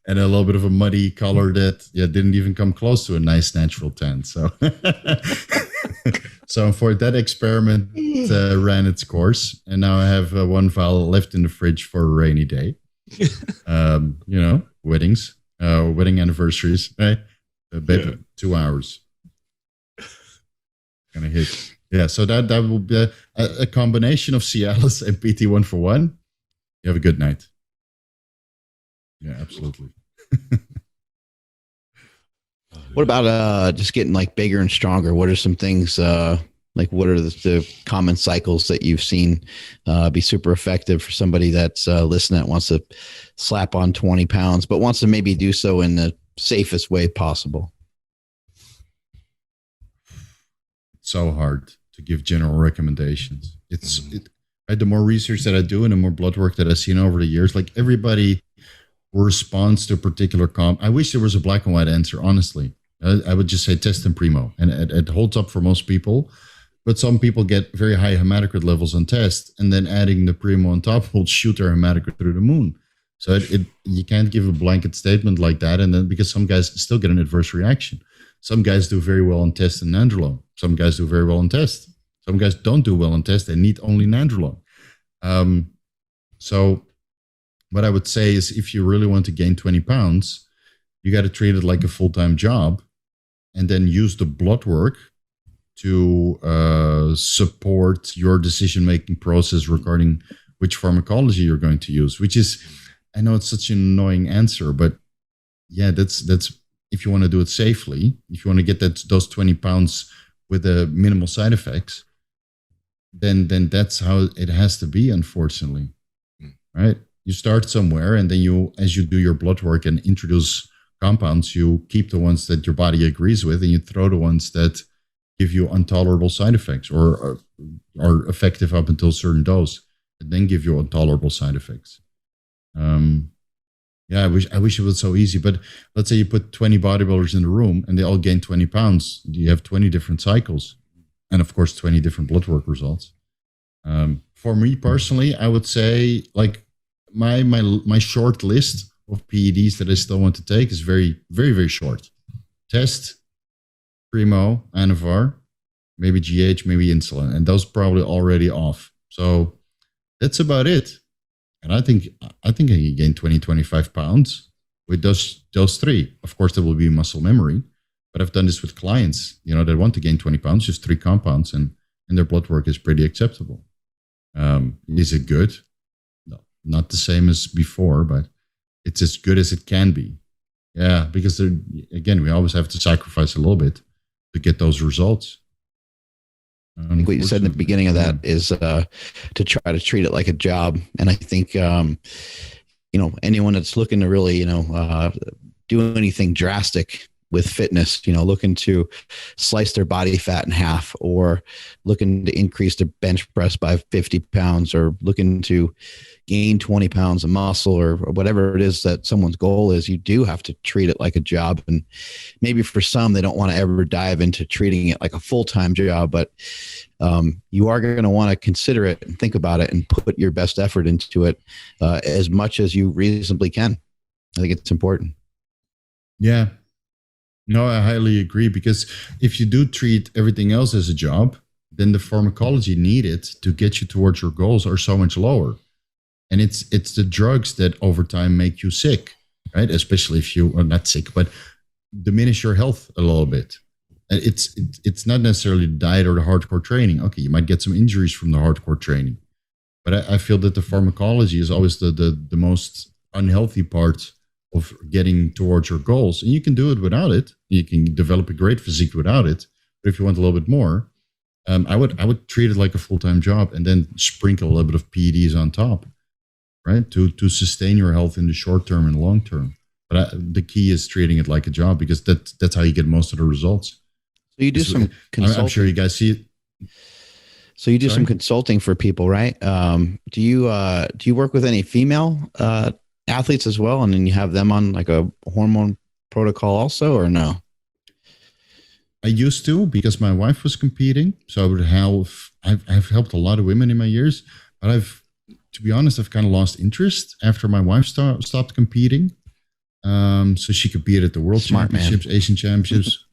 And a little bit of a muddy color that didn't even come close to a nice natural tan. So, for that experiment ran its course, and now I have 1 vial left in the fridge for a rainy day. Weddings, wedding anniversaries, right? 2 hours. Gonna hit. Yeah, so that will be a combination of Cialis and PT 1-for-1. You have a good night. Yeah, absolutely. What about just getting like bigger and stronger? What are some things like what are the common cycles that you've seen be super effective for somebody that's listening that wants to slap on 20 pounds, but wants to maybe do so in the safest way possible? It's so hard to give general recommendations. The more research that I do and the more blood work that I've seen over the years, like everybody responds to a particular comp. I wish there was a black and white answer, honestly. I would just say test and primo, and it holds up for most people. But some people get very high hematocrit levels on test, and then adding the primo on top will shoot their hematocrit through the moon. So you can't give a blanket statement like that, and then because some guys still get an adverse reaction. Some guys do very well on test and nandrolone. Some guys do very well on test. Some guys don't do well on test. They need only nandrolone. So what I would say is, if you really want to gain 20 pounds, you got to treat it like a full-time job, and then use the blood work to support your decision-making process regarding which pharmacology you're going to use, which is, I know it's such an annoying answer, but yeah, that's if you want to do it safely, if you want to get those 20 pounds with the minimal side effects, then that's how it has to be, unfortunately. Right? You start somewhere, and then as you do your blood work and introduce compounds, you keep the ones that your body agrees with, and you throw the ones that give you intolerable side effects or are effective up until a certain dose, and then give you intolerable side effects. I wish it was so easy, but let's say you put 20 bodybuilders in the room and they all gain 20 pounds. You have 20 different cycles, and of course 20 different blood work results. For me personally, I would say like my short list of PEDs that I still want to take is very, very, very short. Test, primo, anavar, maybe GH, maybe insulin, and those probably already off. So that's about it. And I think I can gain 20, 25 pounds with those 3. Of course, there will be muscle memory, but I've done this with clients, that want to gain 20 pounds, just 3 compounds, and their blood work is pretty acceptable. Is it good? No, not the same as before, but it's as good as it can be. Yeah, because again, we always have to sacrifice a little bit to get those results. I think what you said in the beginning of that is to try to treat it like a job. And I think, anyone that's looking to really, do anything drastic with fitness, looking to slice their body fat in half, or looking to increase their bench press by 50 pounds, or looking to gain 20 pounds of muscle, or whatever it is that someone's goal is, you do have to treat it like a job. And maybe for some, they don't want to ever dive into treating it like a full-time job, but you are going to want to consider it and think about it and put your best effort into it as much as you reasonably can. I think it's important. Yeah. No, I highly agree, because if you do treat everything else as a job, then the pharmacology needed to get you towards your goals are so much lower. And it's the drugs that over time make you sick, right? Especially if you are not sick, but diminish your health a little bit. And it's not necessarily the diet or the hardcore training. Okay, you might get some injuries from the hardcore training, but I feel that the pharmacology is always the most unhealthy part of getting towards your goals. And you can do it without it. You can develop a great physique without it. But if you want a little bit more, I would treat it like a full-time job and then sprinkle a little bit of PEDs on top, right? To sustain your health in the short term and long term. But the key is treating it like a job, because that's how you get most of the results. So you do some consulting. I'm sure you guys see it. So you do some consulting for people, right? Do you work with any female athletes as well, and then you have them on like a hormone protocol also, or no? I used to, because my wife was competing, so I would help. I've helped a lot of women in my years, but to be honest, I've kind of lost interest after my wife stopped competing. So she competed at the World Championships, Asian Championships.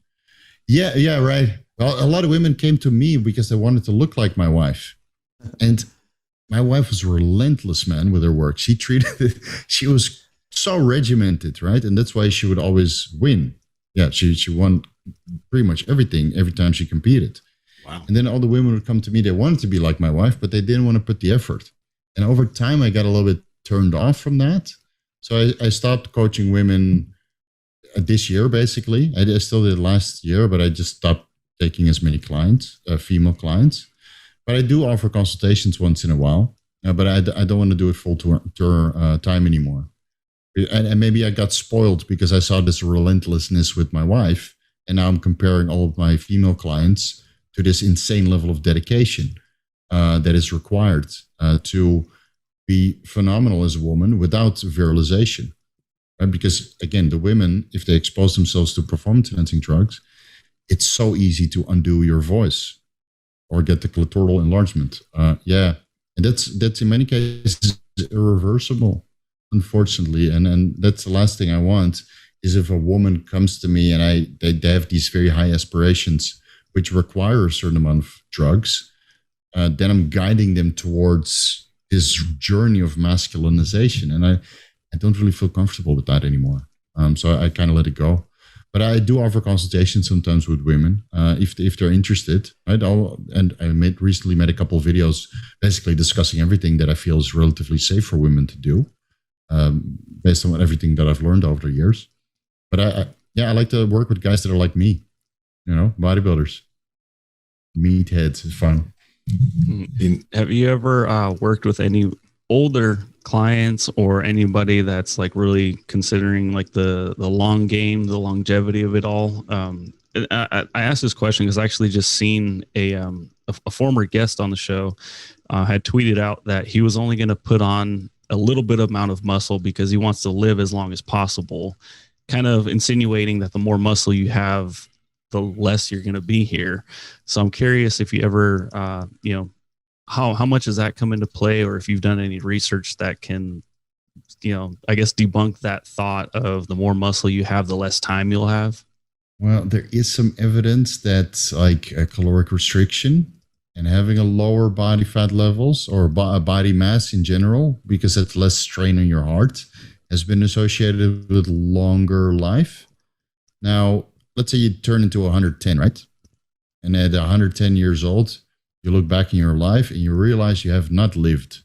Yeah, right. Well, a lot of women came to me because they wanted to look like my wife. And my wife was relentless, man, with her work. She was so regimented, right? And that's why she would always win. Yeah, she won pretty much everything every time she competed. Wow. And then all the women would come to me. They wanted to be like my wife, but they didn't want to put the effort. And over time, I got a little bit turned off from that. So I stopped coaching women this year, basically. I still did last year, but I just stopped taking as many clients, female clients. But I do offer consultations once in a while, but I don't want to do it full time anymore. And maybe I got spoiled because I saw this relentlessness with my wife, and now I'm comparing all of my female clients to this insane level of dedication that is required to be phenomenal as a woman without virilization. Right? Because again, the women, if they expose themselves to performance-enhancing drugs, it's so easy to undo your voice or get the clitoral enlargement. And that's in many cases irreversible, unfortunately. And that's the last thing I want, is if a woman comes to me and they have these very high aspirations, which require a certain amount of drugs, then I'm guiding them towards this journey of masculinization. And I don't really feel comfortable with that anymore. So I kind of let it go. But I do offer consultations sometimes with women if they're interested. Right? And I recently made a couple of videos basically discussing everything that I feel is relatively safe for women to do, based on everything that I've learned over the years. But I like to work with guys that are like me, bodybuilders. Meatheads is fun. Have you ever worked with any older clients or anybody that's like really considering like the long game, the longevity of it all? I asked this question because I actually just seen a former guest on the show had tweeted out that he was only going to put on a little bit amount of muscle because he wants to live as long as possible, kind of insinuating that the more muscle you have, the less you're going to be here. So I'm curious if you ever, how much does that come into play, or if you've done any research that can, I guess debunk that thought of the more muscle you have, the less time you'll have? Well, there is some evidence that like a caloric restriction and having a lower body fat levels or body mass in general, because it's less strain on your heart, has been associated with longer life. Now, let's say you turn into 110, right? And at 110 years old, you look back in your life and you realize you have not lived.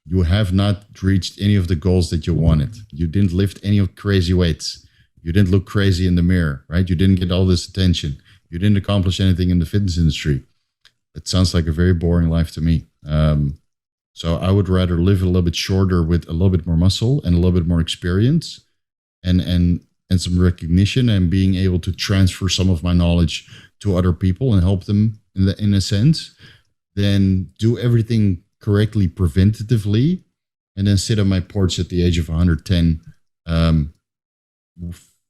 You have not reached any of the goals that you wanted. You didn't lift any of crazy weights. You didn't look crazy in the mirror, right? You didn't get all this attention. You didn't accomplish anything in the fitness industry. It sounds like a very boring life to me. So I would rather live a little bit shorter with a little bit more muscle and a little bit more experience and some recognition, and being able to transfer some of my knowledge to other people and help them in a sense, than do everything correctly preventatively and then sit on my porch at the age of 110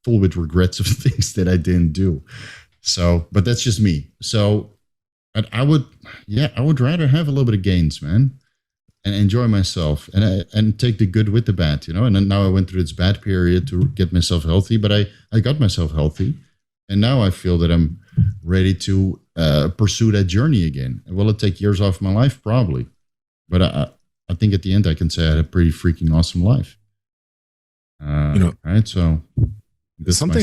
full with regrets of things that I didn't do. So, but that's just me. So I would rather have a little bit of gains, man, and enjoy myself and take the good with the bad, And then now I went through this bad period to get myself healthy, but I got myself healthy. And now I feel that I'm ready to pursue that journey again. Will it take years off my life? Probably. But I think at the end I can say I had a pretty freaking awesome life. Right? So that's something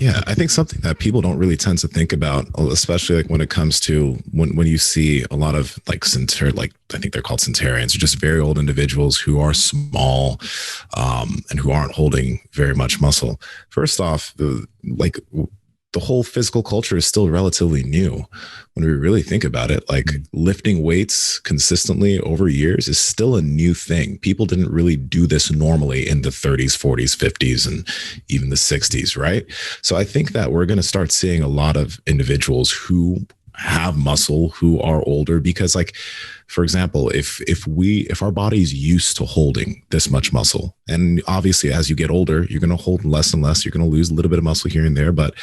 yeah, I think something that people don't really tend to think about, especially like when it comes to when you see a lot of like I think they're called centenarians, or just very old individuals who are small and who aren't holding very much muscle. First off, the whole physical culture is still relatively new. When we really think about it, like lifting weights consistently over years is still a new thing. People didn't really do this normally in the 30s, 40s, 50s, and even the 60s, right? So I think that we're going to start seeing a lot of individuals who have muscle who are older, because like, for example, if our body's used to holding this much muscle, and obviously as you get older, you're going to hold less and less, you're going to lose a little bit of muscle here and there. But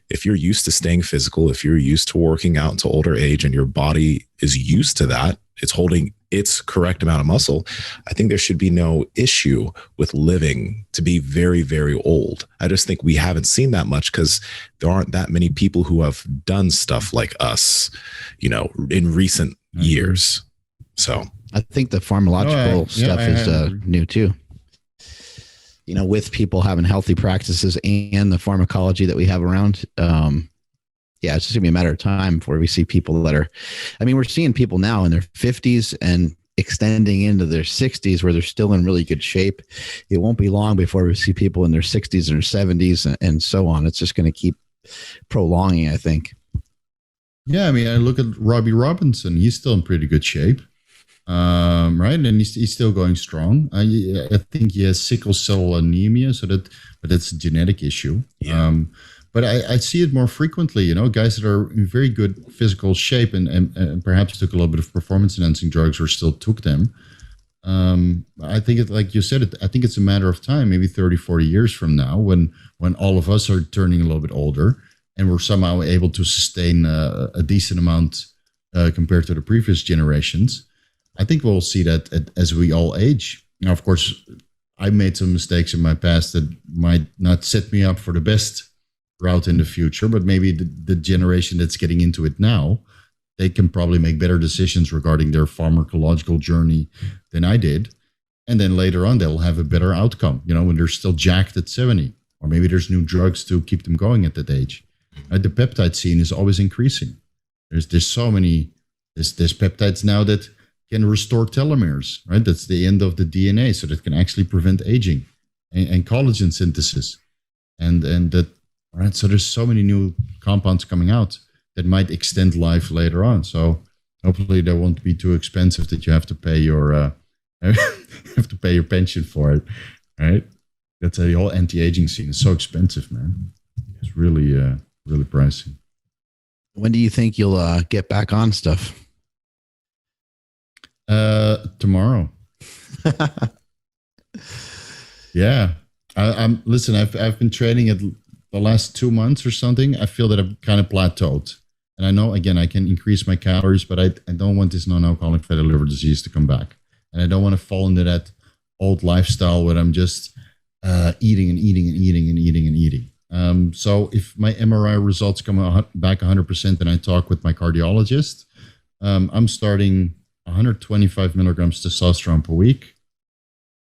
if you're used to staying physical, if you're used to working out until older age and your body is used to that, it's holding its correct amount of muscle, I think there should be no issue with living to be very, very old. I just think we haven't seen that much because there aren't that many people who have done stuff like us, in recent years. So I think the pharmacological stuff is new too. With people having healthy practices and the pharmacology that we have around, it's just gonna be a matter of time before we see people that are, we're seeing people now in their 50s and extending into their 60s where they're still in really good shape. It won't be long before we see people in their 60s and their 70s and so on. It's just going to keep prolonging, I think. Yeah, I look at Robbie Robinson. He's still in pretty good shape, right? And he's still going strong. I think he has sickle cell anemia, but that's a genetic issue. Yeah. But I see it more frequently, guys that are in very good physical shape and perhaps took a little bit of performance-enhancing drugs or still took them. I think it, like you said, I think it's a matter of time, maybe 30, 40 years from now, when all of us are turning a little bit older and we're somehow able to sustain a decent amount compared to the previous generations. I think we'll see that as we all age. Now, of course, I made some mistakes in my past that might not set me up for the best route in the future, but maybe the generation that's getting into it now, they can probably make better decisions regarding their pharmacological journey than I did. And then later on, they'll have a better outcome, when they're still jacked at 70, or maybe there's new drugs to keep them going at that age. The peptide scene is always increasing. There's so many, there's peptides now that can restore telomeres, right? That's the end of the DNA, so that can actually prevent aging and collagen synthesis. And that, right? So there's so many new compounds coming out that might extend life later on. So hopefully they won't be too expensive that you have to pay your pension for it, right? That's the whole anti-aging scene is so expensive, man. It's really really pricey. When do you think you'll get back on stuff? Tomorrow. Yeah. I'm listen, I've been training it the last 2 months or something. I feel that I've kind of plateaued. And I know, again, I can increase my calories, but I don't want this non-alcoholic fatty liver disease to come back. And I don't want to fall into that old lifestyle where I'm just eating and eating and eating and eating and eating. So if my MRI results come back 100% and I talk with my cardiologist, I'm starting 125 milligrams testosterone per week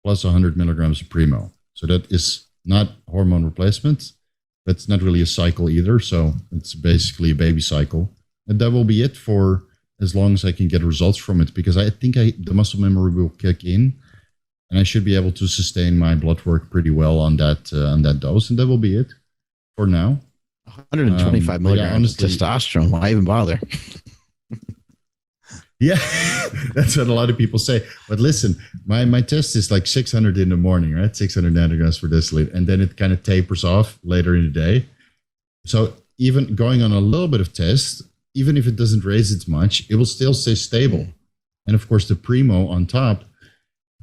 plus 100 milligrams of Primo. So that is not hormone replacement, but it's not really a cycle either. So it's basically a baby cycle. And that will be it for as long as I can get results from it, because I think the muscle memory will kick in and I should be able to sustain my blood work pretty well on that dose. And that will be it for now. 125 milligrams of testosterone. Why even bother? Yeah, that's what a lot of people say. But listen, my test is like 600 in the morning, right? 600 nanograms per deciliter. And then it kind of tapers off later in the day. So even going on a little bit of test, even if it doesn't raise it much, it will still stay stable. And of course, the Primo on top.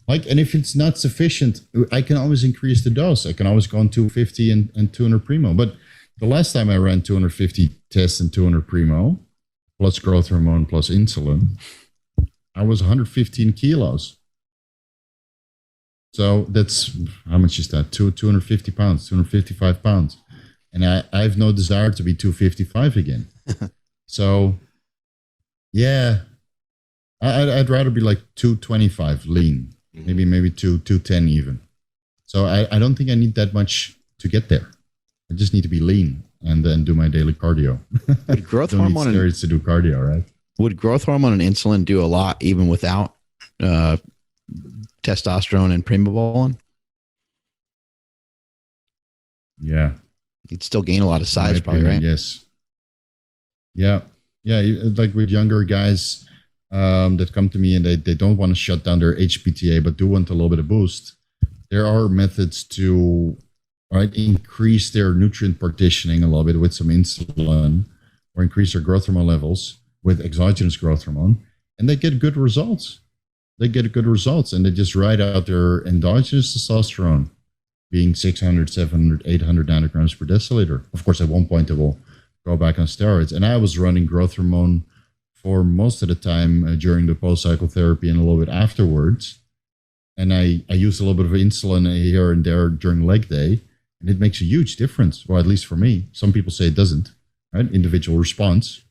And if it's not sufficient, I can always increase the dose. I can always go on 250 and 200 Primo. But the last time I ran 250 tests and 200 Primo, plus growth hormone, plus insulin, I was 115 kilos. So that's, how much is that? 250 pounds, 255 pounds. And I have no desire to be 255 again. So, yeah, I'd rather be like 225 lean, maybe 210 even. So I don't think I need that much to get there. I just need to be lean and then do my daily cardio. Would growth don't hormone need steroids to do cardio, right? Would growth hormone and insulin do a lot even without testosterone and primobolan? Yeah. You'd still gain a lot of size, probably, right? Yes. Yeah. Yeah. Like with younger guys that come to me and they don't want to shut down their HPTA, but do want a little bit of boost. There are methods to increase their nutrient partitioning a little bit with some insulin or increase their growth hormone levels with exogenous growth hormone. And they get good results. And they just ride out their endogenous testosterone being 600, 700, 800 nanograms per deciliter. Of course, at one point, they will go back on steroids. And I was running growth hormone for most of the time during the post-cycle therapy and a little bit afterwards. And I used a little bit of insulin here and there during leg day. And it makes a huge difference. Well, at least for me. Some people say it doesn't, right? Individual response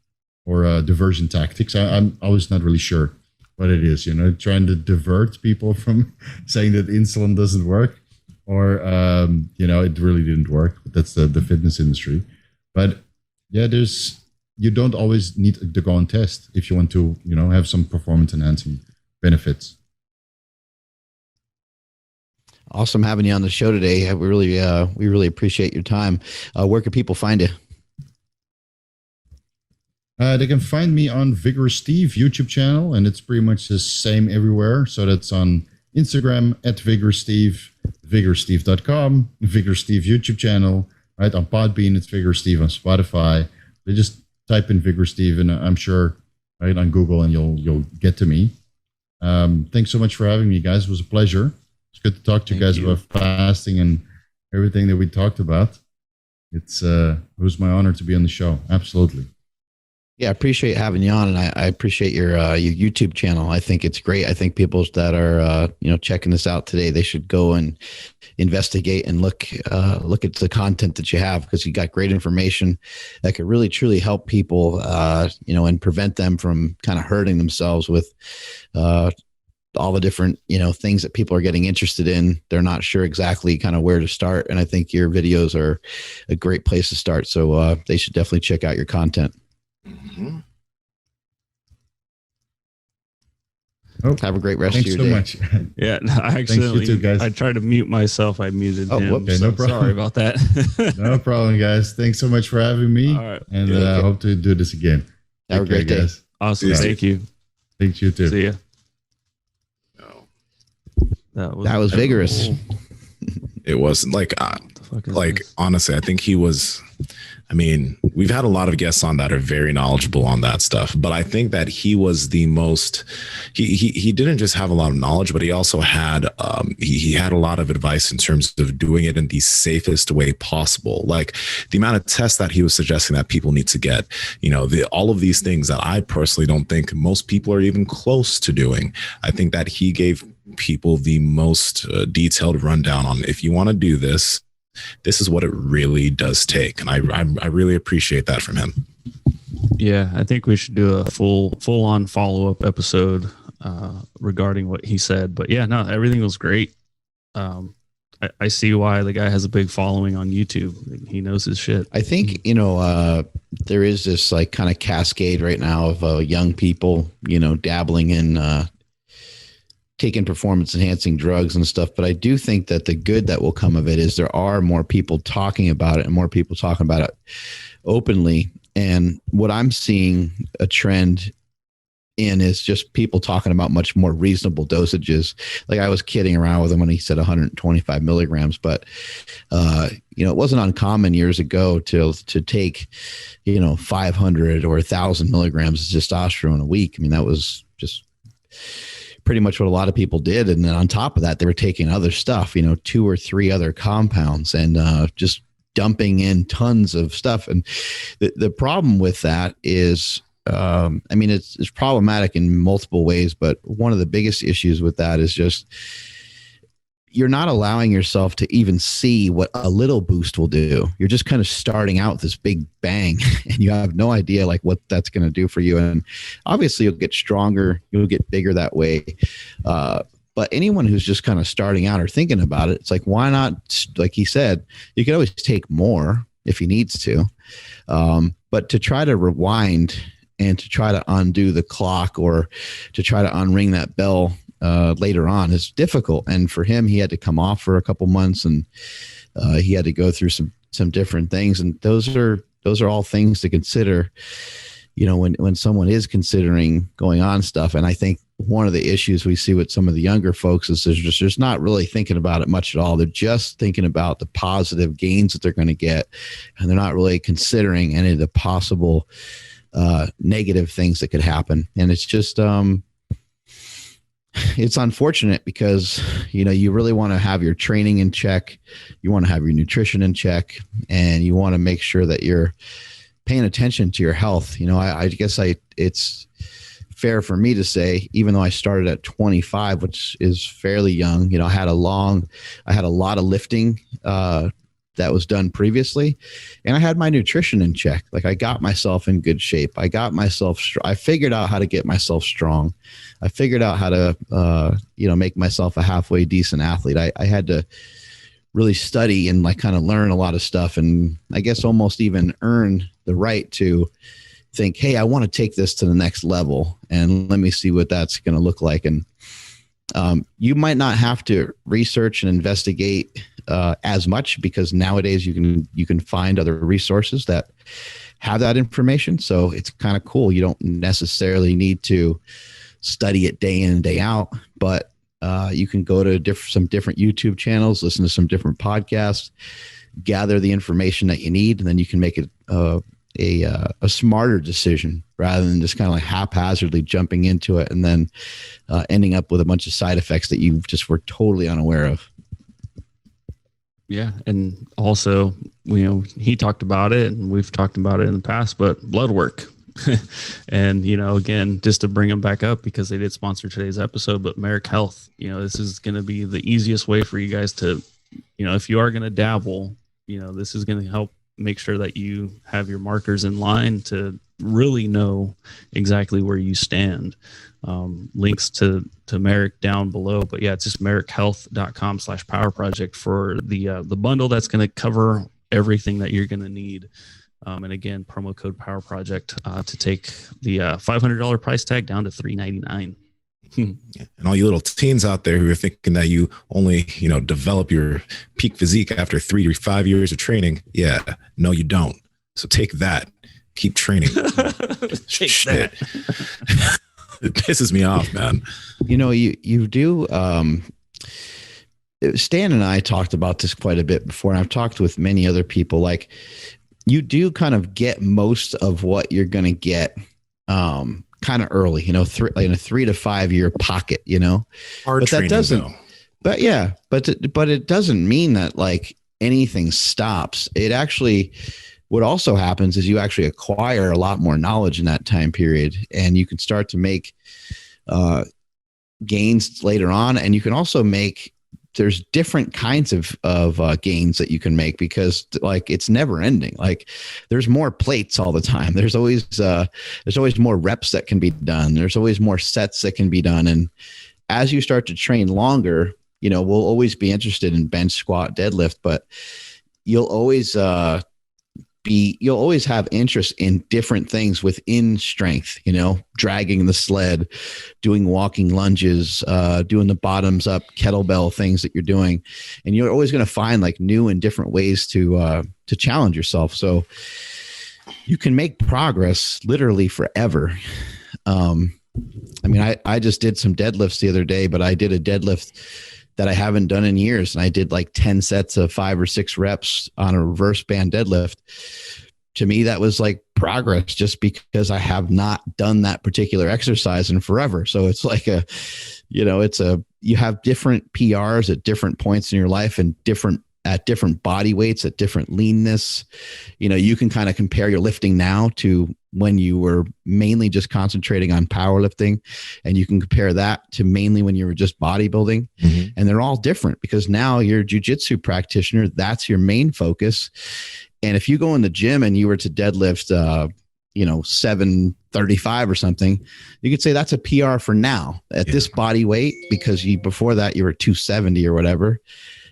or diversion tactics. I'm always not really sure what it is, trying to divert people from saying that insulin doesn't work. Or, it really didn't work. That's the fitness industry. But yeah, you don't always need to go and test if you want to, have some performance enhancing benefits. Awesome having you on the show today. We really appreciate your time. Where can people find you? They can find me on Vigorous Steve YouTube channel, and it's pretty much the same everywhere. So that's on Instagram at Vigorous Steve, vigoroussteve.com, Vigorous Steve YouTube channel, right? On Podbean, it's Vigorous Steve. On Spotify, they just type in Vigorous Steve, and I'm sure, right, on Google, and you'll get to me. Thanks so much for having me, guys. It was a pleasure. It's good to talk to you guys about fasting and everything that we talked about. It was my honor to be on the show. Absolutely. Yeah, I appreciate having you on, and I appreciate your YouTube channel. I think it's great. I think people that are checking this out today, they should go and investigate and look at the content that you have, because you got great information that could really truly help people, and prevent them from kind of hurting themselves with all the different things that people are getting interested in. They're not sure exactly kind of where to start, and I think your videos are a great place to start. So they should definitely check out your content. Mm-hmm. Oh, have a great rest of your day. Thanks so much. Yeah, I accidentally, too, guys. I tried to mute myself. I muted him. Okay, no problem. Sorry about that. No problem, guys. Thanks so much for having me. All right. And I hope to do this again. Have a great day. Guys. Awesome. Thank you. Thanks, you too. See ya. That was vigorous. It wasn't honestly, I think he was. I mean, we've had a lot of guests on that are very knowledgeable on that stuff, but I think that he was the most. He didn't just have a lot of knowledge, but he also had he had a lot of advice in terms of doing it in the safest way possible. Like the amount of tests that he was suggesting that people need to get, all of these things that I personally don't think most people are even close to doing. I think that he gave people the most detailed rundown on, if you want to do this, this is what it really does take. And I really appreciate that from him. Yeah, I think we should do a full on follow-up episode regarding what he said. But yeah, no, everything was great. I see why the guy has a big following on YouTube. He knows his shit. I think, there is this like kind of cascade right now of young people, dabbling in taking performance enhancing drugs and stuff. But I do think that the good that will come of it is there are more people talking about it and more people talking about it openly. And what I'm seeing a trend in is just people talking about much more reasonable dosages. Like I was kidding around with him when he said 125 milligrams, but it wasn't uncommon years ago to take, 500 or 1,000 milligrams of testosterone a week. I mean, that was just pretty much what a lot of people did. And then on top of that, they were taking other stuff, 2 or 3 other compounds and just dumping in tons of stuff. And the problem with that is, it's problematic in multiple ways, but one of the biggest issues with that is just you're not allowing yourself to even see what a little boost will do. You're just kind of starting out with this big bang and you have no idea like what that's going to do for you. And obviously you'll get stronger, you'll get bigger that way. But anyone who's just kind of starting out or thinking about it, it's like, why not? Like he said, you can always take more if he needs to. But to try to rewind and to try to undo the clock or to try to unring that bell later on is difficult. And for him, he had to come off for a couple months and he had to go through some different things. And those are all things to consider, when someone is considering going on stuff. And I think one of the issues we see with some of the younger folks is they're just not really thinking about it much at all. They're just thinking about the positive gains that they're going to get. And they're not really considering any of the possible negative things that could happen. And it's just, it's unfortunate because, you really want to have your training in check. You want to have your nutrition in check, and you want to make sure that you're paying attention to your health. I guess it's fair for me to say, even though I started at 25, which is fairly young, I had a lot of lifting, that was done previously. And I had my nutrition in check. Like I got myself in good shape. I figured out how to get myself strong. I figured out how to, make myself a halfway decent athlete. I had to really study and like kind of learn a lot of stuff. And I guess almost even earn the right to think, hey, I want to take this to the next level and let me see what that's going to look like. And you might not have to research and investigate as much because nowadays you can find other resources that have that information. So it's kind of cool. You don't necessarily need to study it day in and day out, but you can go to some different YouTube channels, listen to some different podcasts, gather the information that you need, and then you can make it a smarter decision rather than just kind of like haphazardly jumping into it and then ending up with a bunch of side effects that you just were totally unaware of. Yeah. And also, he talked about it and we've talked about it in the past, but blood work. And, again, just to bring them back up because they did sponsor today's episode, but Merrick Health, this is going to be the easiest way for you guys to, if you are going to dabble, this is going to help make sure that you have your markers in line to really know exactly where you stand. Links to Merrick down below, but yeah, it's just merrickhealth.com/power project for the bundle that's going to cover everything that you're going to need. And again, promo code Power Project to take the $500 price tag down to $399. And all you little teens out there who are thinking that you only, develop your peak physique after 3 to 5 years of training. Yeah, no, you don't. So take that. Keep training. Take Shit. That. It pisses me off, man. You do. Stan and I talked about this quite a bit before, and I've talked with many other people. Like, you do kind of get most of what you're going to get kind of early, in a 3 to 5 year pocket, Hard but training, that doesn't, though. but yeah, but it doesn't mean that like anything stops. It actually, what also happens is you actually acquire a lot more knowledge in that time period, and you can start to make gains later on. And you can also there's different kinds of gains that you can make because like it's never ending. Like there's more plates all the time. There's always more reps that can be done. There's always more sets that can be done. And as you start to train longer, we'll always be interested in bench, squat, deadlift, but you'll always have interest in different things within strength, dragging the sled, doing walking lunges, doing the bottoms up kettlebell things that you're doing. And you're always going to find like new and different ways to challenge yourself. So you can make progress literally forever. I just did some deadlifts the other day, but I did a deadlift that I haven't done in years. And I did like 10 sets of 5 or 6 reps on a reverse band deadlift. To me, that was like progress just because I have not done that particular exercise in forever. So it's like you have different PRs at different points in your life and at different body weights, at different leanness. You can kind of compare your lifting now to when you were mainly just concentrating on powerlifting, and you can compare that to mainly when you were just bodybuilding. Mm-hmm. And they're all different because now you're a jiu-jitsu practitioner. That's your main focus. And if you go in the gym and you were to deadlift, 735 or something, you could say that's a PR for now at this body weight, because before that you were 270 or whatever,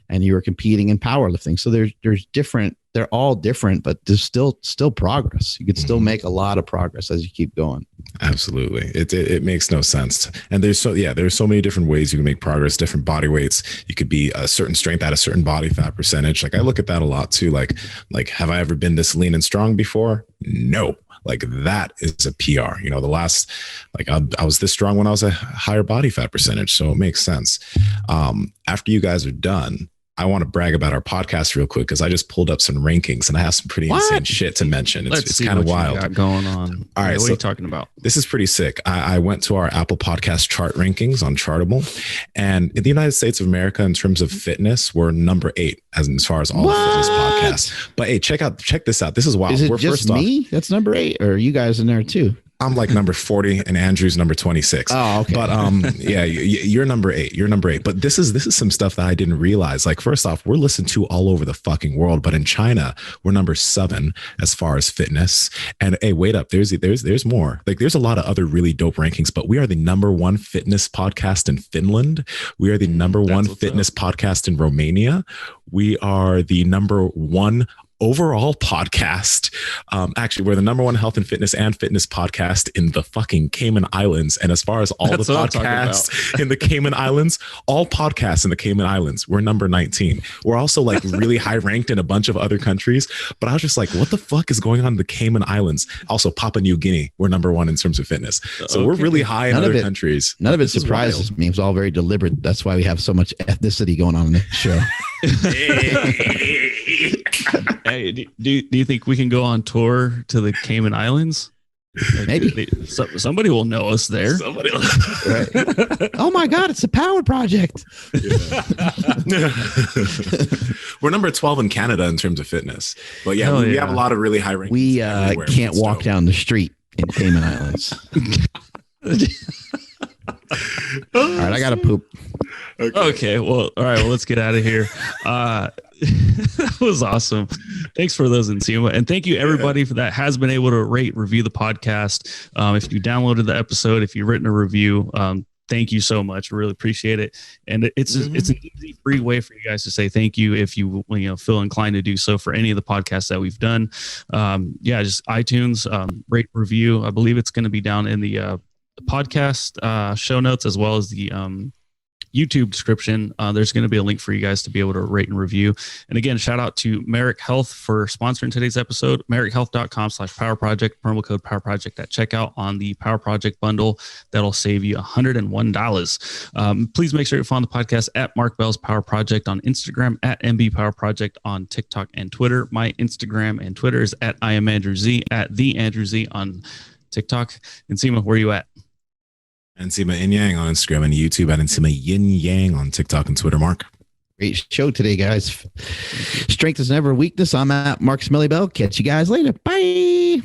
and you were competing in powerlifting. So there's different, they're all different, but there's still progress. You could still make a lot of progress as you keep going. Absolutely. It makes no sense. And there's so many different ways you can make progress, different body weights. You could be a certain strength at a certain body fat percentage. Like I look at that a lot too. Like, have I ever been this lean and strong before? No. Like that is a PR. The last, I was this strong when I was a higher body fat percentage. So it makes sense. After you guys are done, I want to brag about our podcast real quick because I just pulled up some rankings and I have some pretty insane shit to mention. It's kind of wild. Got going on. All right, what are you talking about? This is pretty sick. I went to our Apple Podcast chart rankings on Chartable, and in the United States of America, in terms of fitness, we're number 8 as far as all the fitness podcasts. But hey, check this out. This is wild. Is it just me? That's number 8, or are you guys in there too? I'm like number 40 and Andrew's number 26. Oh, okay. But yeah, you're number 8. You're number 8. But this is some stuff that I didn't realize. Like, first off, we're listened to all over the fucking world. But in China, we're number 7 as far as fitness. And hey, wait up. There's more. Like, there's a lot of other really dope rankings, but we are the number 1 fitness podcast in Finland. We are the number 1 fitness podcast in Romania. We are the number 1 overall podcast. Actually, we're the number 1 health and fitness podcast in the fucking Cayman Islands. And as far as all the podcasts in the Cayman Islands, all podcasts in the Cayman Islands, we're number 19. We're also like really high ranked in a bunch of other countries. But I was just like, what the fuck is going on in the Cayman Islands? Also, Papua New Guinea, we're number 1 in terms of fitness. So we're really high in other countries. None of it surprises me. It was all very deliberate. That's why we have so much ethnicity going on in the show. Hey, do you think we can go on tour to the Cayman Islands? Maybe somebody will know us there. Right. Oh my God, it's a power project. We're number 12 in Canada in terms of fitness. But yeah, we have a lot of really high rankings. We can't walk down the street in Cayman Islands. All right, I gotta poop. Okay, well, all right, well, let's get out of here. That was awesome. Thanks for those, Nsima. And thank you, everybody, for that has been able to rate, review the podcast. If you downloaded the episode, if you've written a review, thank you so much. I really appreciate it. And it's an easy, free way for you guys to say thank you if you feel inclined to do so for any of the podcasts that we've done. Just iTunes, rate, review. I believe it's going to be down in the podcast show notes, as well as the YouTube description. There's going to be a link for you guys to be able to rate and review. And again, shout out to Merrick Health for sponsoring today's episode. MerrickHealth.com/Power Project, promo code Power Project at checkout on the Power Project bundle. That'll save you $101. Please make sure you follow the podcast at Mark Bell's Power Project on Instagram, at MB Power Project on TikTok and Twitter. My Instagram and Twitter is at I am Andrew Z, at the Andrew Z on TikTok. Nsima, where are you at? Nsima Inyang on Instagram and YouTube, and Nsima Yin Yang on TikTok and Twitter. Mark. Great show today, guys. Strength is never a weakness. I'm at Mark Smelly Bell. Catch you guys later. Bye.